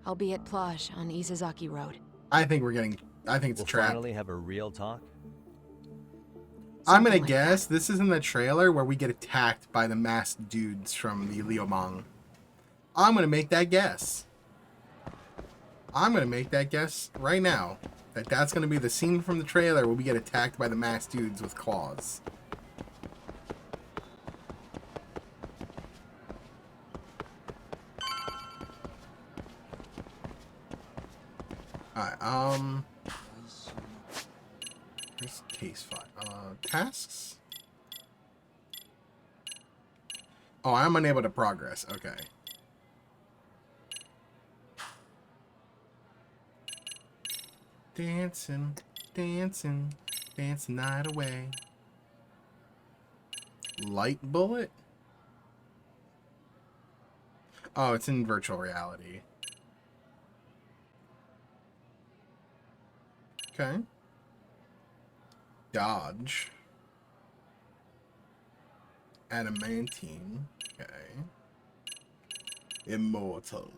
I'll be at Plage on Isazaki Road. I think it's a trap. Finally have a real talk? I'm gonna guess this is in the trailer where we get attacked by the masked dudes from the Liumang. I'm gonna make that guess. I'm gonna make that guess right now. That's gonna be the scene from the trailer where we get attacked by the masked dudes with claws. Alright, here's case file. Tasks? Oh, I'm unable to progress. Okay. Dancing, dancing, dancing night away. Light bullet? Oh, it's in virtual reality. Okay. Dodge. Adamantine. Okay. Immortal.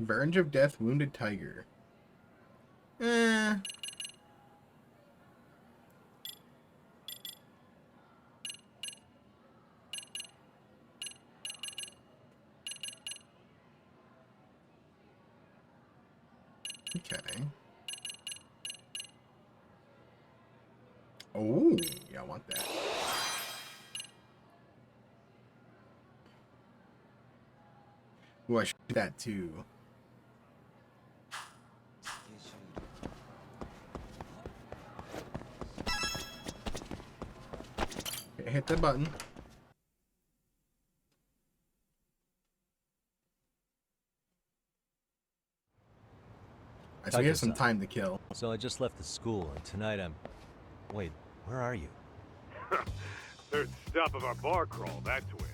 Verge of Death, Wounded Tiger. Eh. Okay. Oh, yeah, I want that. Ooh, I should do that too. Okay, hit the button. So we have some time to kill. So I just left the school, and tonight I'm... Wait, where are you? Third stop of our bar crawl, that's where.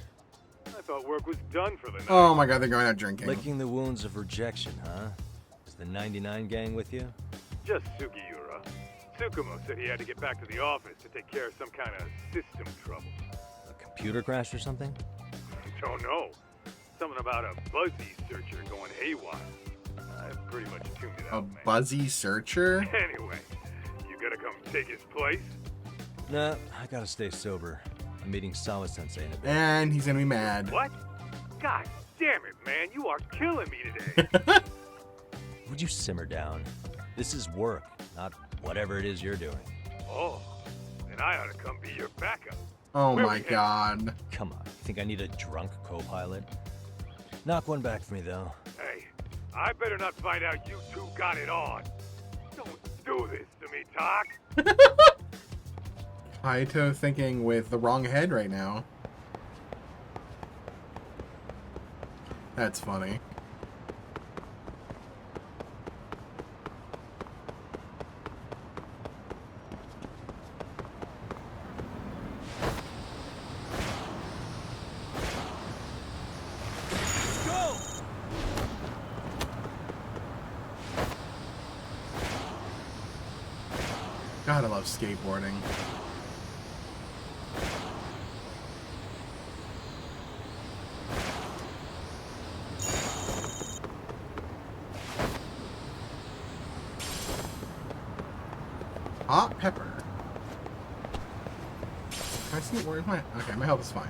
I thought work was done for the night. Oh my god, they're going out drinking. Licking the wounds of rejection, huh? Is the 99 gang with you? Just Sugiura. Tsukumo said he had to get back to the office to take care of some kind of system trouble. A computer crash or something? Don't know. Something about a Buzzy searcher going haywire. I pretty much tuned it out, man. Buzzy searcher? Anyway, you gonna come take his place? Nah, I gotta stay sober. I'm meeting Sawa-sensei in a bit. And he's gonna be mad. What? God damn it, man. You are killing me today. Would you simmer down? This is work, not whatever it is you're doing. Oh, then I ought to come be your backup. Oh my god. Come on, you think I need a drunk co-pilot? Knock one back for me, though. Hey, I better not find out you two got it on. Don't do this to me, Talk. Haito thinking with the wrong head right now. That's funny. God, I love skateboarding. Hot pepper. Can I see it? Where's my... Okay, my health is fine.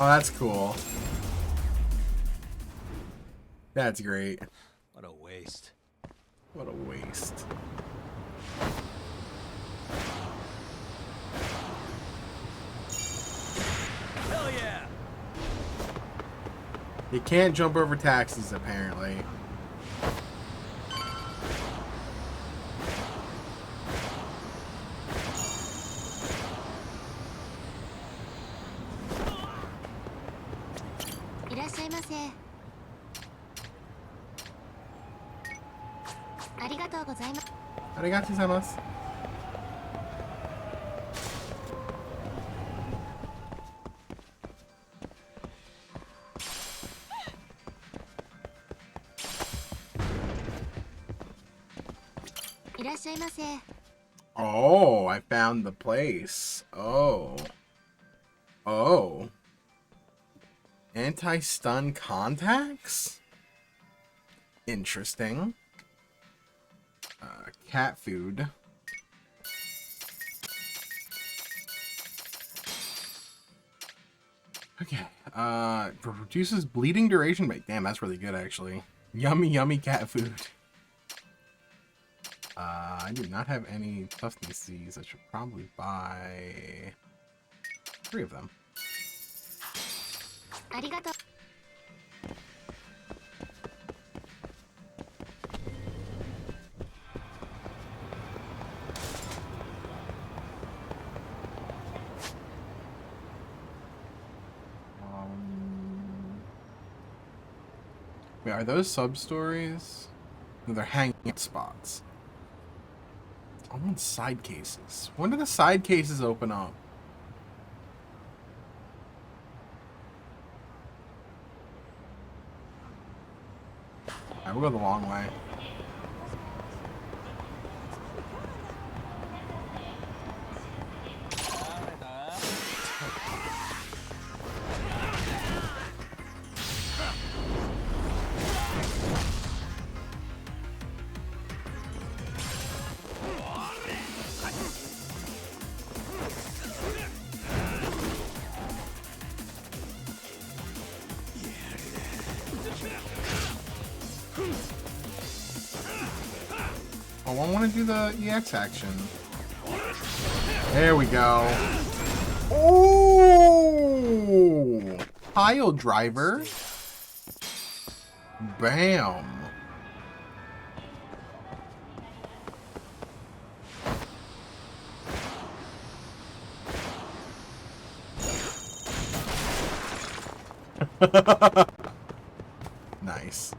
Oh, that's cool. That's great. What a waste. What a waste. Hell yeah! You can't jump over taxis, apparently. Arigatou gozaimasu. Oh, I found the place. Oh. Oh. Anti-stun contacts? Interesting. Cat food. Okay. Reduces bleeding duration. Damn, that's really good, actually. Yummy, yummy cat food. I do not have any toughness C's. I should probably buy 3 of them. Arigato. Wait, are those sub-stories? No, they're hanging spots. I want side cases. When do the side cases open up? Alright, we'll go the long way. Oh, I want to do the EX action. There we go. Oh! Pile driver. Bam. Nice.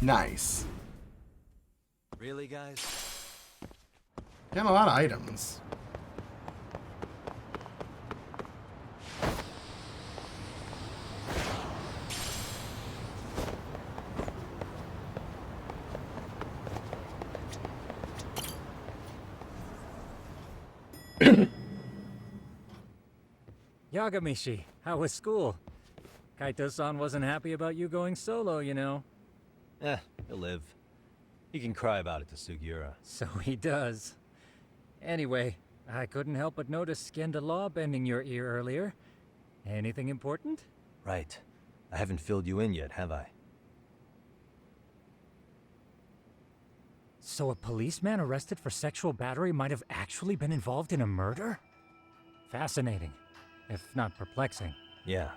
Nice. Really, guys? Got a lot of items. Yagamishi, how was school? Kaito-san wasn't happy about you going solo, you know. He'll live. He can cry about it to Sugiura. So he does. Anyway, I couldn't help but notice Skenda Law bending your ear earlier. Anything important? Right. I haven't filled you in yet, have I? So a policeman arrested for sexual battery might have actually been involved in a murder? Fascinating, if not perplexing. Yeah.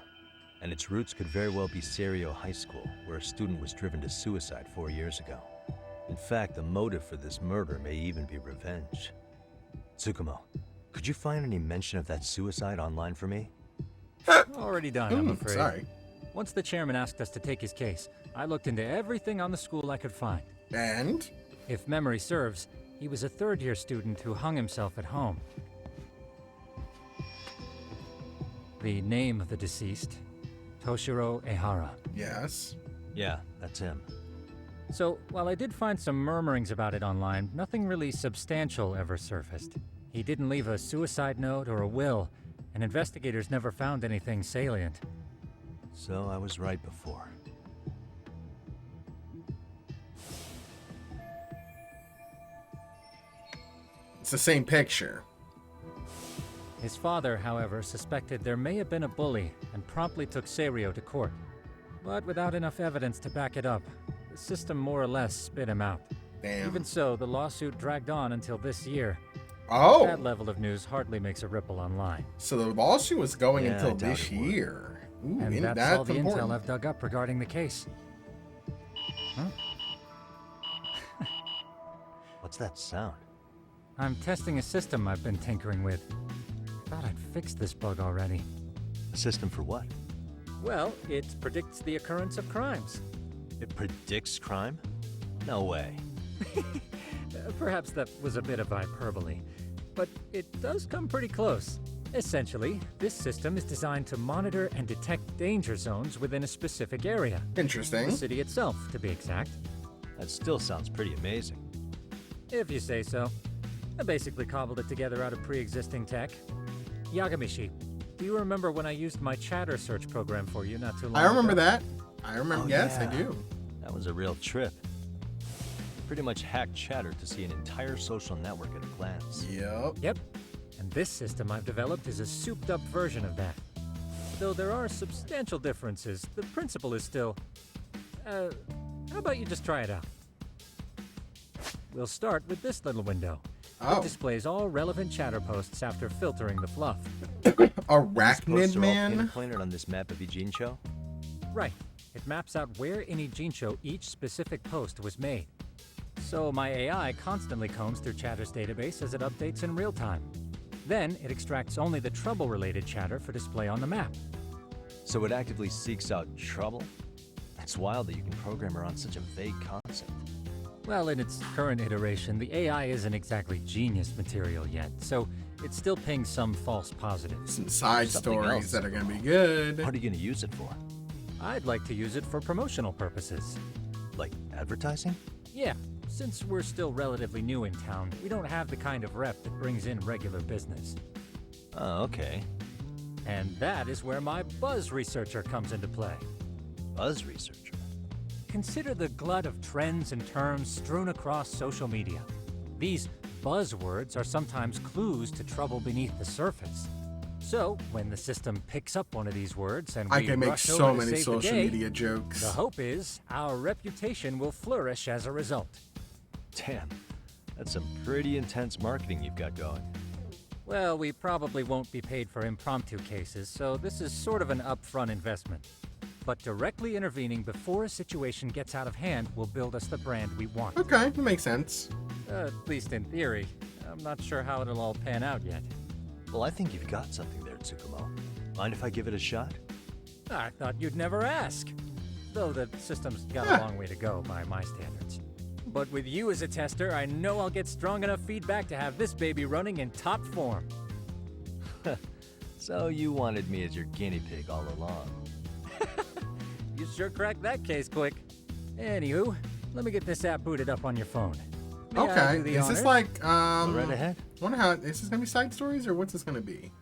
And its roots could very well be Serio High School, where a student was driven to suicide 4 years ago. In fact, the motive for this murder may even be revenge. Tsukumo, could you find any mention of that suicide online for me? Already done, I'm afraid. Sorry. Once the chairman asked us to take his case, I looked into everything on the school I could find. And? If memory serves, he was a third-year student who hung himself at home. The name of the deceased, Toshiro Ehara. Yes. Yeah, that's him. So, while I did find some murmurings about it online, nothing really substantial ever surfaced. He didn't leave a suicide note or a will, and investigators never found anything salient. So I was right before. It's the same picture. His father, however, suspected there may have been a bully and promptly took Serio to court. But without enough evidence to back it up, the system more or less spit him out. Damn. Even so, the lawsuit dragged on until this year. Oh! That level of news hardly makes a ripple online. So the lawsuit was going Yeah, until I doubt this it would. year. Ooh, And that's that's all the important. intel I've dug up regarding the case. Huh? What's that sound? I'm testing a system I've been tinkering with. Thought I'd fixed this bug already. A system for what? Well, it predicts the occurrence of crimes. It predicts crime? No way. Perhaps that was a bit of hyperbole, but it does come pretty close. Essentially, this system is designed to monitor and detect danger zones within a specific area. Interesting. The city itself, to be exact. That still sounds pretty amazing. If you say so. I basically cobbled it together out of pre-existing tech. Yagamishi, do you remember when I used my chatter search program for you not too long ago? I remember that. I remember, yes, yeah. I do. That was a real trip. Pretty much hacked chatter to see an entire social network at a glance. Yep. And this system I've developed is a souped-up version of that. Though there are substantial differences, the principle is still... how about you just try it out? We'll start with this little window. It displays all relevant chatter posts after filtering the fluff. Arachnid Man? Pinpointed on this map of Ijincho? Right. It maps out where in Ijincho each specific post was made. So my AI constantly combs through Chatter's database as it updates in real time. Then it extracts only the trouble-related chatter for display on the map. So it actively seeks out trouble? It's wild that you can program around such a vague concept. Well, in its current iteration, the AI isn't exactly genius material yet, so it still pings some false positives. Some side stories that are going to be good. What are you going to use it for? I'd like to use it for promotional purposes. Like advertising? Yeah. Since we're still relatively new in town, we don't have the kind of rep that brings in regular business. Oh, okay. And that is where my buzz researcher comes into play. Buzz researcher? Consider the glut of trends and terms strewn across social media. These buzzwords are sometimes clues to trouble beneath the surface. So, when the system picks up one of these words and I we can make rush so over to many save the social day, media jokes. The hope is our reputation will flourish as a result. Damn, that's some pretty intense marketing you've got going. Well, we probably won't be paid for impromptu cases, so this is sort of an upfront investment. But directly intervening before a situation gets out of hand will build us the brand we want. Okay, that makes sense. At least in theory. I'm not sure how it'll all pan out yet. Well, I think you've got something there, Tsukumo. Mind if I give it a shot? I thought you'd never ask. Though the system's got a long way to go by my standards. But with you as a tester, I know I'll get strong enough feedback to have this baby running in top form. So you wanted me as your guinea pig all along. You sure cracked that case quick. Anywho, let me get this app booted up on your phone. May I Okay, do the is this honors? like, right ahead. Wonder how, is this gonna be side stories or what's this gonna be?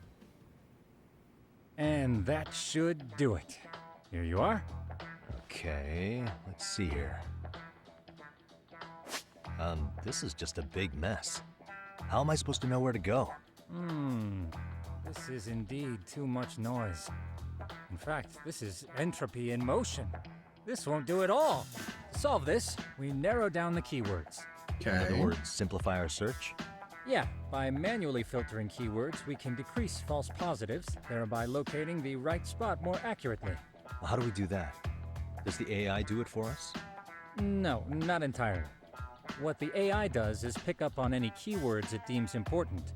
And that should do it. Here you are. Okay, let's see here. This is just a big mess. How am I supposed to know where to go? This is indeed too much noise. In fact, this is entropy in motion. This won't do it all. To solve this, we narrow down the keywords. In other words, simplify our search? Yeah, by manually filtering keywords, we can decrease false positives, thereby locating the right spot more accurately. Well, how do we do that? Does the AI do it for us? No, not entirely. What the AI does is pick up on any keywords it deems important.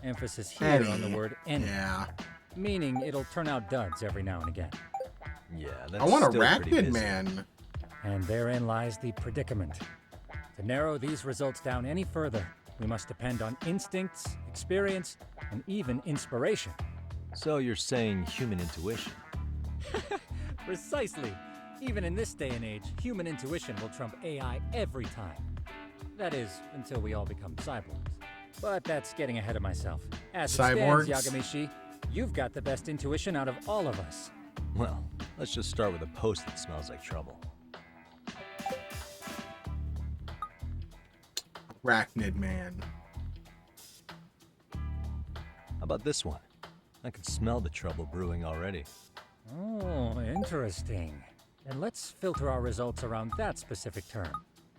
Emphasis here on the word any. Yeah. Meaning it'll turn out duds every now and again. Yeah, that's I want a still pretty Arachnid busy. Man. And therein lies the predicament. To narrow these results down any further, we must depend on instincts, experience, and even inspiration. So you're saying human intuition? Precisely. Even in this day and age, human intuition will trump AI every time. That is, until we all become cyborgs. But that's getting ahead of myself. As it Cyborgs? stands, Yagamishi, you've got the best intuition out of all of us. Well, let's just start with a post that smells like trouble. Arachnid Man. How about this one? I can smell the trouble brewing already. Oh, interesting. Then let's filter our results around that specific term.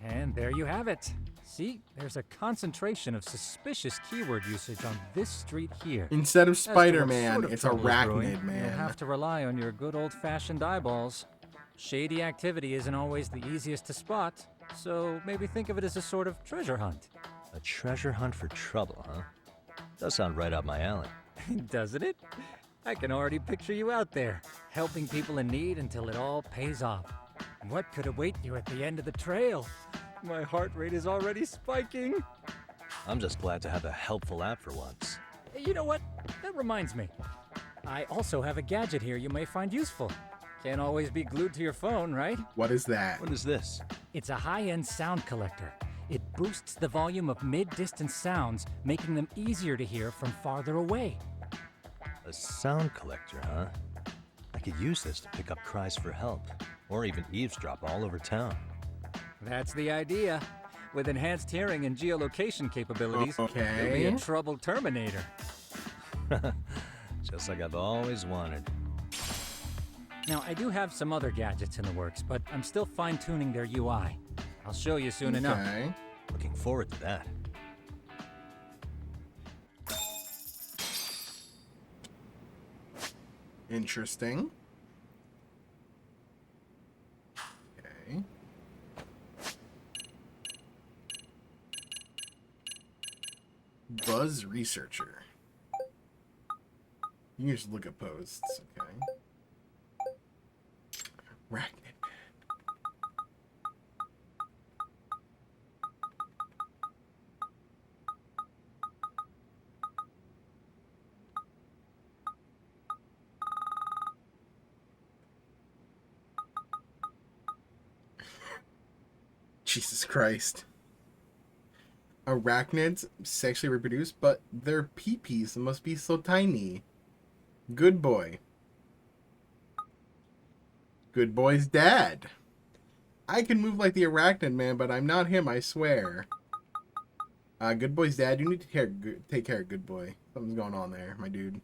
And there you have it. See, there's a concentration of suspicious keyword usage on this street here. Instead of As to what Spider-Man, sort of it's trouble is Arachnid brewing, Man. You'll have to rely on your good old-fashioned eyeballs. Shady activity isn't always the easiest to spot, so maybe think of it as a sort of treasure hunt. A treasure hunt for trouble, huh? Does sound right up my alley. Doesn't it? I can already picture you out there, helping people in need until it all pays off. What could await you at the end of the trail? My heart rate is already spiking. I'm just glad to have a helpful app for once. You know what? That reminds me. I also have a gadget here you may find useful. Can't always be glued to your phone, right? What is that? What is this? It's a high-end sound collector. It boosts the volume of mid-distance sounds, making them easier to hear from farther away. A sound collector, huh? I could use this to pick up cries for help, or even eavesdrop all over town. That's the idea. With enhanced hearing and geolocation capabilities, you'll be a trouble terminator. Just like I've always wanted. Now, I do have some other gadgets in the works, but I'm still fine-tuning their UI. I'll show you soon enough. Looking forward to that. Interesting. Okay. Buzz Researcher. You can just look at posts, okay. Arachnid. Jesus Christ. Arachnids sexually reproduce, but their pee-pees must be so tiny. Good boy. Good boy's dad. I can move like the arachnid man, but I'm not him, I swear. Good boy's dad, you need to take care of good boy. Something's going on there, my dude.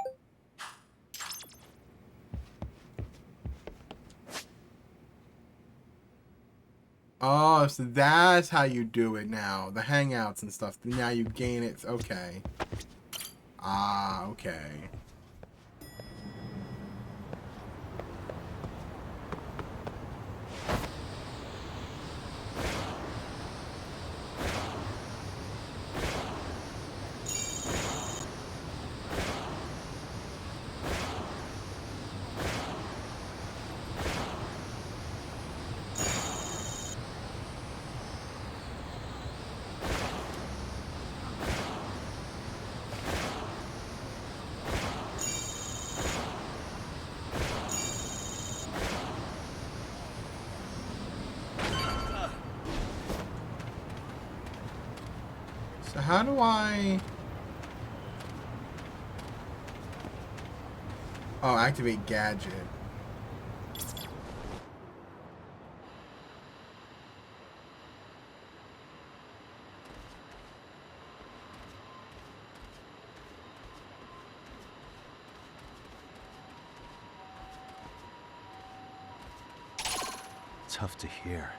Oh, so that's how you do it now. The hangouts and stuff. Now you gain it. Okay. Ah, okay. So how do I... Oh, activate gadget. Tough to hear.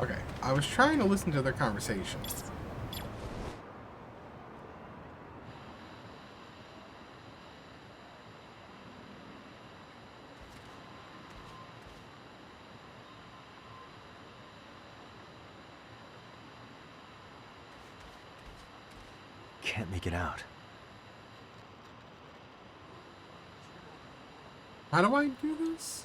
Okay, I was trying to listen to their conversation. Can't make it out. How do I do this?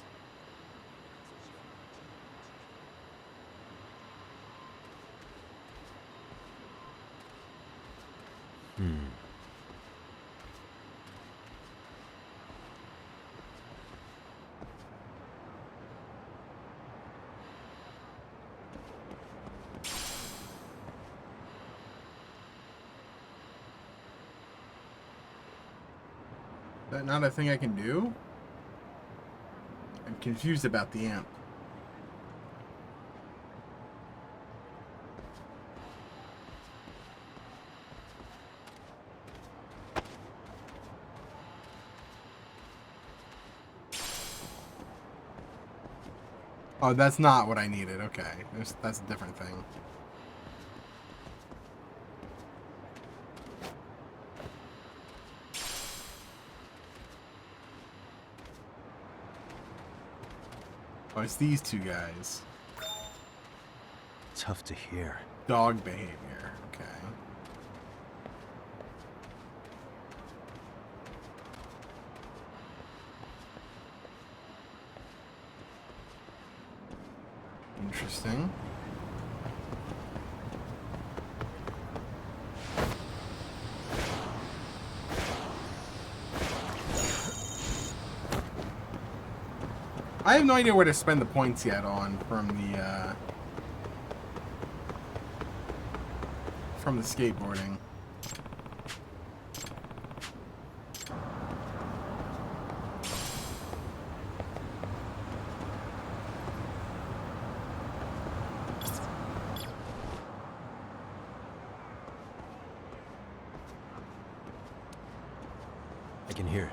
that not a thing I can do? I'm confused about the amp. Oh, that's not what I needed. Okay. That's a different thing. Oh, it's these two guys. Tough to hear. Dog behavior. Okay. Interesting. I have no idea where to spend the points yet on from the skateboarding. I can hear it.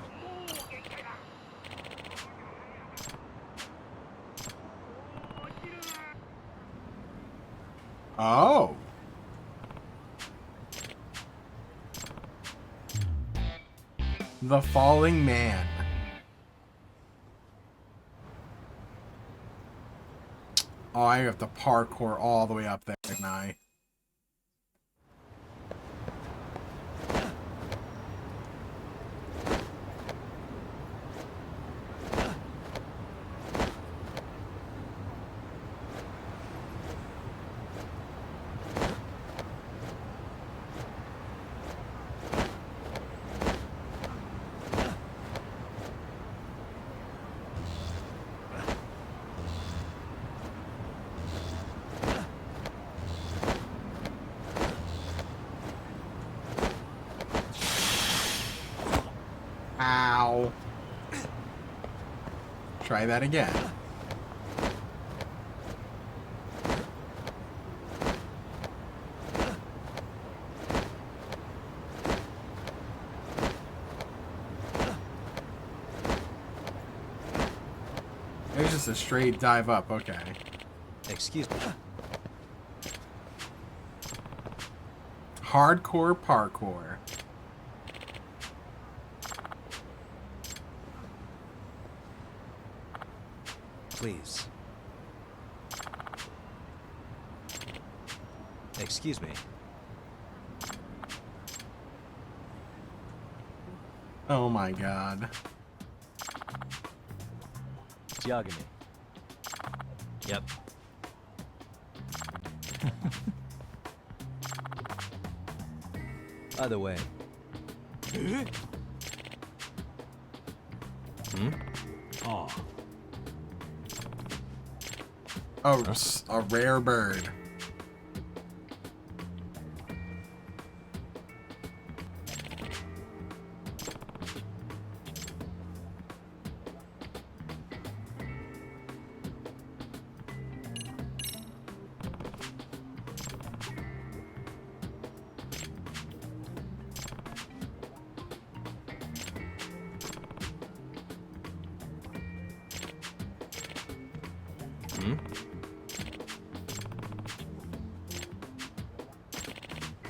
Oh. The Falling Man. Oh, I have to parkour all the way up there, didn't I? Ow. Try that again. There's just a straight dive up, okay. Excuse me. Hardcore parkour. Please. Excuse me. Oh my god. Diogamy. Yep. Either way. Oh. Oh, a rare bird.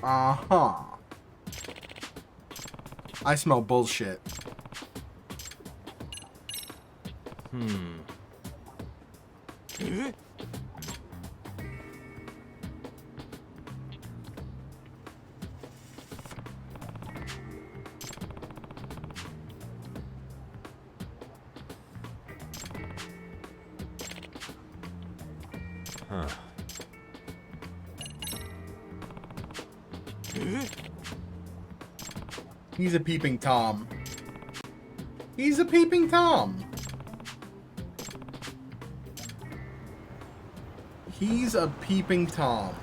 Uh-huh. I smell bullshit. Huh. He's a peeping Tom. He's a peeping Tom. He's a peeping Tom.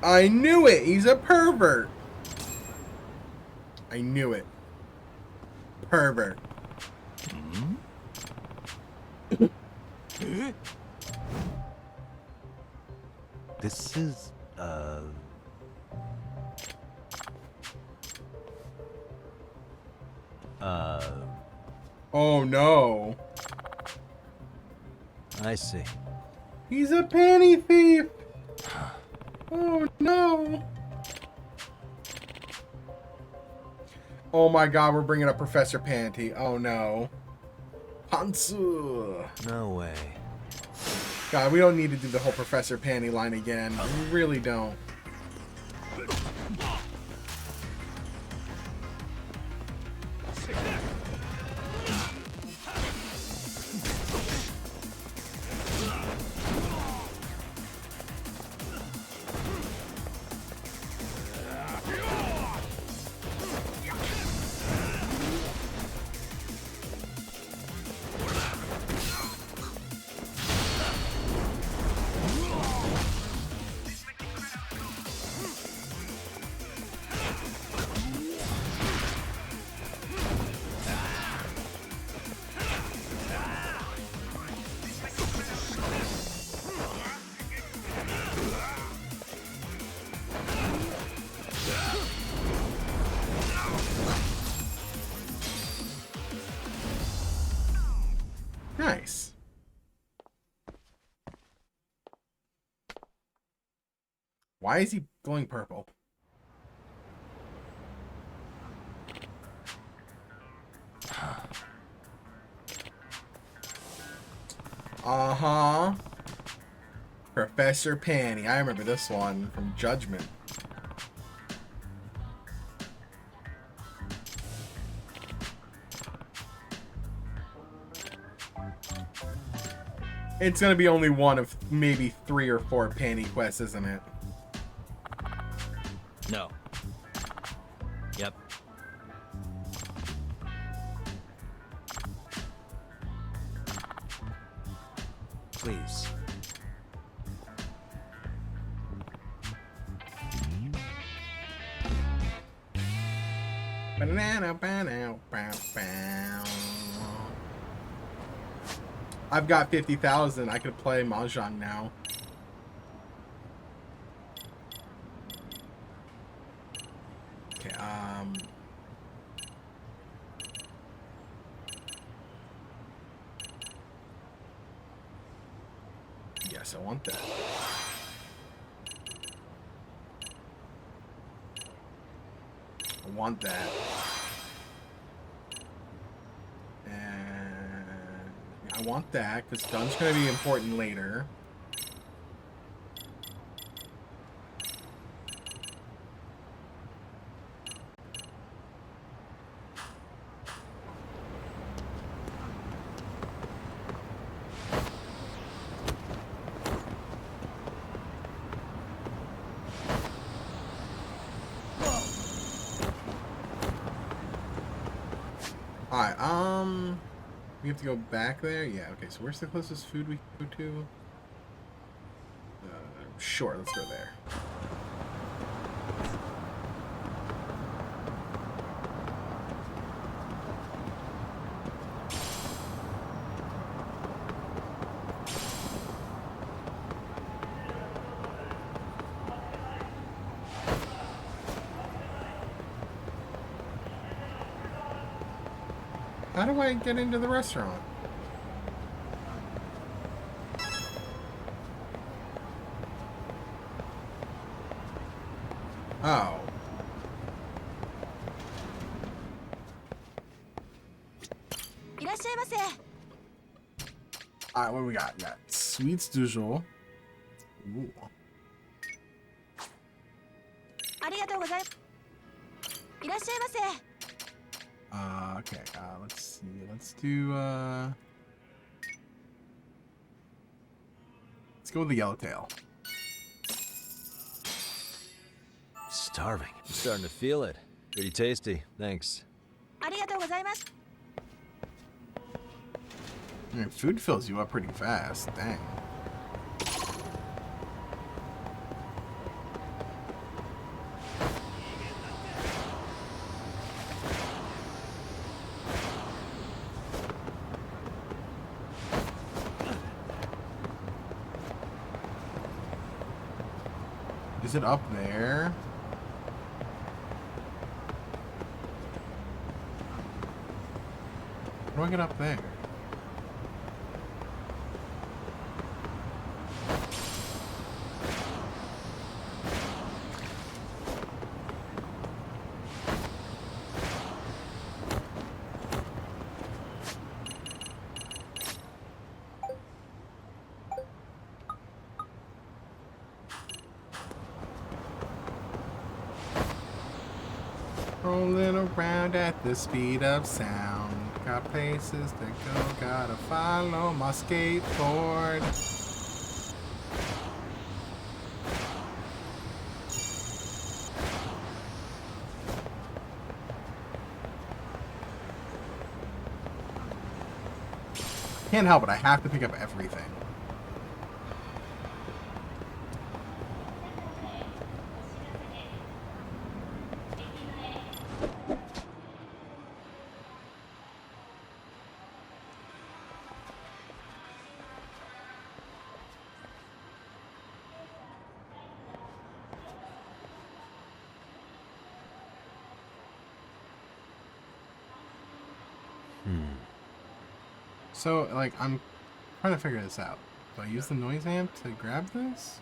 I knew it! He's a pervert! I knew it. Pervert. This is, Oh no. I see. He's a panty thief! Oh no. Oh my god, we're bringing up Professor Panty. Oh no. Pantsu. No way. God, we don't need to do the whole Professor Panty line again. We really don't. Nice. Why is he glowing purple? Uh-huh. Professor Panty. I remember this one from Judgment. It's gonna be only one of maybe 3 or 4 Panty quests, isn't it? No. Yep. Please. I've got 50,000. I could play Mahjong now. Okay, yes, I want that. I want that. And I want that, because gun's going to be important later. Alright, we have to go back there? Yeah, okay, so where's the closest food we can go to? Sure, let's go there. How do I get into the restaurant? Oh. Alright, what do we got? We got sweets du jour. Ooh. Okay, let's see. Let's do, let's go with the yellowtail. Starving. I'm starting to feel it. Pretty tasty. Thanks. Man, food fills you up pretty fast. Dang. Is it up there? How do I get up there? Rolling around at the speed of sound. Got places to go, gotta follow my skateboard. Can't help it, I have to pick up everything. So, like, I'm trying to figure this out. Do I use the noise amp to grab this?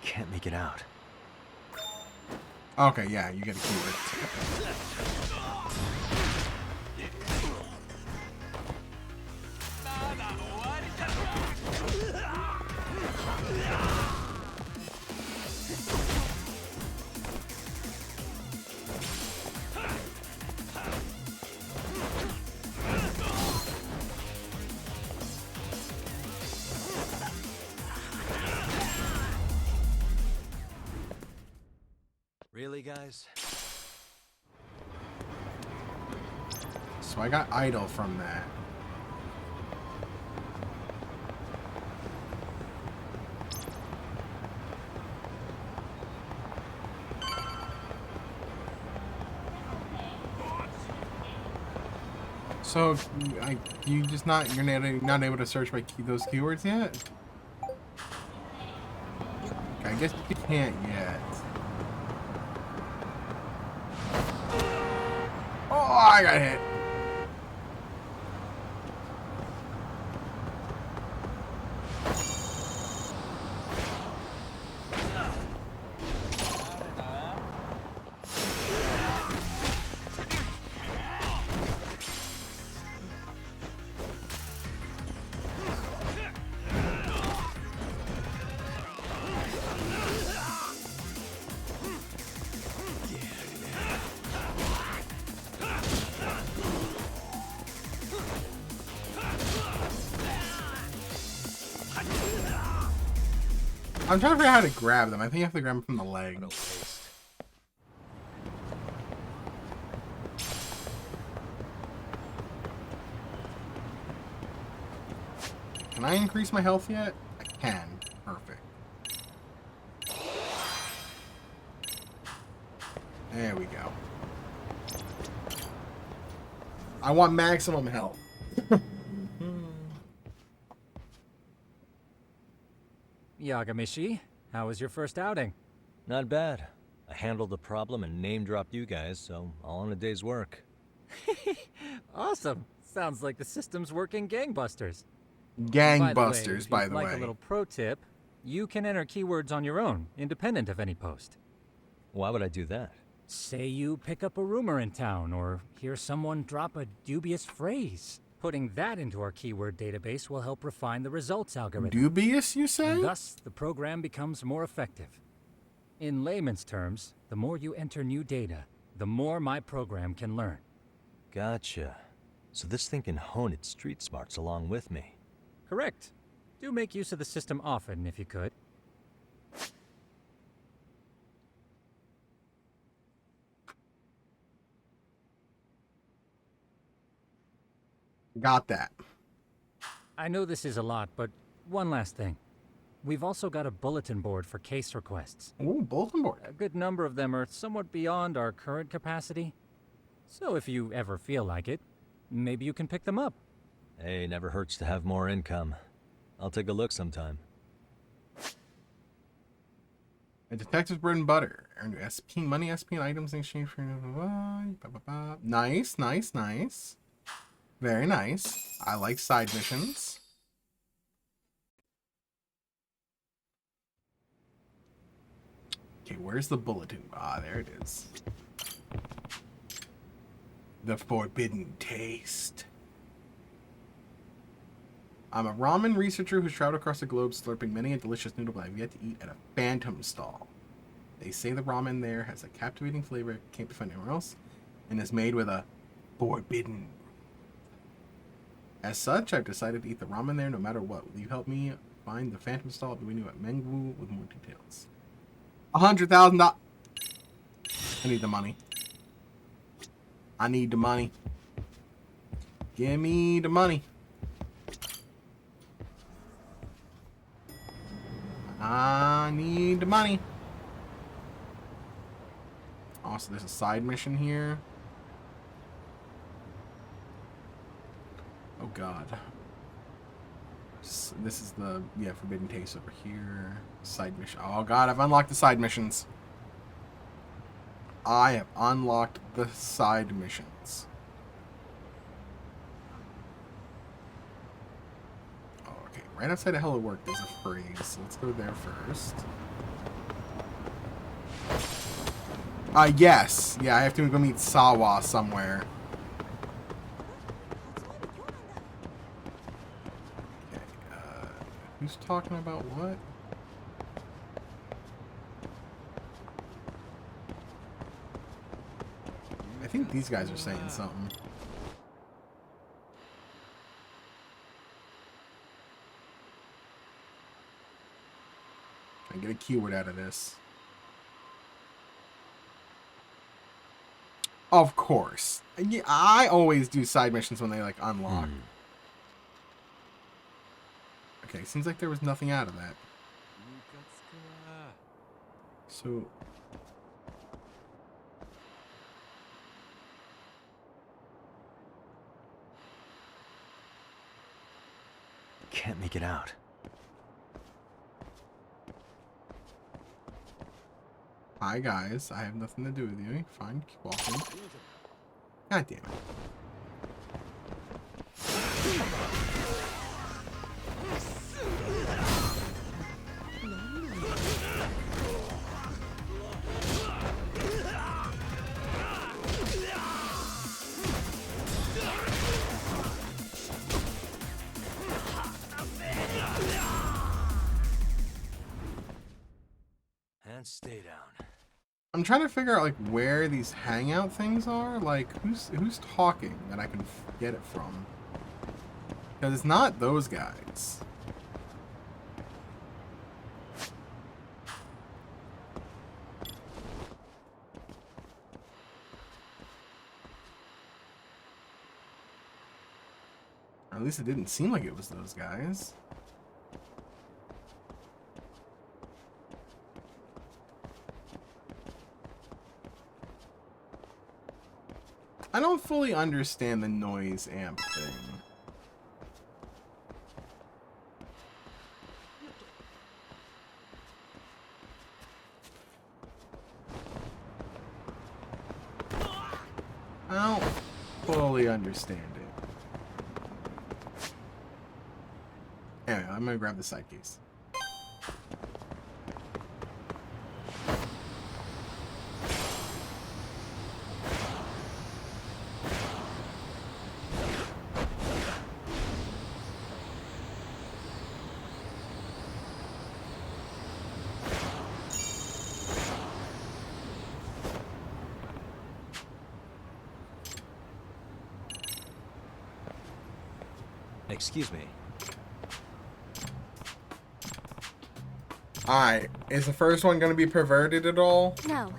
Can't make it out. Okay, yeah, you get a keyword. Really, guys? So I got idle from that. So, you're not able to search by those keywords yet? Okay, I guess you can't yet. Oh, I got hit. I'm trying to figure out how to grab them. I think you have to grab them from the leg. Can I increase my health yet? I can. Perfect. There we go. I want maximum health. Yagamishi, how was your first outing? Not bad. I handled the problem and name-dropped you guys, so all in a day's work. Awesome. Sounds like the system's working gangbusters. Gangbusters, by the way. Like a little pro tip, you can enter keywords on your own, independent of any post. Why would I do that? Say you pick up a rumor in town, or hear someone drop a dubious phrase. Putting that into our keyword database will help refine the results algorithm. Dubious, you say? And thus, the program becomes more effective. In layman's terms, the more you enter new data, the more my program can learn. Gotcha. So this thing can hone its street smarts along with me. Correct. Do make use of the system often, if you could. Got that. I know this is a lot, but one last thing. We've also got a bulletin board for case requests. Ooh, bulletin board. A good number of them are somewhat beyond our current capacity. So if you ever feel like it, maybe you can pick them up. Hey, never hurts to have more income. I'll take a look sometime. A detective's bread and butter. Earn SP money, SP and items in exchange for... Nice, nice, nice. Very nice. I like side missions. Okay, where's the bulletin? Ah, there it is. The forbidden taste. I'm a ramen researcher who's traveled across the globe slurping many a delicious noodle but I've yet to eat at a phantom stall. They say the ramen there has a captivating flavor it can't be found anywhere else and is made with a forbidden. As such, I've decided to eat the ramen there no matter what. Will you help me find the phantom stall? I'll be waiting at Mengwu with more details. $100,000. I need the money. I need the money. Give me the money. I need the money. Also, there's a side mission here. Oh god. This is the, yeah, forbidden taste over here. Side mission. Oh god, I've unlocked the side missions. I have unlocked the side missions. Oh, okay. Right outside of Hello Work, there's a phrase. So let's go there first. Yes. Yeah, I have to go meet Sawa somewhere. Okay, who's talking about what? I think these guys are saying something. I get a keyword out of this. Of course. Yeah, I always do side missions when they like unlock. Okay, seems like there was nothing out of that. So Can't make it out. hi guys, I have nothing to do with you. Fine, keep walking. God damn it. And stay down. I'm trying to figure out like where these hangout things are. Like who's talking that I can get it from? Because it's not those guys. Or at least it didn't seem like it was those guys. I don't fully understand the noise amp thing. I don't fully understand it. Anyway, I'm gonna grab the side case. Excuse me. Alright, is the first one gonna be perverted at all? No.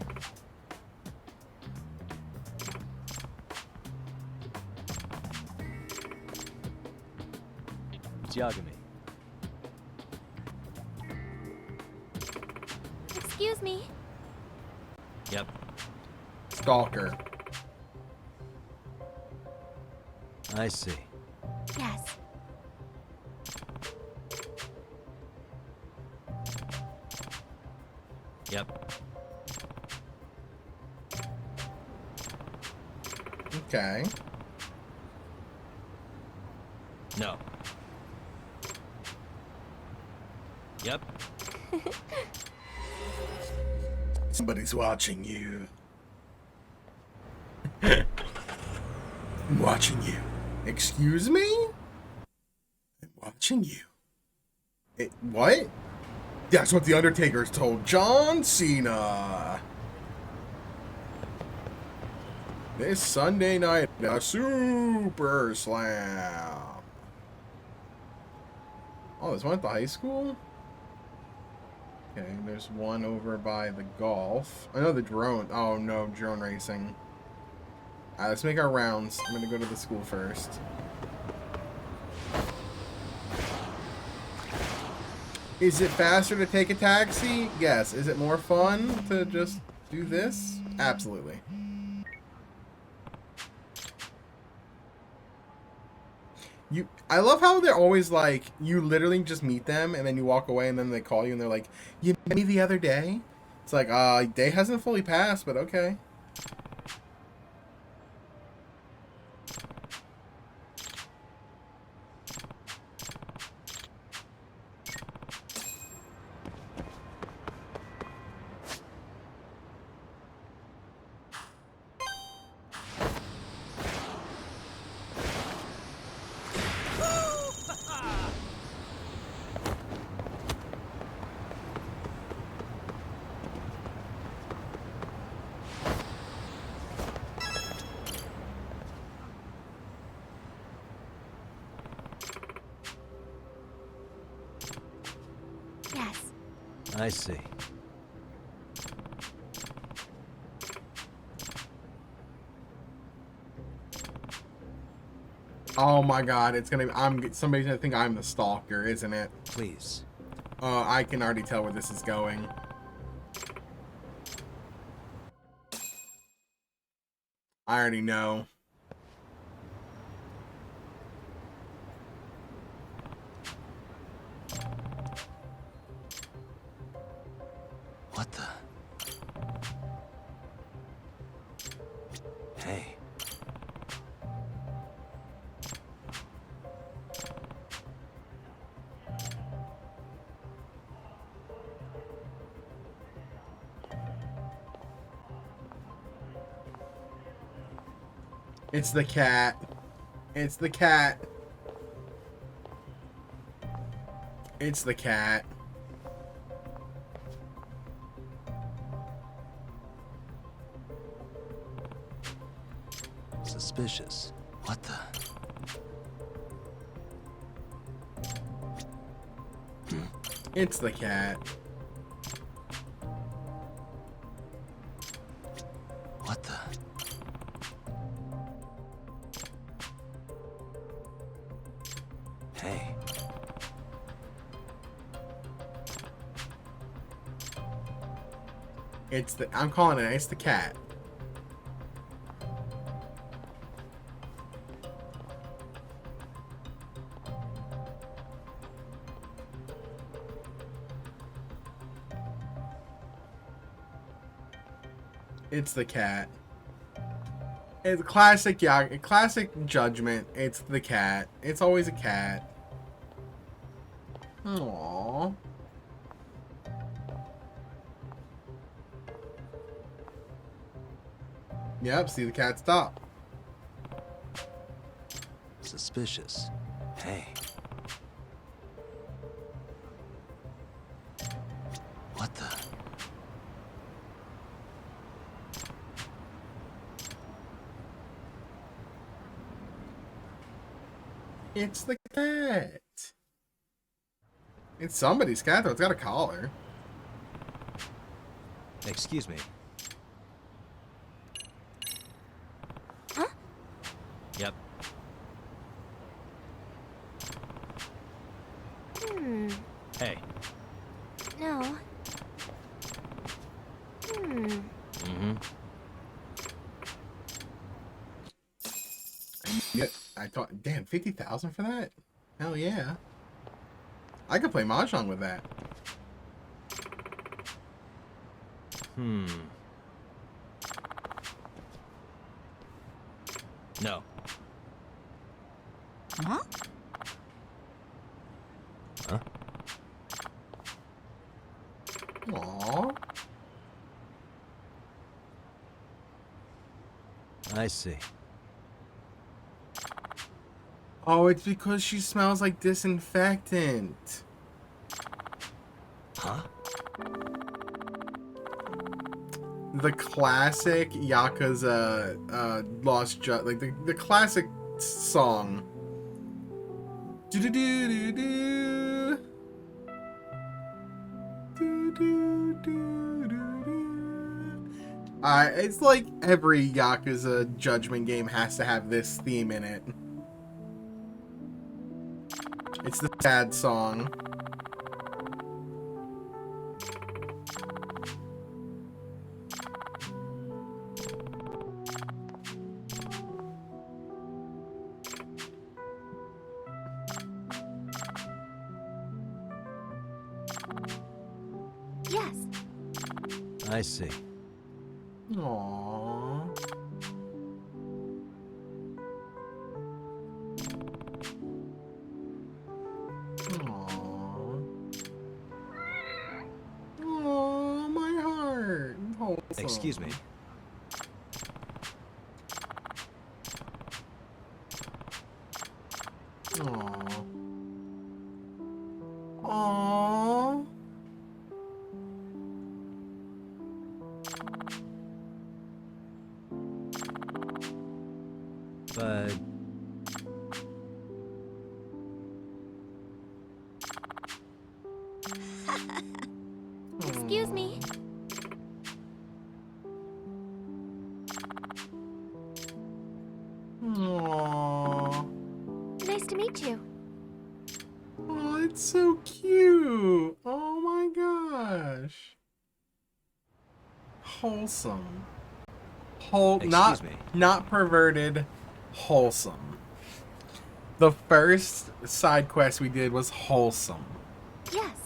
Yagami. Excuse me. Yep. Stalker. I see. Yes. Yep. Okay. No. Yep. Somebody's watching you. I'm watching you. Excuse me? I'm watching you. What? That's what the Undertaker's told John Cena. This Sunday night, a Super Slam. Oh, there's one at the high school? Okay, there's one over by the golf. I know the drone. Oh no, drone racing. Alright, let's make our rounds. I'm gonna go to the school first. Is it faster to take a taxi? Yes. Is it more fun to just do this? Absolutely. I love how they're always like, you literally just meet them and then you walk away and then they call you and they're like, you met me the other day? It's like, day hasn't fully passed, but okay. Yes. I see. Oh my god, it's gonna be, somebody's gonna think I'm the stalker, isn't it? Please. I can already tell where this is going. I already know. What the? Hey. It's the cat. It's the cat. It's the cat. Suspicious. What the? It's the cat. What the? Hey. I'm calling it, it's the cat. It's the cat. It's classic, yeah, classic Judgment. It's the cat. It's always a cat. Aww. Yep, see the cat stop. Suspicious. Hey. What the? It's the cat. It's somebody's cat, though. It's got a collar. Excuse me. Huh? Yep. Hey. No. Mm-hmm. Yep. I thought, damn, 50,000 for that? Hell yeah. I could play Mahjong with that. No. Huh? Huh? Aww. I see. Oh, it's because she smells like disinfectant. Huh? The classic Yakuza like the classic song. Do-do-do-do-do. It's like every Yakuza Judgment game has to have this theme in it. It's the sad song. Yes. I see. Aww. Oh, my heart. Wholesome. Excuse me. Aww. Aww. But Excuse me. Aww. Nice to meet you. Oh, it's so cute. Oh my gosh. Wholesome. Excuse me. Not perverted. Wholesome. The first side quest we did was wholesome. Yes.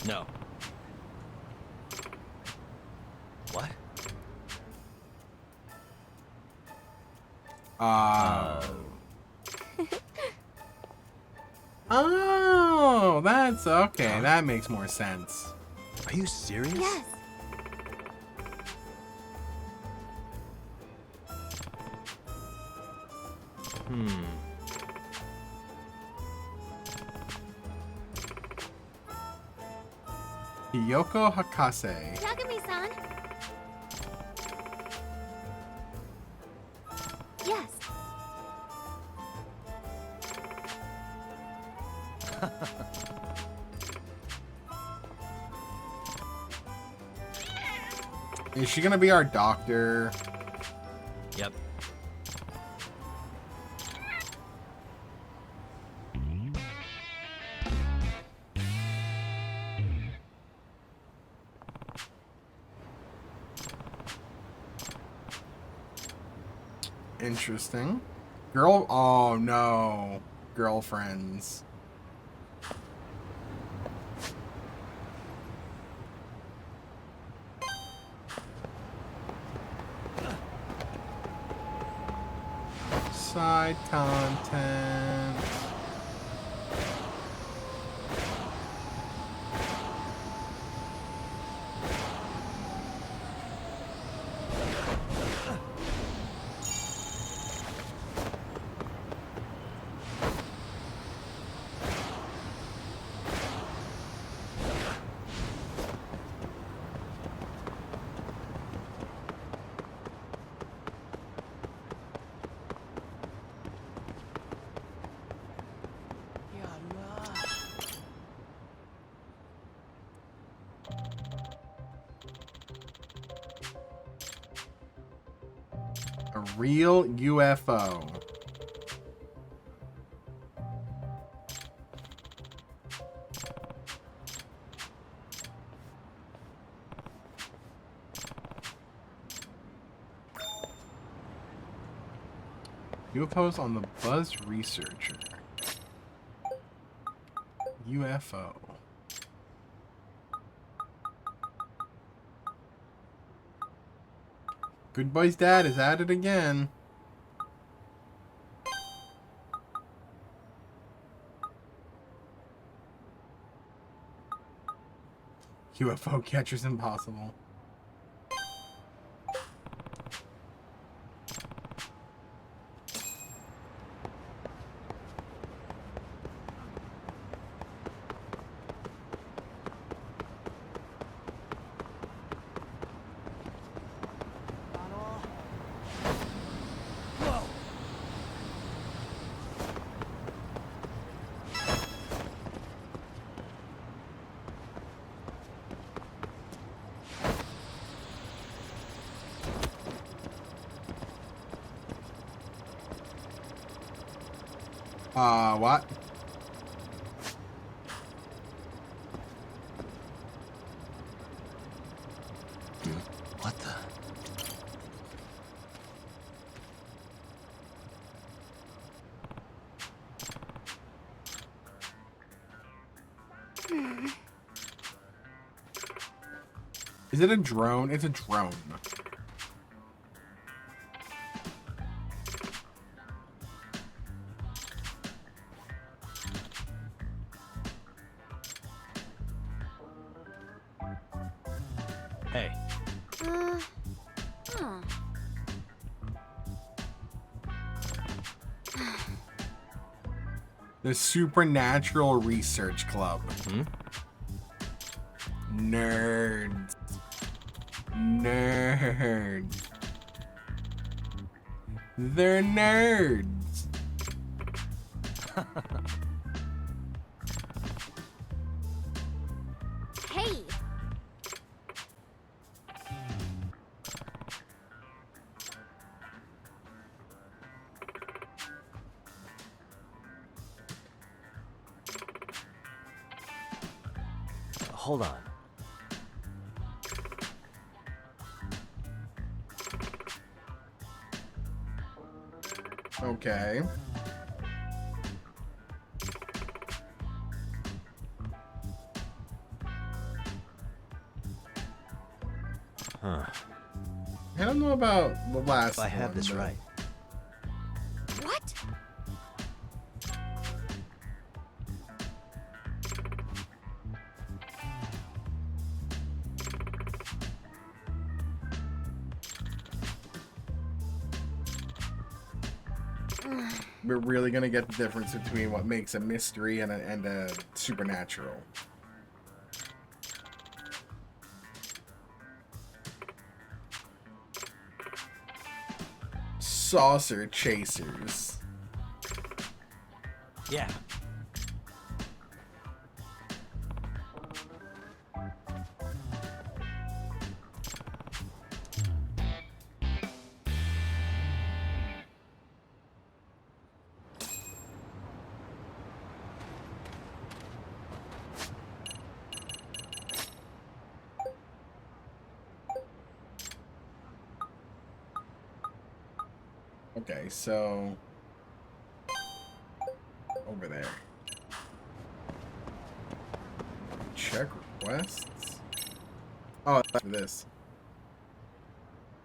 no. What? Oh, that's okay. That makes more sense. Are you serious? Yes. Hiyoko Hakase. Yagami-san. Yes. Is she gonna be our doctor? Yep. Interesting. Oh no. Girlfriends. Side content. A real UFO. UFOs on the Buzz Researcher. UFO. Good Boy's dad is at it again. UFO Catcher's Impossible. What? What the? Is it a drone? It's a drone. Hey. Huh. The Supernatural Research Club. Nerds. Nerds. They're nerds. Hey. Hold on. Okay. Huh. I don't know about the last If I have one, this but- right. What? We're really gonna get the difference between what makes a mystery and a supernatural. Saucer chasers. Yeah. Okay, so over there. Check requests. Oh, that's for this.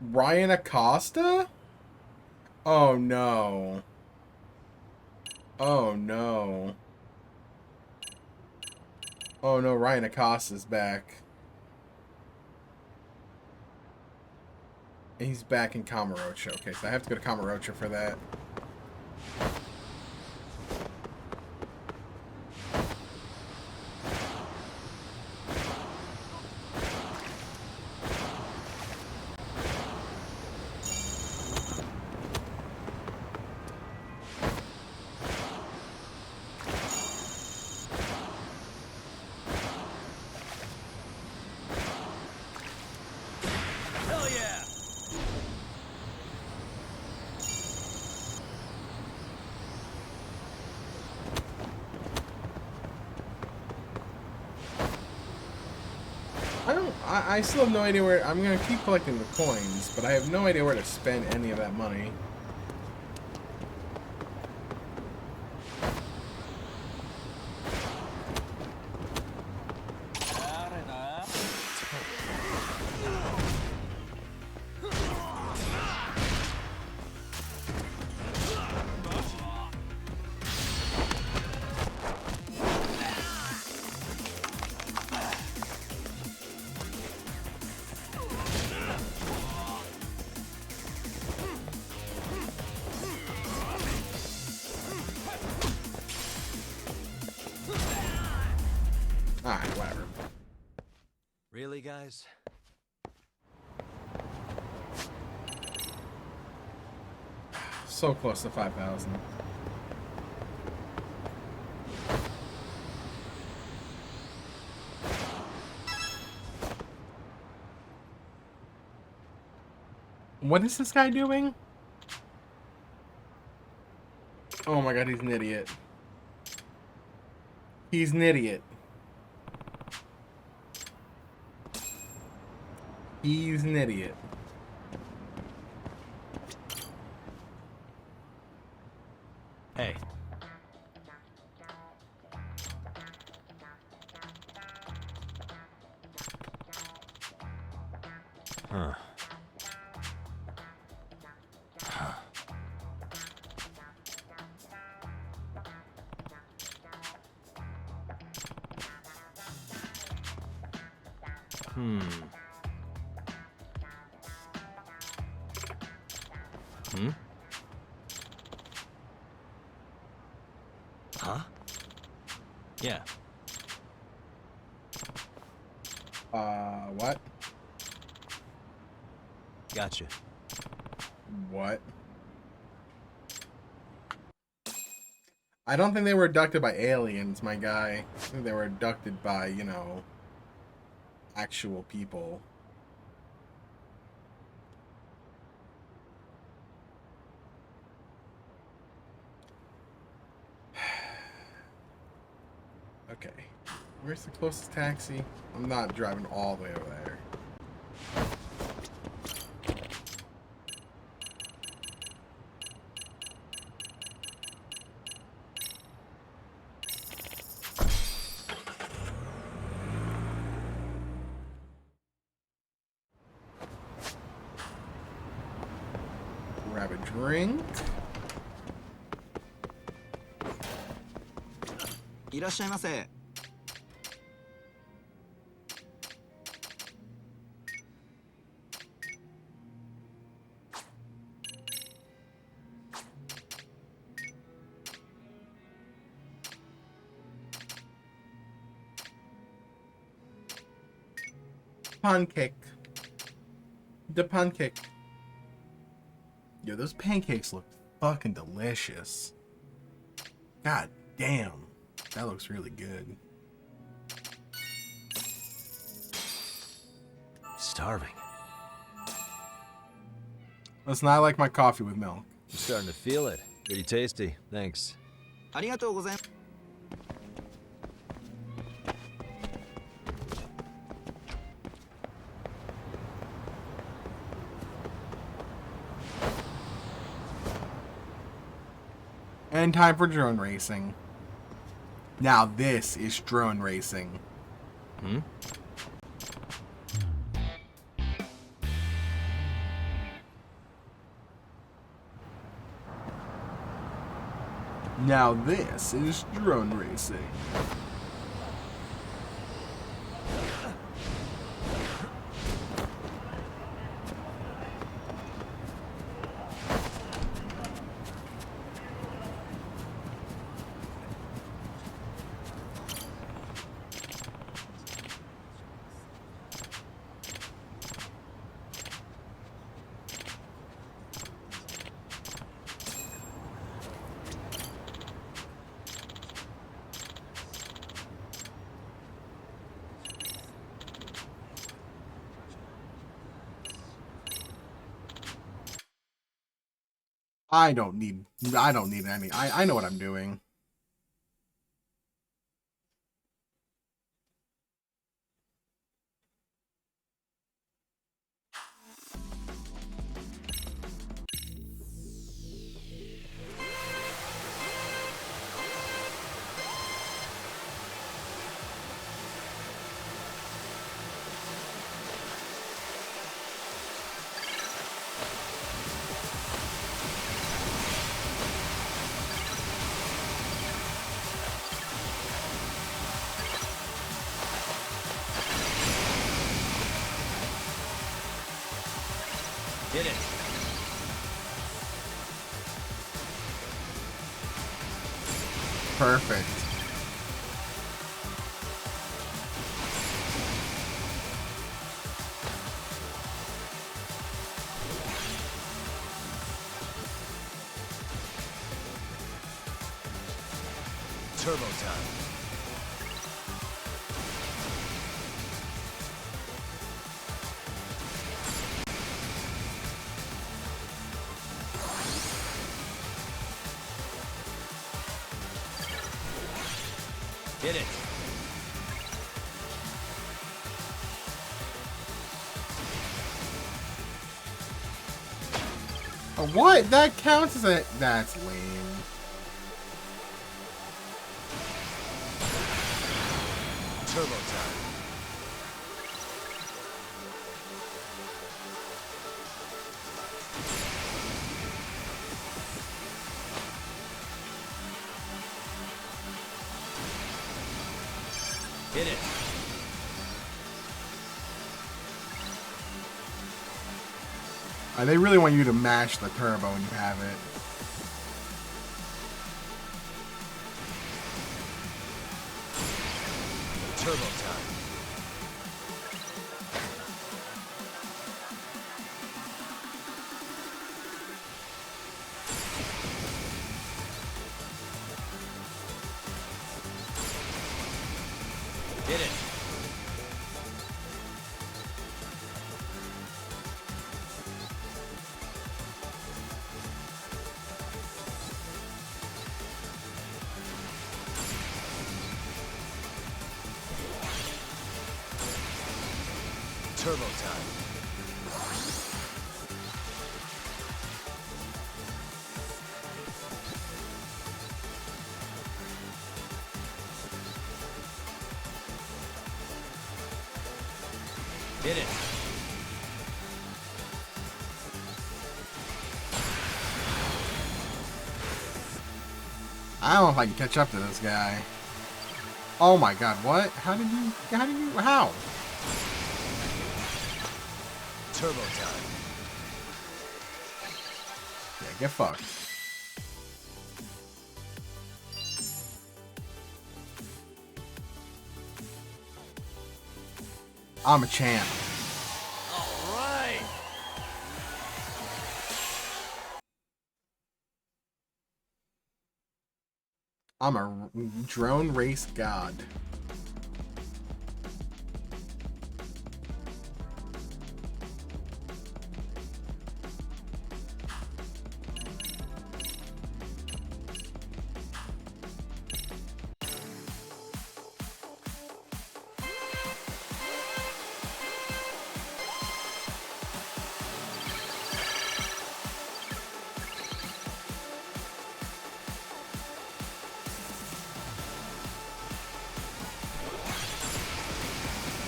Ryan Acosta? Oh no. Oh no. Oh no, Ryan Acosta's back. He's back in Kamurocho. Okay, so I have to go to Kamurocho for that. Hell yeah! I still have no idea where. I'm gonna keep collecting the coins, but I have no idea where to spend any of that money. Really, guys? So close to 5,000. What is this guy doing? Oh my god, he's an idiot. He's an idiot. He's an idiot. Hey. Huh. Hmm. Huh? Yeah. What? Gotcha. What? I don't think they were abducted by aliens, my guy. I think they were abducted by, you know, actual people. Okay. Where's the closest taxi? I'm not driving all the way over there. Grab a drink. いらっしゃいませ。Pancake. The pancake. Yo, those pancakes look fucking delicious. God damn. That looks really good. Starving. Listen, I like my coffee with milk. I'm starting to feel it. Pretty tasty. Thanks. ありがとうございます。 And time for drone racing. Now this is drone racing. Now this is drone racing. I don't need any. I know what I'm doing. Hit it. Perfect. Turbo time. Hit it. What? That counts as a... That's lame. Turbo time. Hit it. They really want you to mash the turbo when you have it. Turbo time. Hit it. Turbo time. Hit it. I don't know if I can catch up to this guy. Oh my god, what? How? Turbo time. Yeah, get fucked. I'm a champ. All right. I'm a drone race god.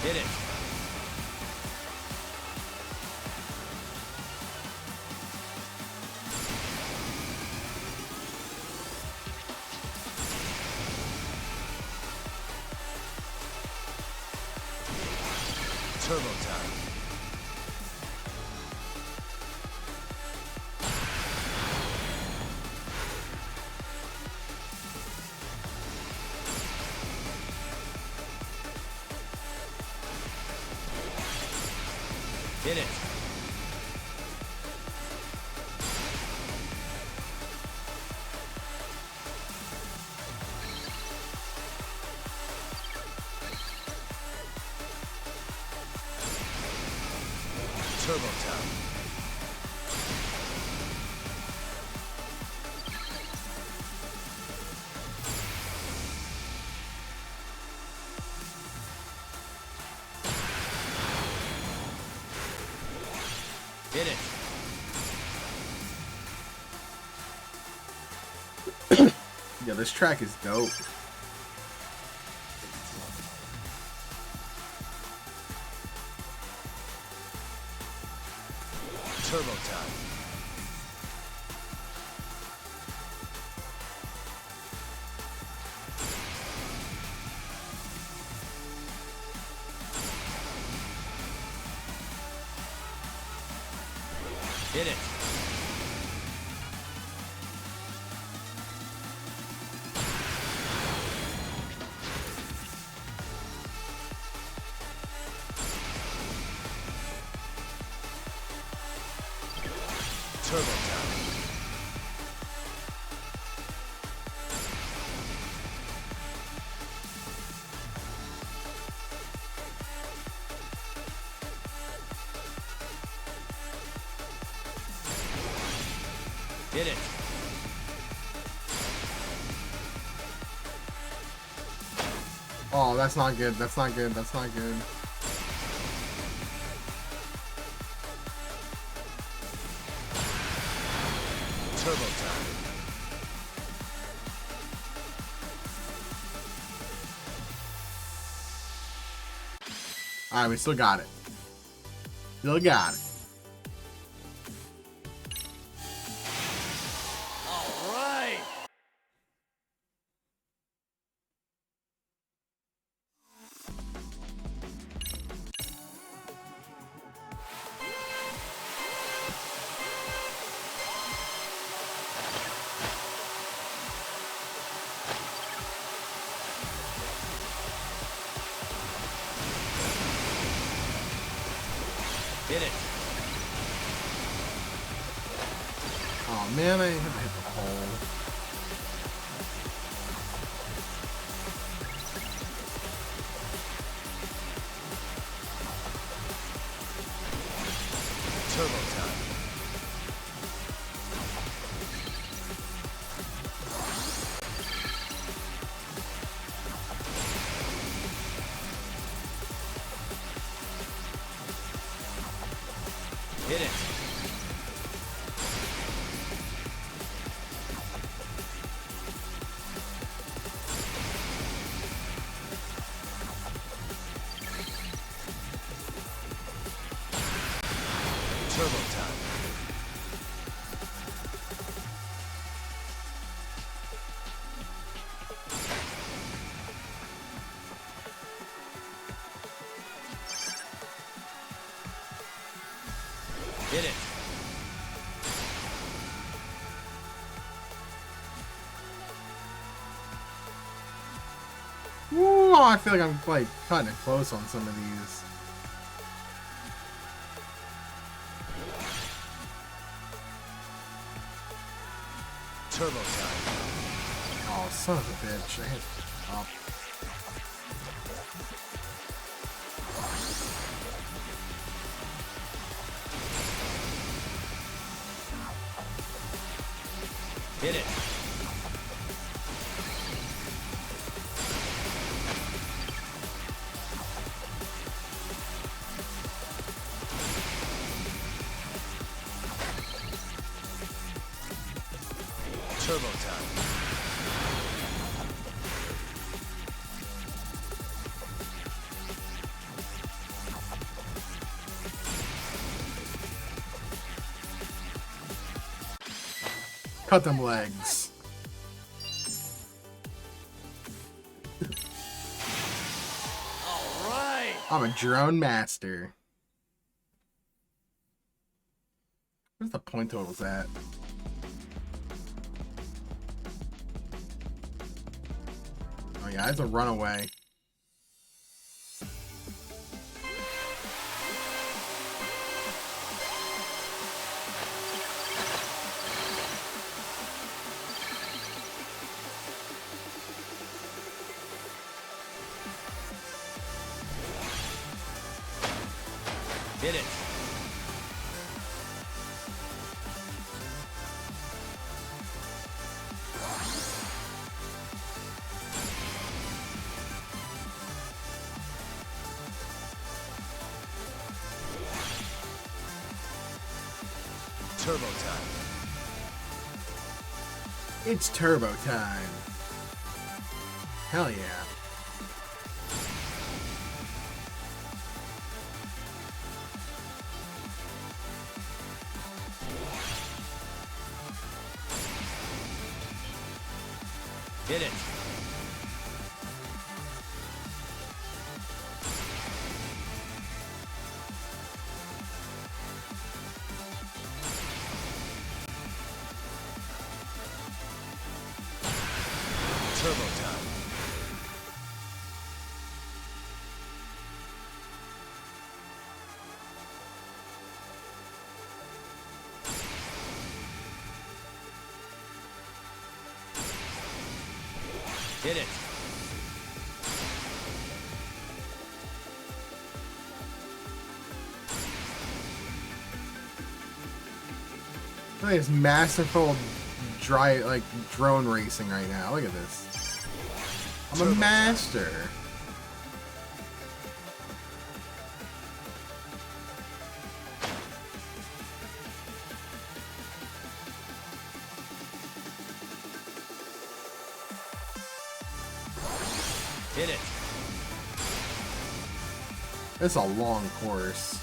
Hit it. Turbo time. Hit it. Turbo time. Hit it. Yeah, this track is dope. Turbo time. Hit it. Turbo time. Hit it. Oh, that's not good. That's not good. That's not good. Turbo time. Alright, we still got it. Still got it. All right. Hit it. Oh man, I hit the hole. Turbo time. Hit it. Turbo time. Hit it. Ooh, I feel like I'm like cutting it close on some of these. Turbo time. Oh, son of a bitch. I hit up. Hit it. Turbo time. Cut them legs. All right. I'm a drone master. Where's the point totals at? Oh yeah, it's a runaway. Hit it. Turbo time. It's turbo time. Hell yeah. Hit it. Turbo time. Hit it. Look at this masterful drone racing right now. Look at this. I'm a master. Hit it. It's a long course.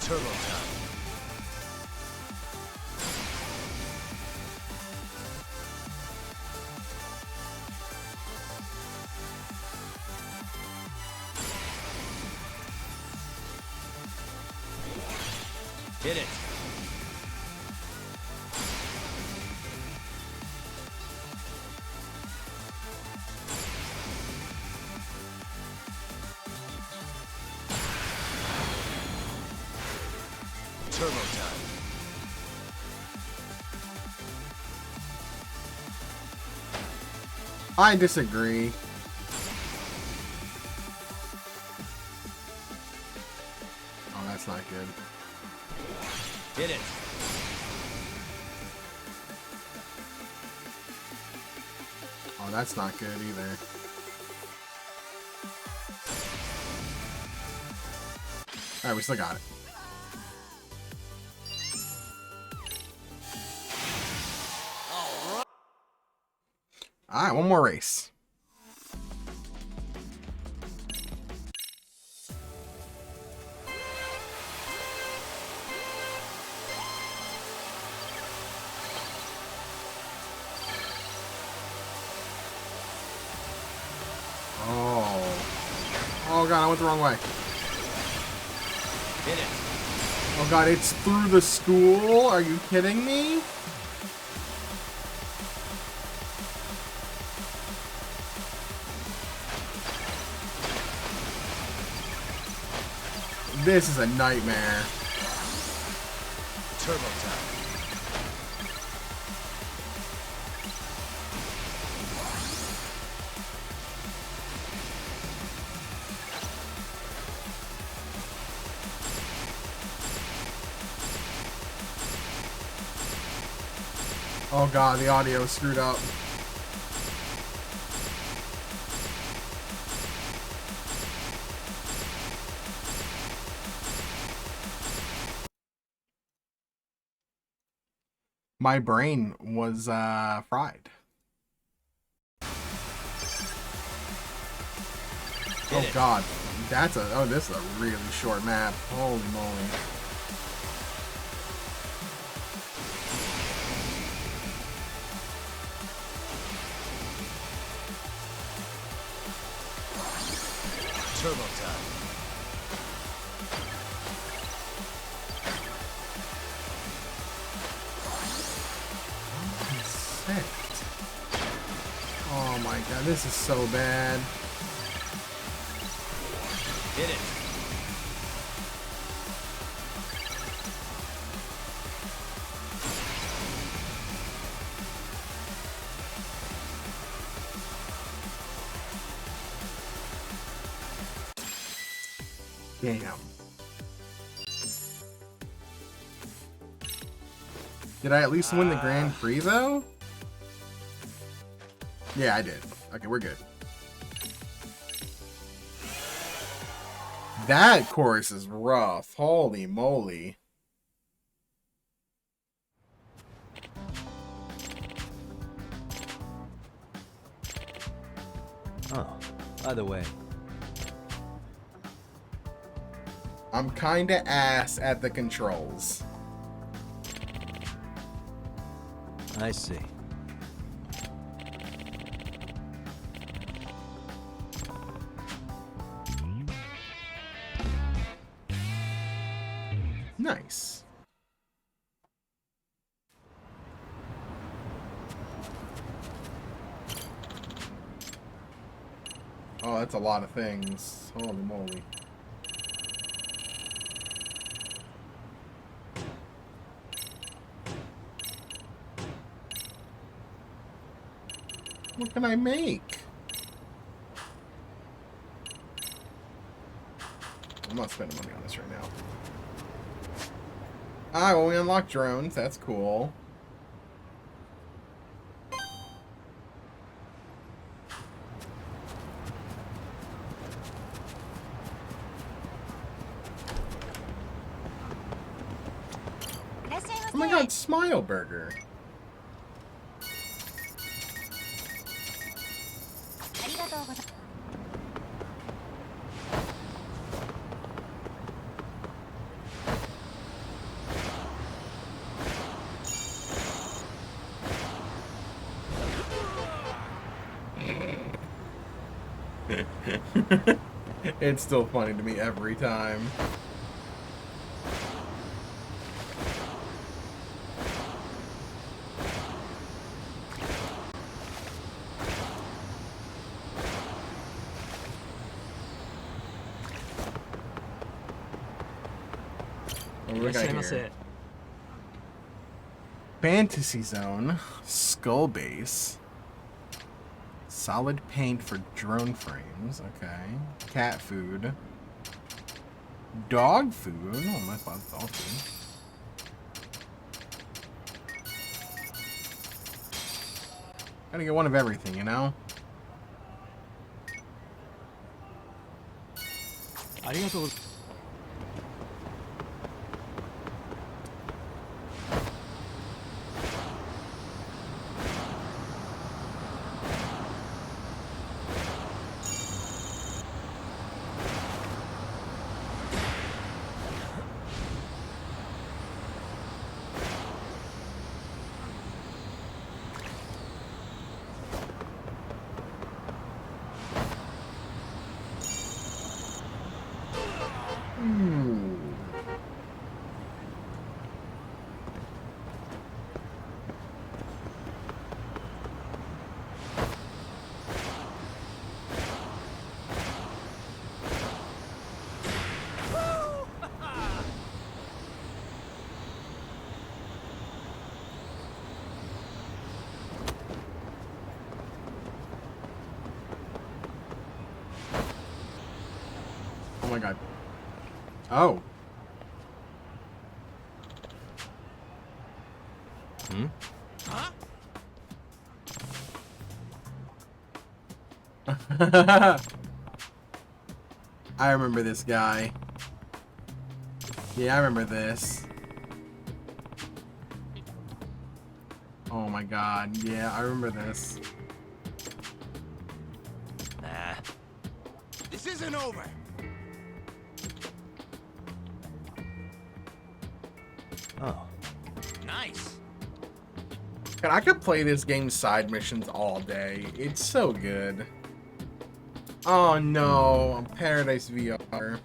Turbo time. Hit it. Turbo time. I disagree. Oh, that's not good. Hit it. Oh, that's not good either. Alright, we still got it. Alright, one more race. Oh god, I went the wrong way. Hit it. Oh god, it's through the school? Are you kidding me? This is a nightmare. Turbo time. Oh god, the audio is screwed up. My brain was fried. Oh god, this is a really short map. Holy moly. Turbo time. Oh my god, this is so bad. Hit it. Damn. Did I at least win the Grand Prix though? Yeah, I did. Okay, we're good. That course is rough. Holy moly. Oh, by the way, I'm kinda ass at the controls. I see. Nice. Oh, that's a lot of things. Holy moly. What can I make? not spending money on this right now. Ah, well, we unlocked drones. That's cool. Oh my god, Smile Burger. It's still funny to me every time. What do we got here? Fantasy Zone, Skull Base, solid paint for drone frames, okay. Cat food, dog food. Oh, my dog food. Gotta get one of everything, you know. Oh my god. Oh. Huh? I remember this guy. Yeah, I remember this. Oh my god. Yeah, I remember this. Nah. This isn't over. Oh. Nice. God, I could play this game's side missions all day. It's so good. Oh no, Paradise VR.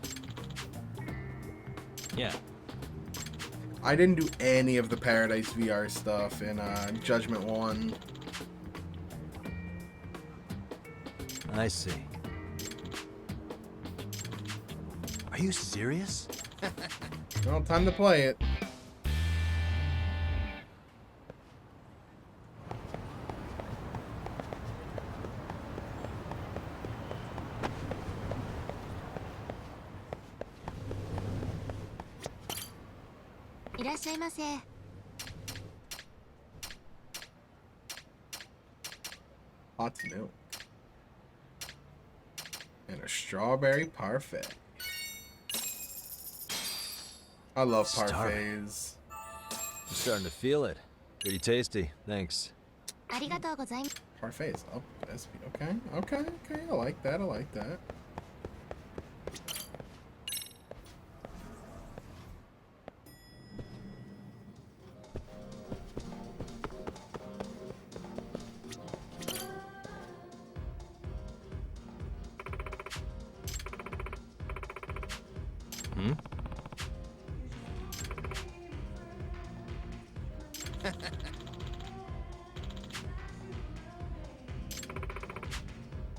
Yeah. I didn't do any of the Paradise VR stuff in Judgment 1. I see. Are you serious? Well, time to play it. Hot milk. And a strawberry parfait. I love parfaits. I'm starting to feel it. Pretty tasty. Thanks. Parfaits. Oh, that's okay. Okay. I like that. I like that.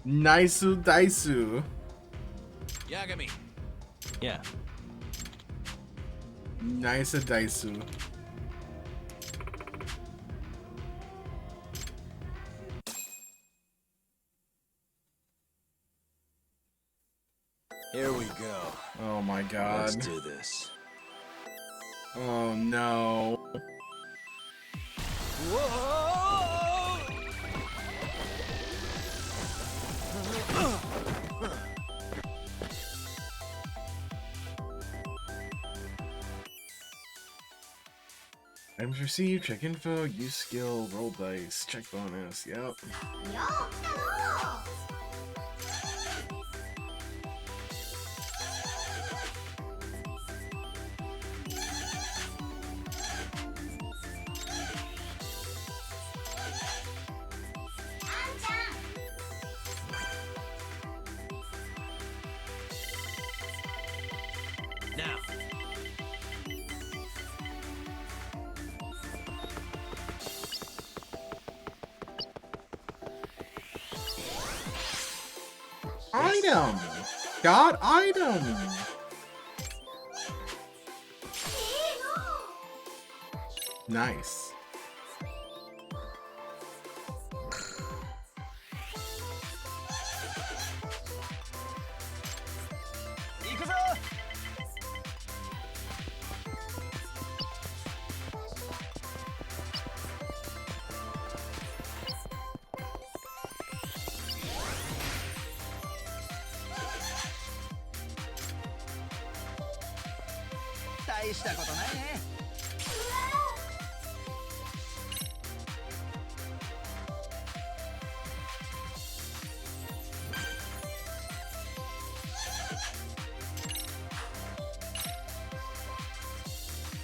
Naisu Daisu. Yagami. Yeah. Nice Daisu. Here we go. Oh my god. Let's do this. Oh no. Items received, check info, use skill, roll dice, check bonus, yep. Now. Item! Got item! Nice.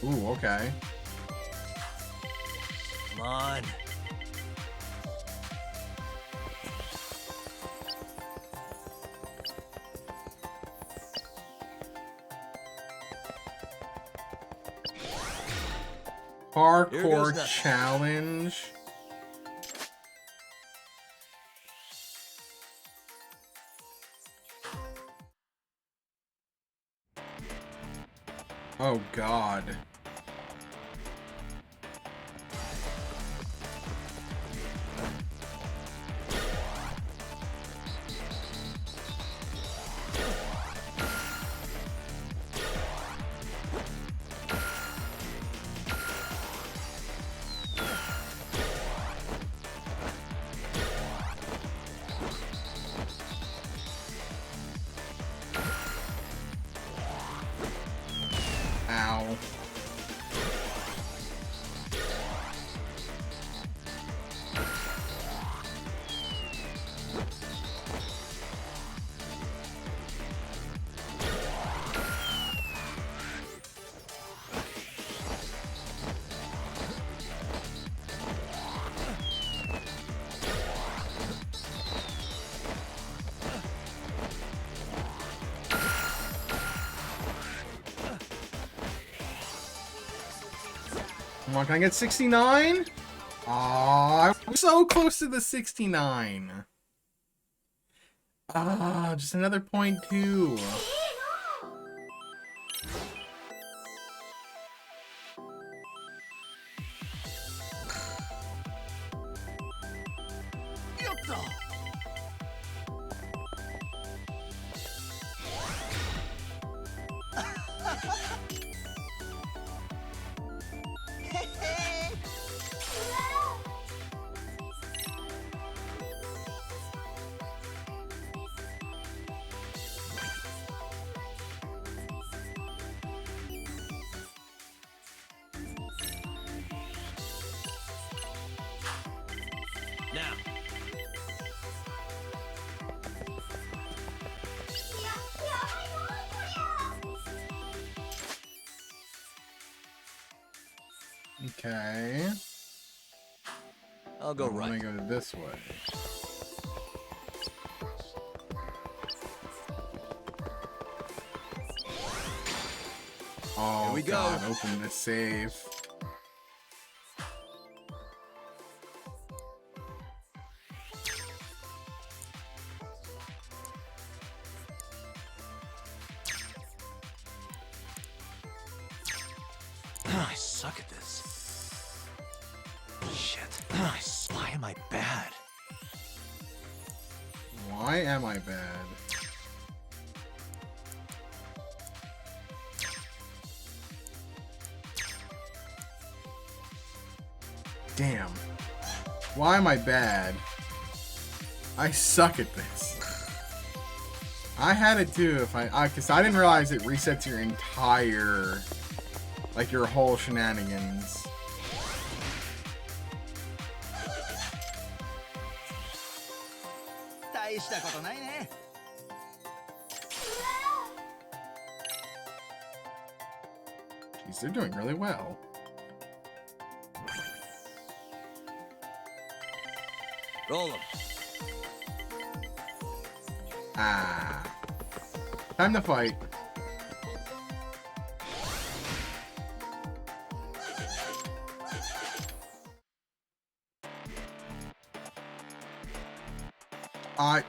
Ooh, okay. Come on. Parkour challenge. Oh god. Ow. Come on, can I get 69? Aw, I'm so close to the 69. Ah, just another .2. Now. Okay. I'll go right. I'm gonna go this way. Oh, Here we go. God, open the safe. I suck at this. Shit. Why am I bad? Why am I bad? Damn. Why am I bad? I suck at this. I had it too if cause I didn't realize it resets your entire, like your whole shenanigans. Jeez, they're doing really well. Roll them. Ah. Time to fight.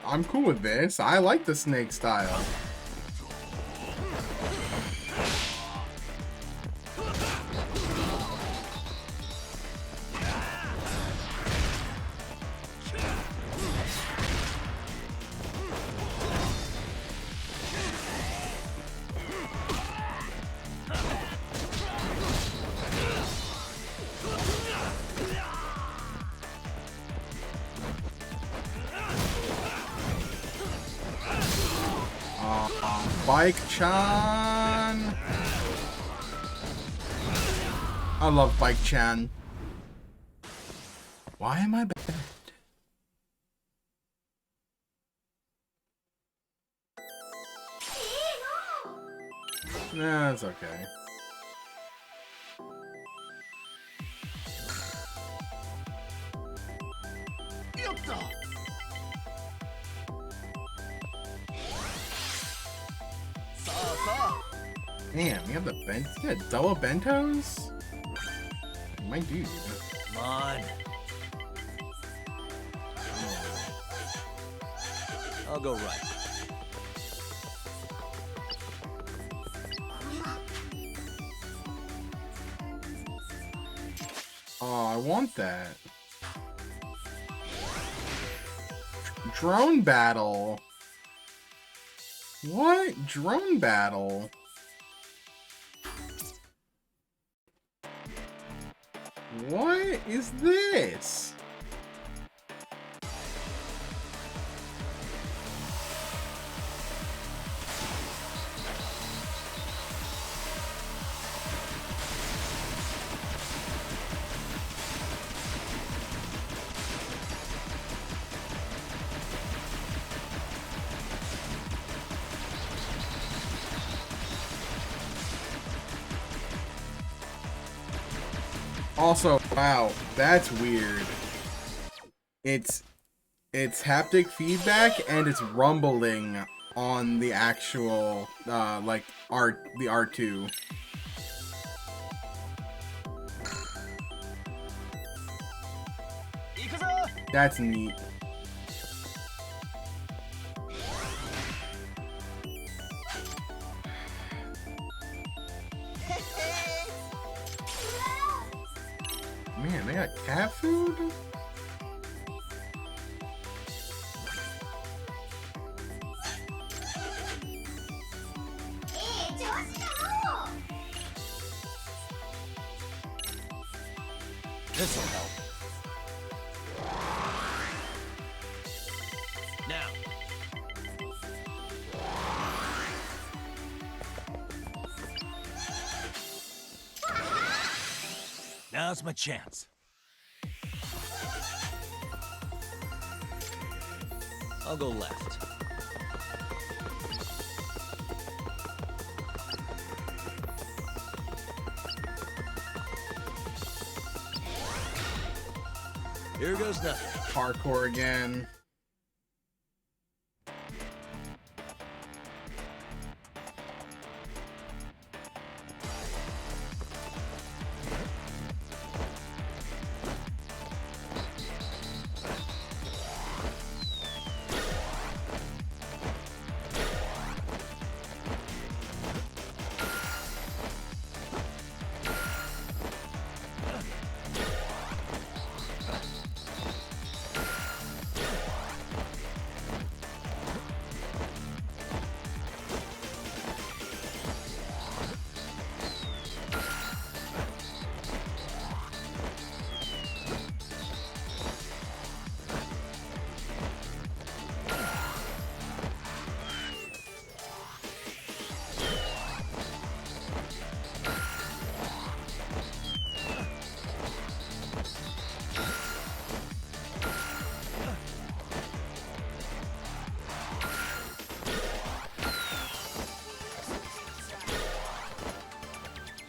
I'm cool with this. I like the snake style. Bike-chan! I love Bike-chan. Why am I bad? Nah, that's okay. Damn, you have the bent. You got double bentos? My dude. Come on. I'll go right. Oh, I want that. Drone battle. What? Drone battle? What is this? Also, wow, that's weird. It's haptic feedback and it's rumbling on the actual like the R2. That's neat. Man, they got cat food? This'll help. Now. Now's my chance. I'll go left. Here goes nothing. Parkour again.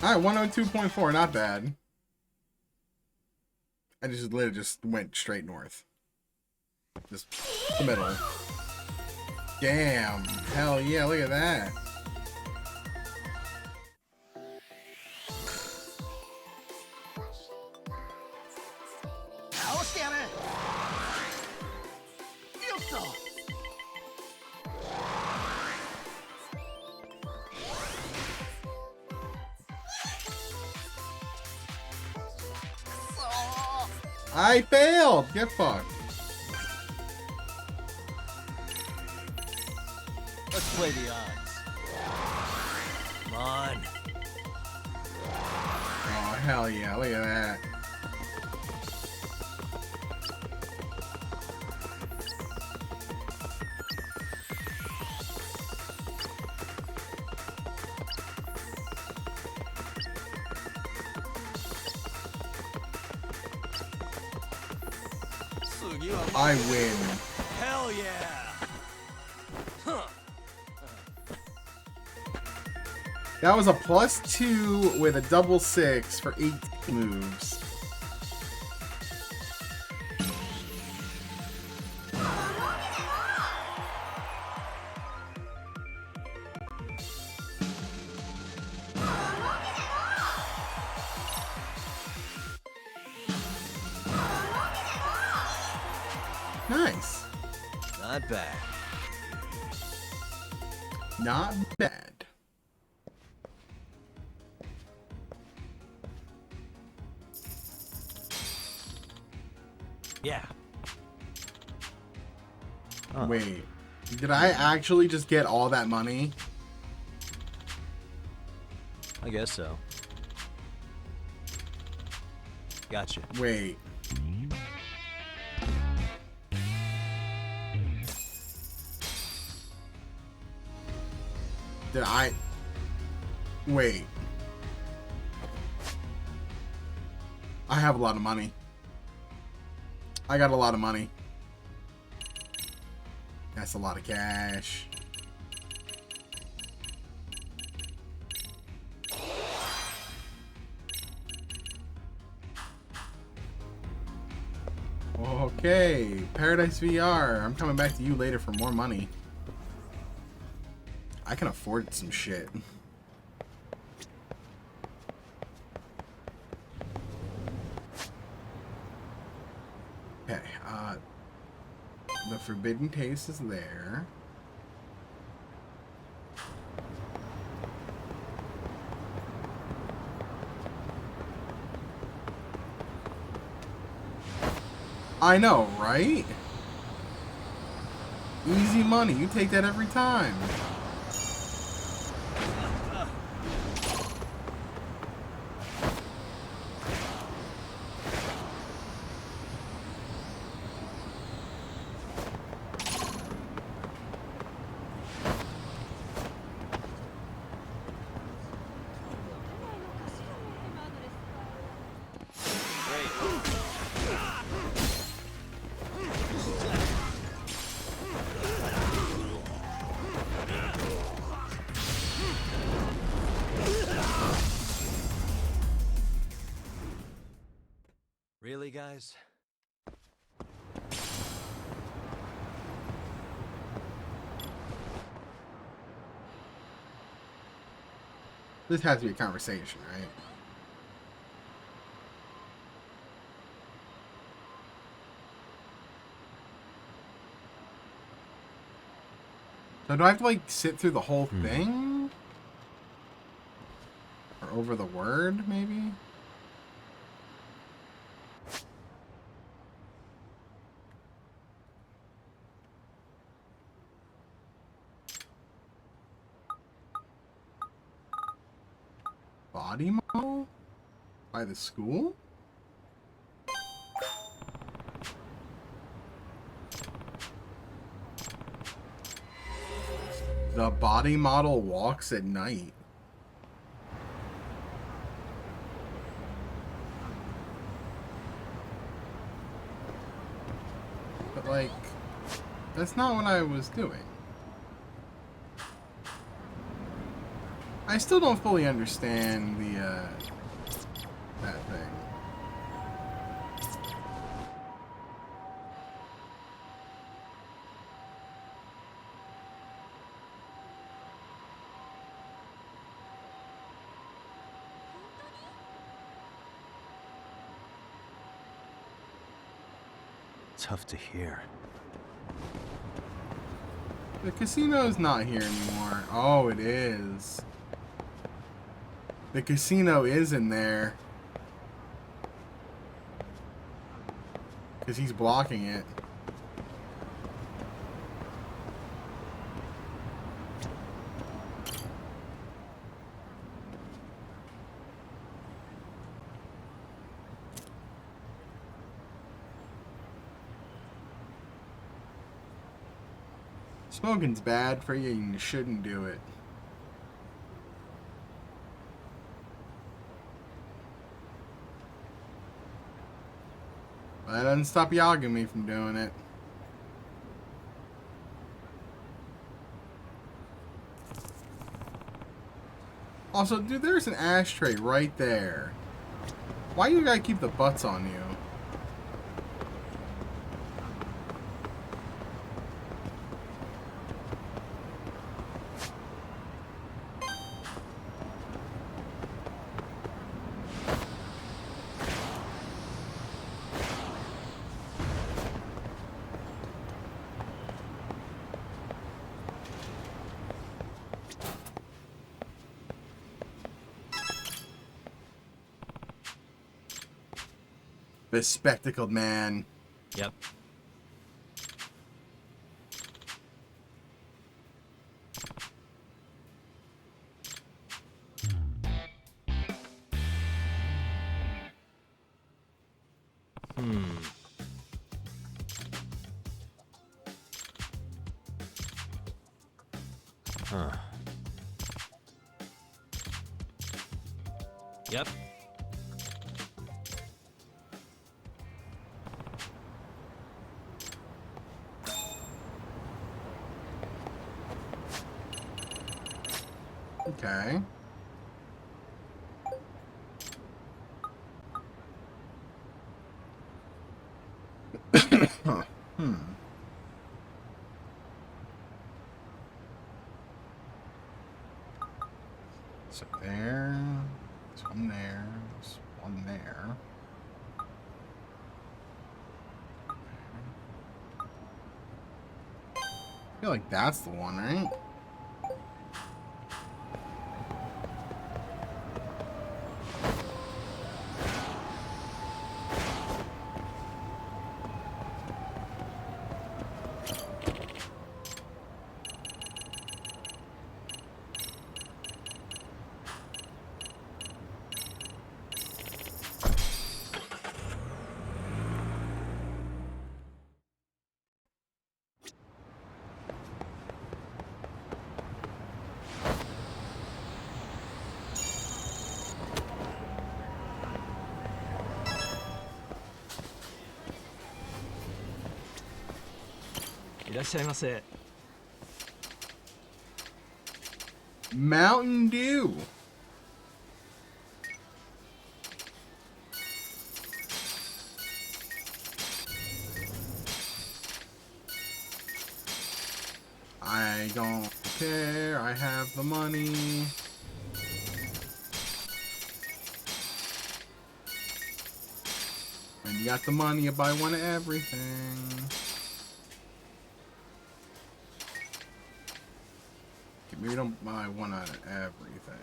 Alright, 102.4, not bad. I just literally just went straight north. Just the middle. Damn. Hell yeah, look at that. I failed! Get fucked. Let's play the odds. Come on. Oh, hell yeah, look at that. I win. Hell yeah! Huh. That was a +2 with a double 6 for 8 moves. Nice. Not bad. Not bad. Yeah. Wait. Did I actually just get all that money? I guess so. Gotcha. Wait. Did I... Wait. I have a lot of money. I got a lot of money. That's a lot of cash. Okay, Paradise VR. I'm coming back to you later for more money. I can afford some shit. Okay, the Forbidden Taste is there. I know, right? Easy money. You take that every time. Really, guys? This has to be a conversation, right? So do I have to, like, sit through the whole thing? Or over the word, maybe? Body model? By the school? The body model walks at night. But, like, that's not what I was doing. I still don't fully understand the, that thing. Tough to hear. The casino's not here anymore. Oh, it is. The casino is in there. Because he's blocking it. Smoking's bad for you and you shouldn't do it. But that doesn't stop Yagami from doing it. Also, dude, there's an ashtray right there. Why you gotta keep the butts on you? Bespectacled man. Yep. Huh. Yep. Okay. So there, there's one there, there's one there. I feel like that's the one, right? Mountain Dew. I don't care. I have the money. When you got the money, you buy one of everything. Maybe don't buy one out of everything.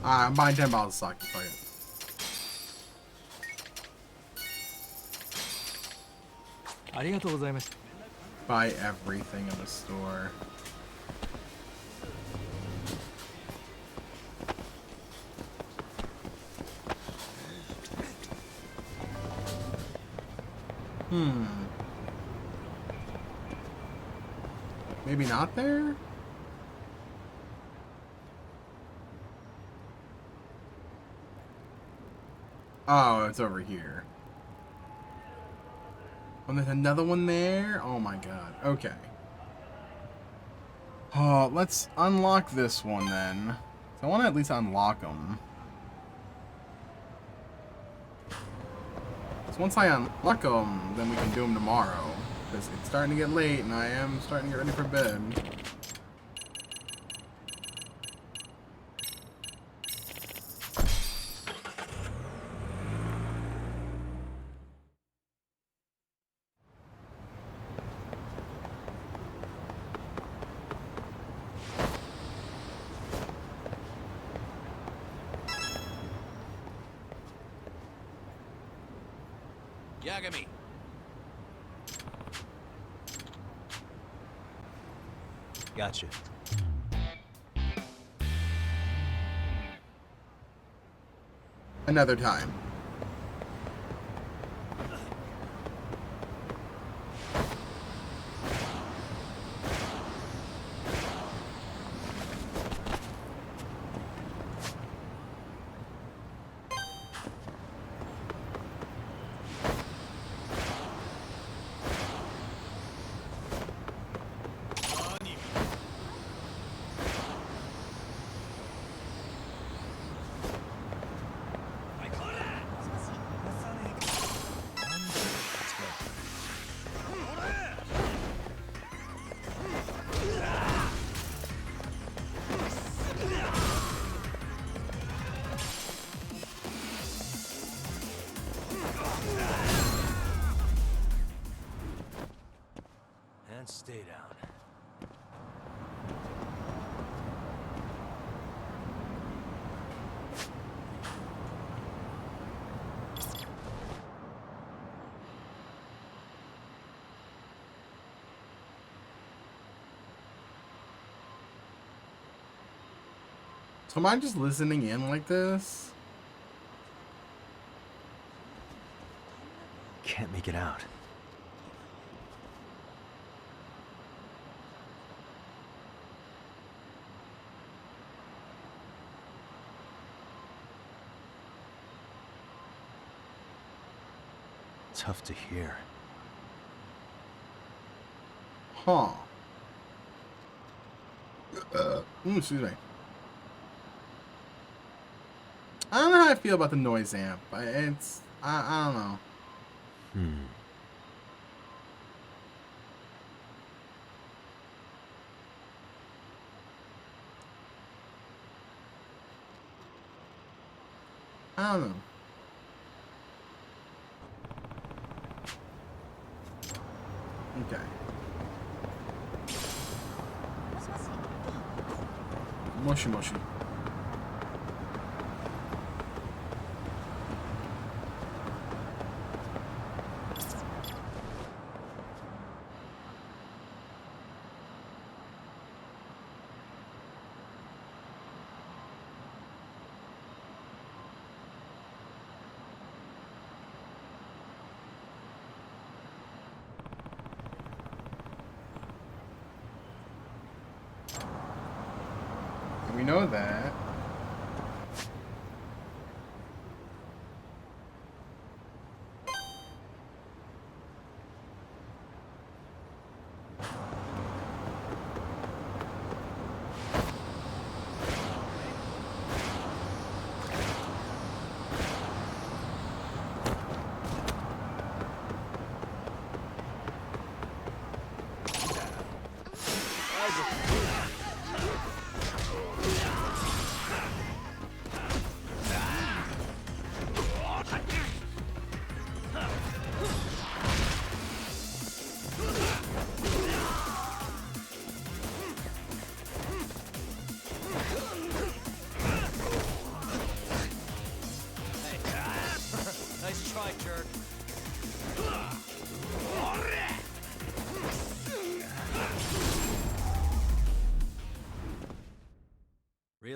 I'm buying 10 bottles of sake. Fuck it. Buy everything in the store. Maybe not there? Oh, it's over here. Oh, there's another one there? Oh my god. Okay. Oh, let's unlock this one then. So I want to at least unlock them. So once I unlock them, then we can do them tomorrow. Because it's starting to get late and I am starting to get ready for bed. Yagami. Gotcha. Another time. And stay down. So am I just listening in like this? Can't make it out. Tough to hear. Huh. Excuse me. I don't know how I feel about the noise amp. I don't know. I don't know. Okay. Moshi moshi. We know that.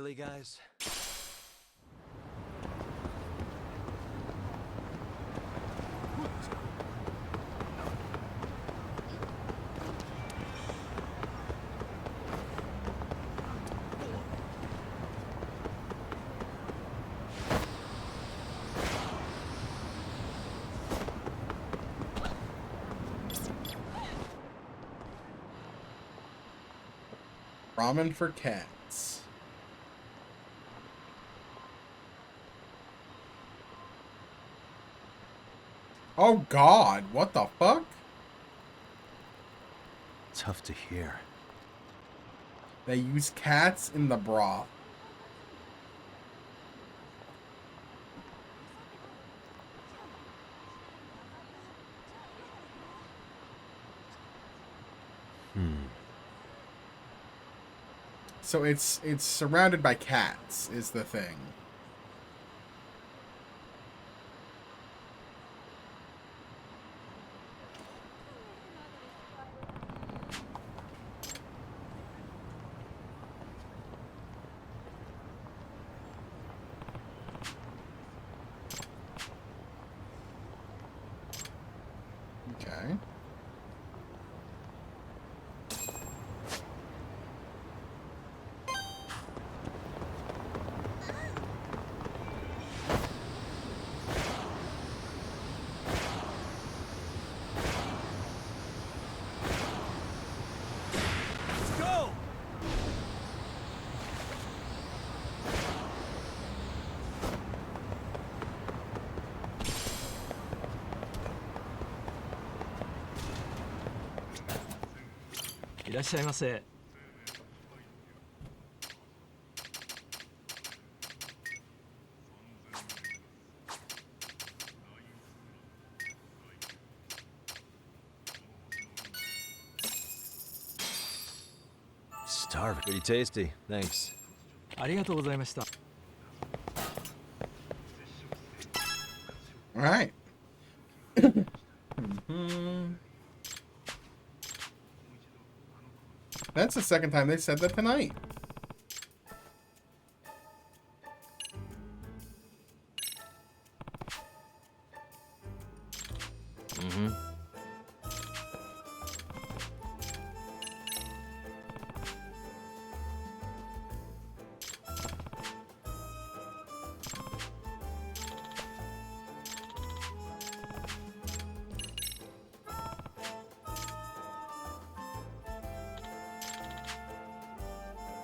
Really, guys? Ramen for cats. Oh God, what the fuck? Tough to hear. They use cats in the broth. So it's surrounded by cats is the thing. Okay. Starving. Pretty tasty. Thanks. All right. That's the second time they said that tonight.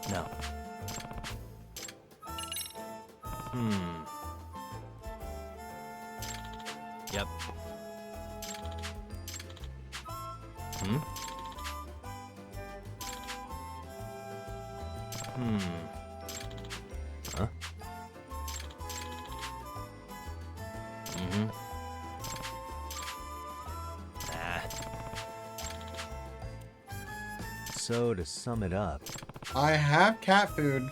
No. Yep. Huh? So to sum it up, I have cat food.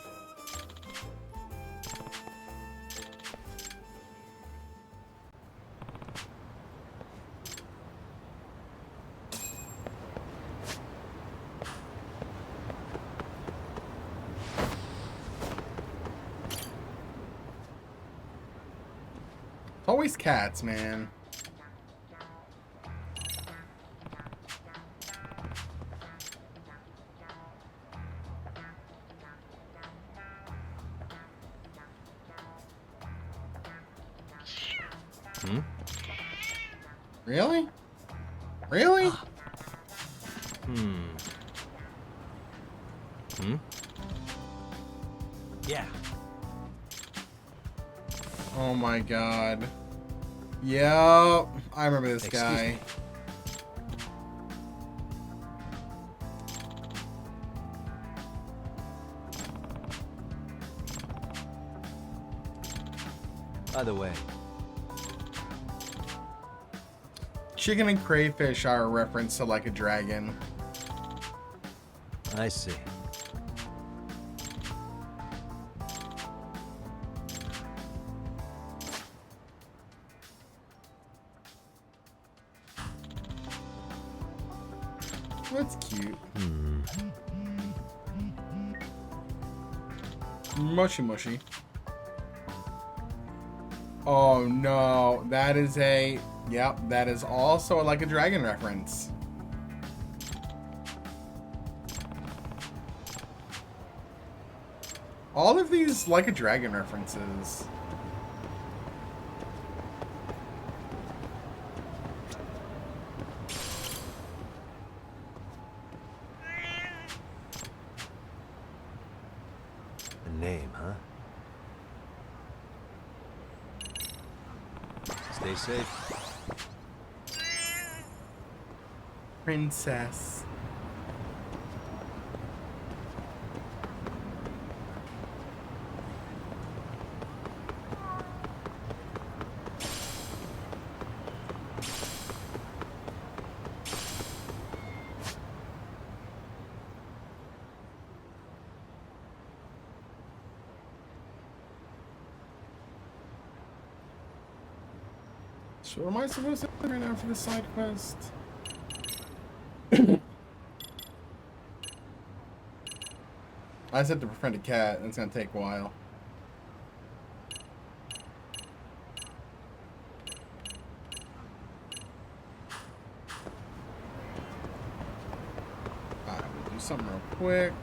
Always cats, man. Really? Really? Yeah. Oh my God. Yep. I remember this guy. By the way, Chicken and crayfish are a reference to like a dragon. I see. That's cute. Mushy mushy. Oh no, that is a... Yep, that is also like a dragon reference. All of these like a dragon references. A name, huh? Stay safe. Princess. So what am I supposed to do right now for the side quest? I said to befriend a cat, and it's gonna take a while. Alright, we'll do something real quick.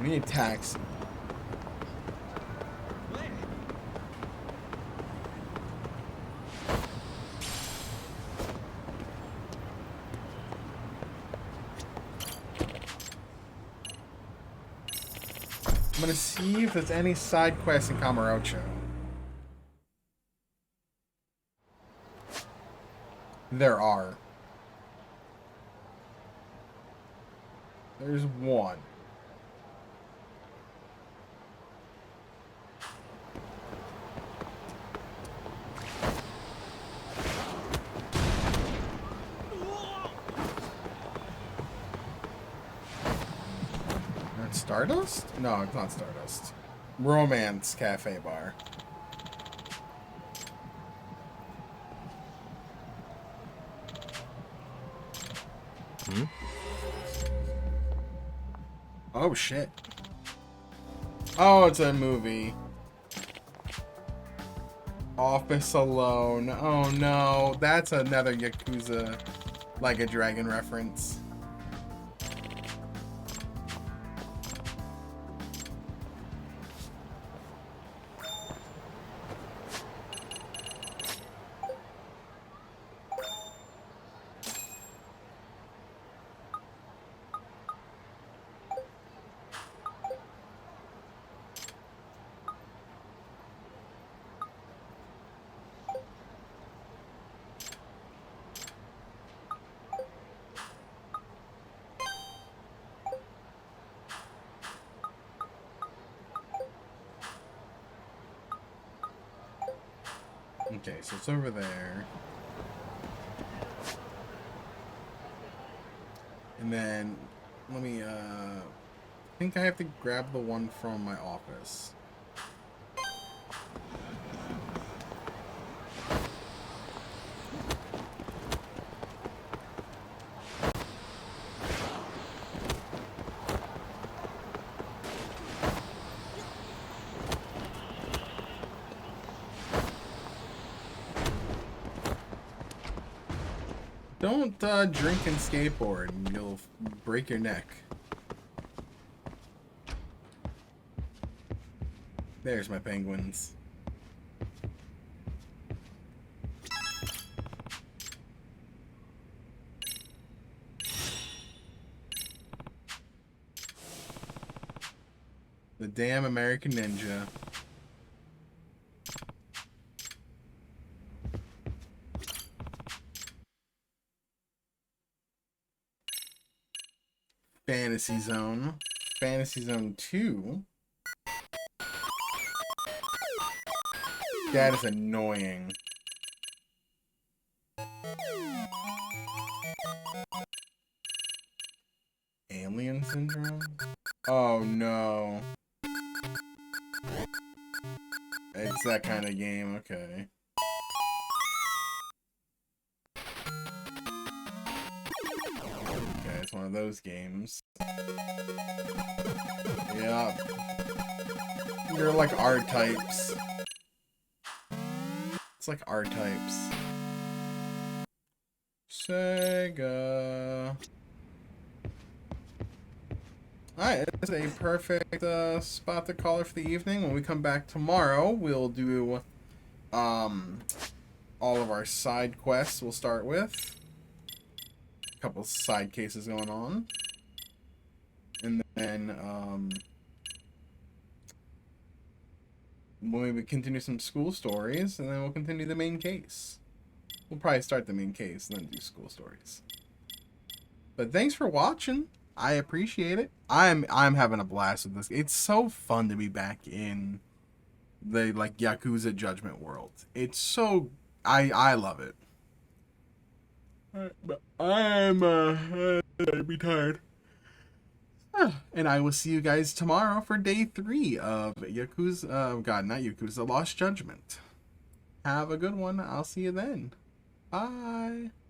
We need attacks. I'm gonna see if there's any side quests in Kamurocho. There are. There's one. Stardust? No, it's not Stardust. Romance Cafe Bar. Hmm? Oh shit. Oh, it's a movie. Office Alone. Oh no, that's another Yakuza like a dragon reference. Okay, so it's over there. And then, let me, I think I have to grab the one from my office. Don't drink and skateboard, and you'll break your neck. There's my penguins. The damn American Ninja. Fantasy Zone. Fantasy Zone 2. That is annoying. Alien Syndrome? Oh no. It's that kind of game, okay. Okay, it's one of those games. Yeah. They're like R-types. It's like R-types. Sega. Alright, it's a perfect spot to call it for the evening. When we come back tomorrow, we'll do all of our side quests. We'll start with a couple side cases going on. And then we'll maybe continue some school stories, and then we'll continue the main case. We'll probably start the main case and then do school stories. But thanks for watching. I appreciate it. I'm having a blast with this. It's so fun to be back in the like Yakuza Judgment world. It's so I love it. But I'm I'd be tired. And I will see you guys tomorrow for day 3 of Yakuza. God, not Yakuza. Lost Judgment. Have a good one. I'll see you then. Bye.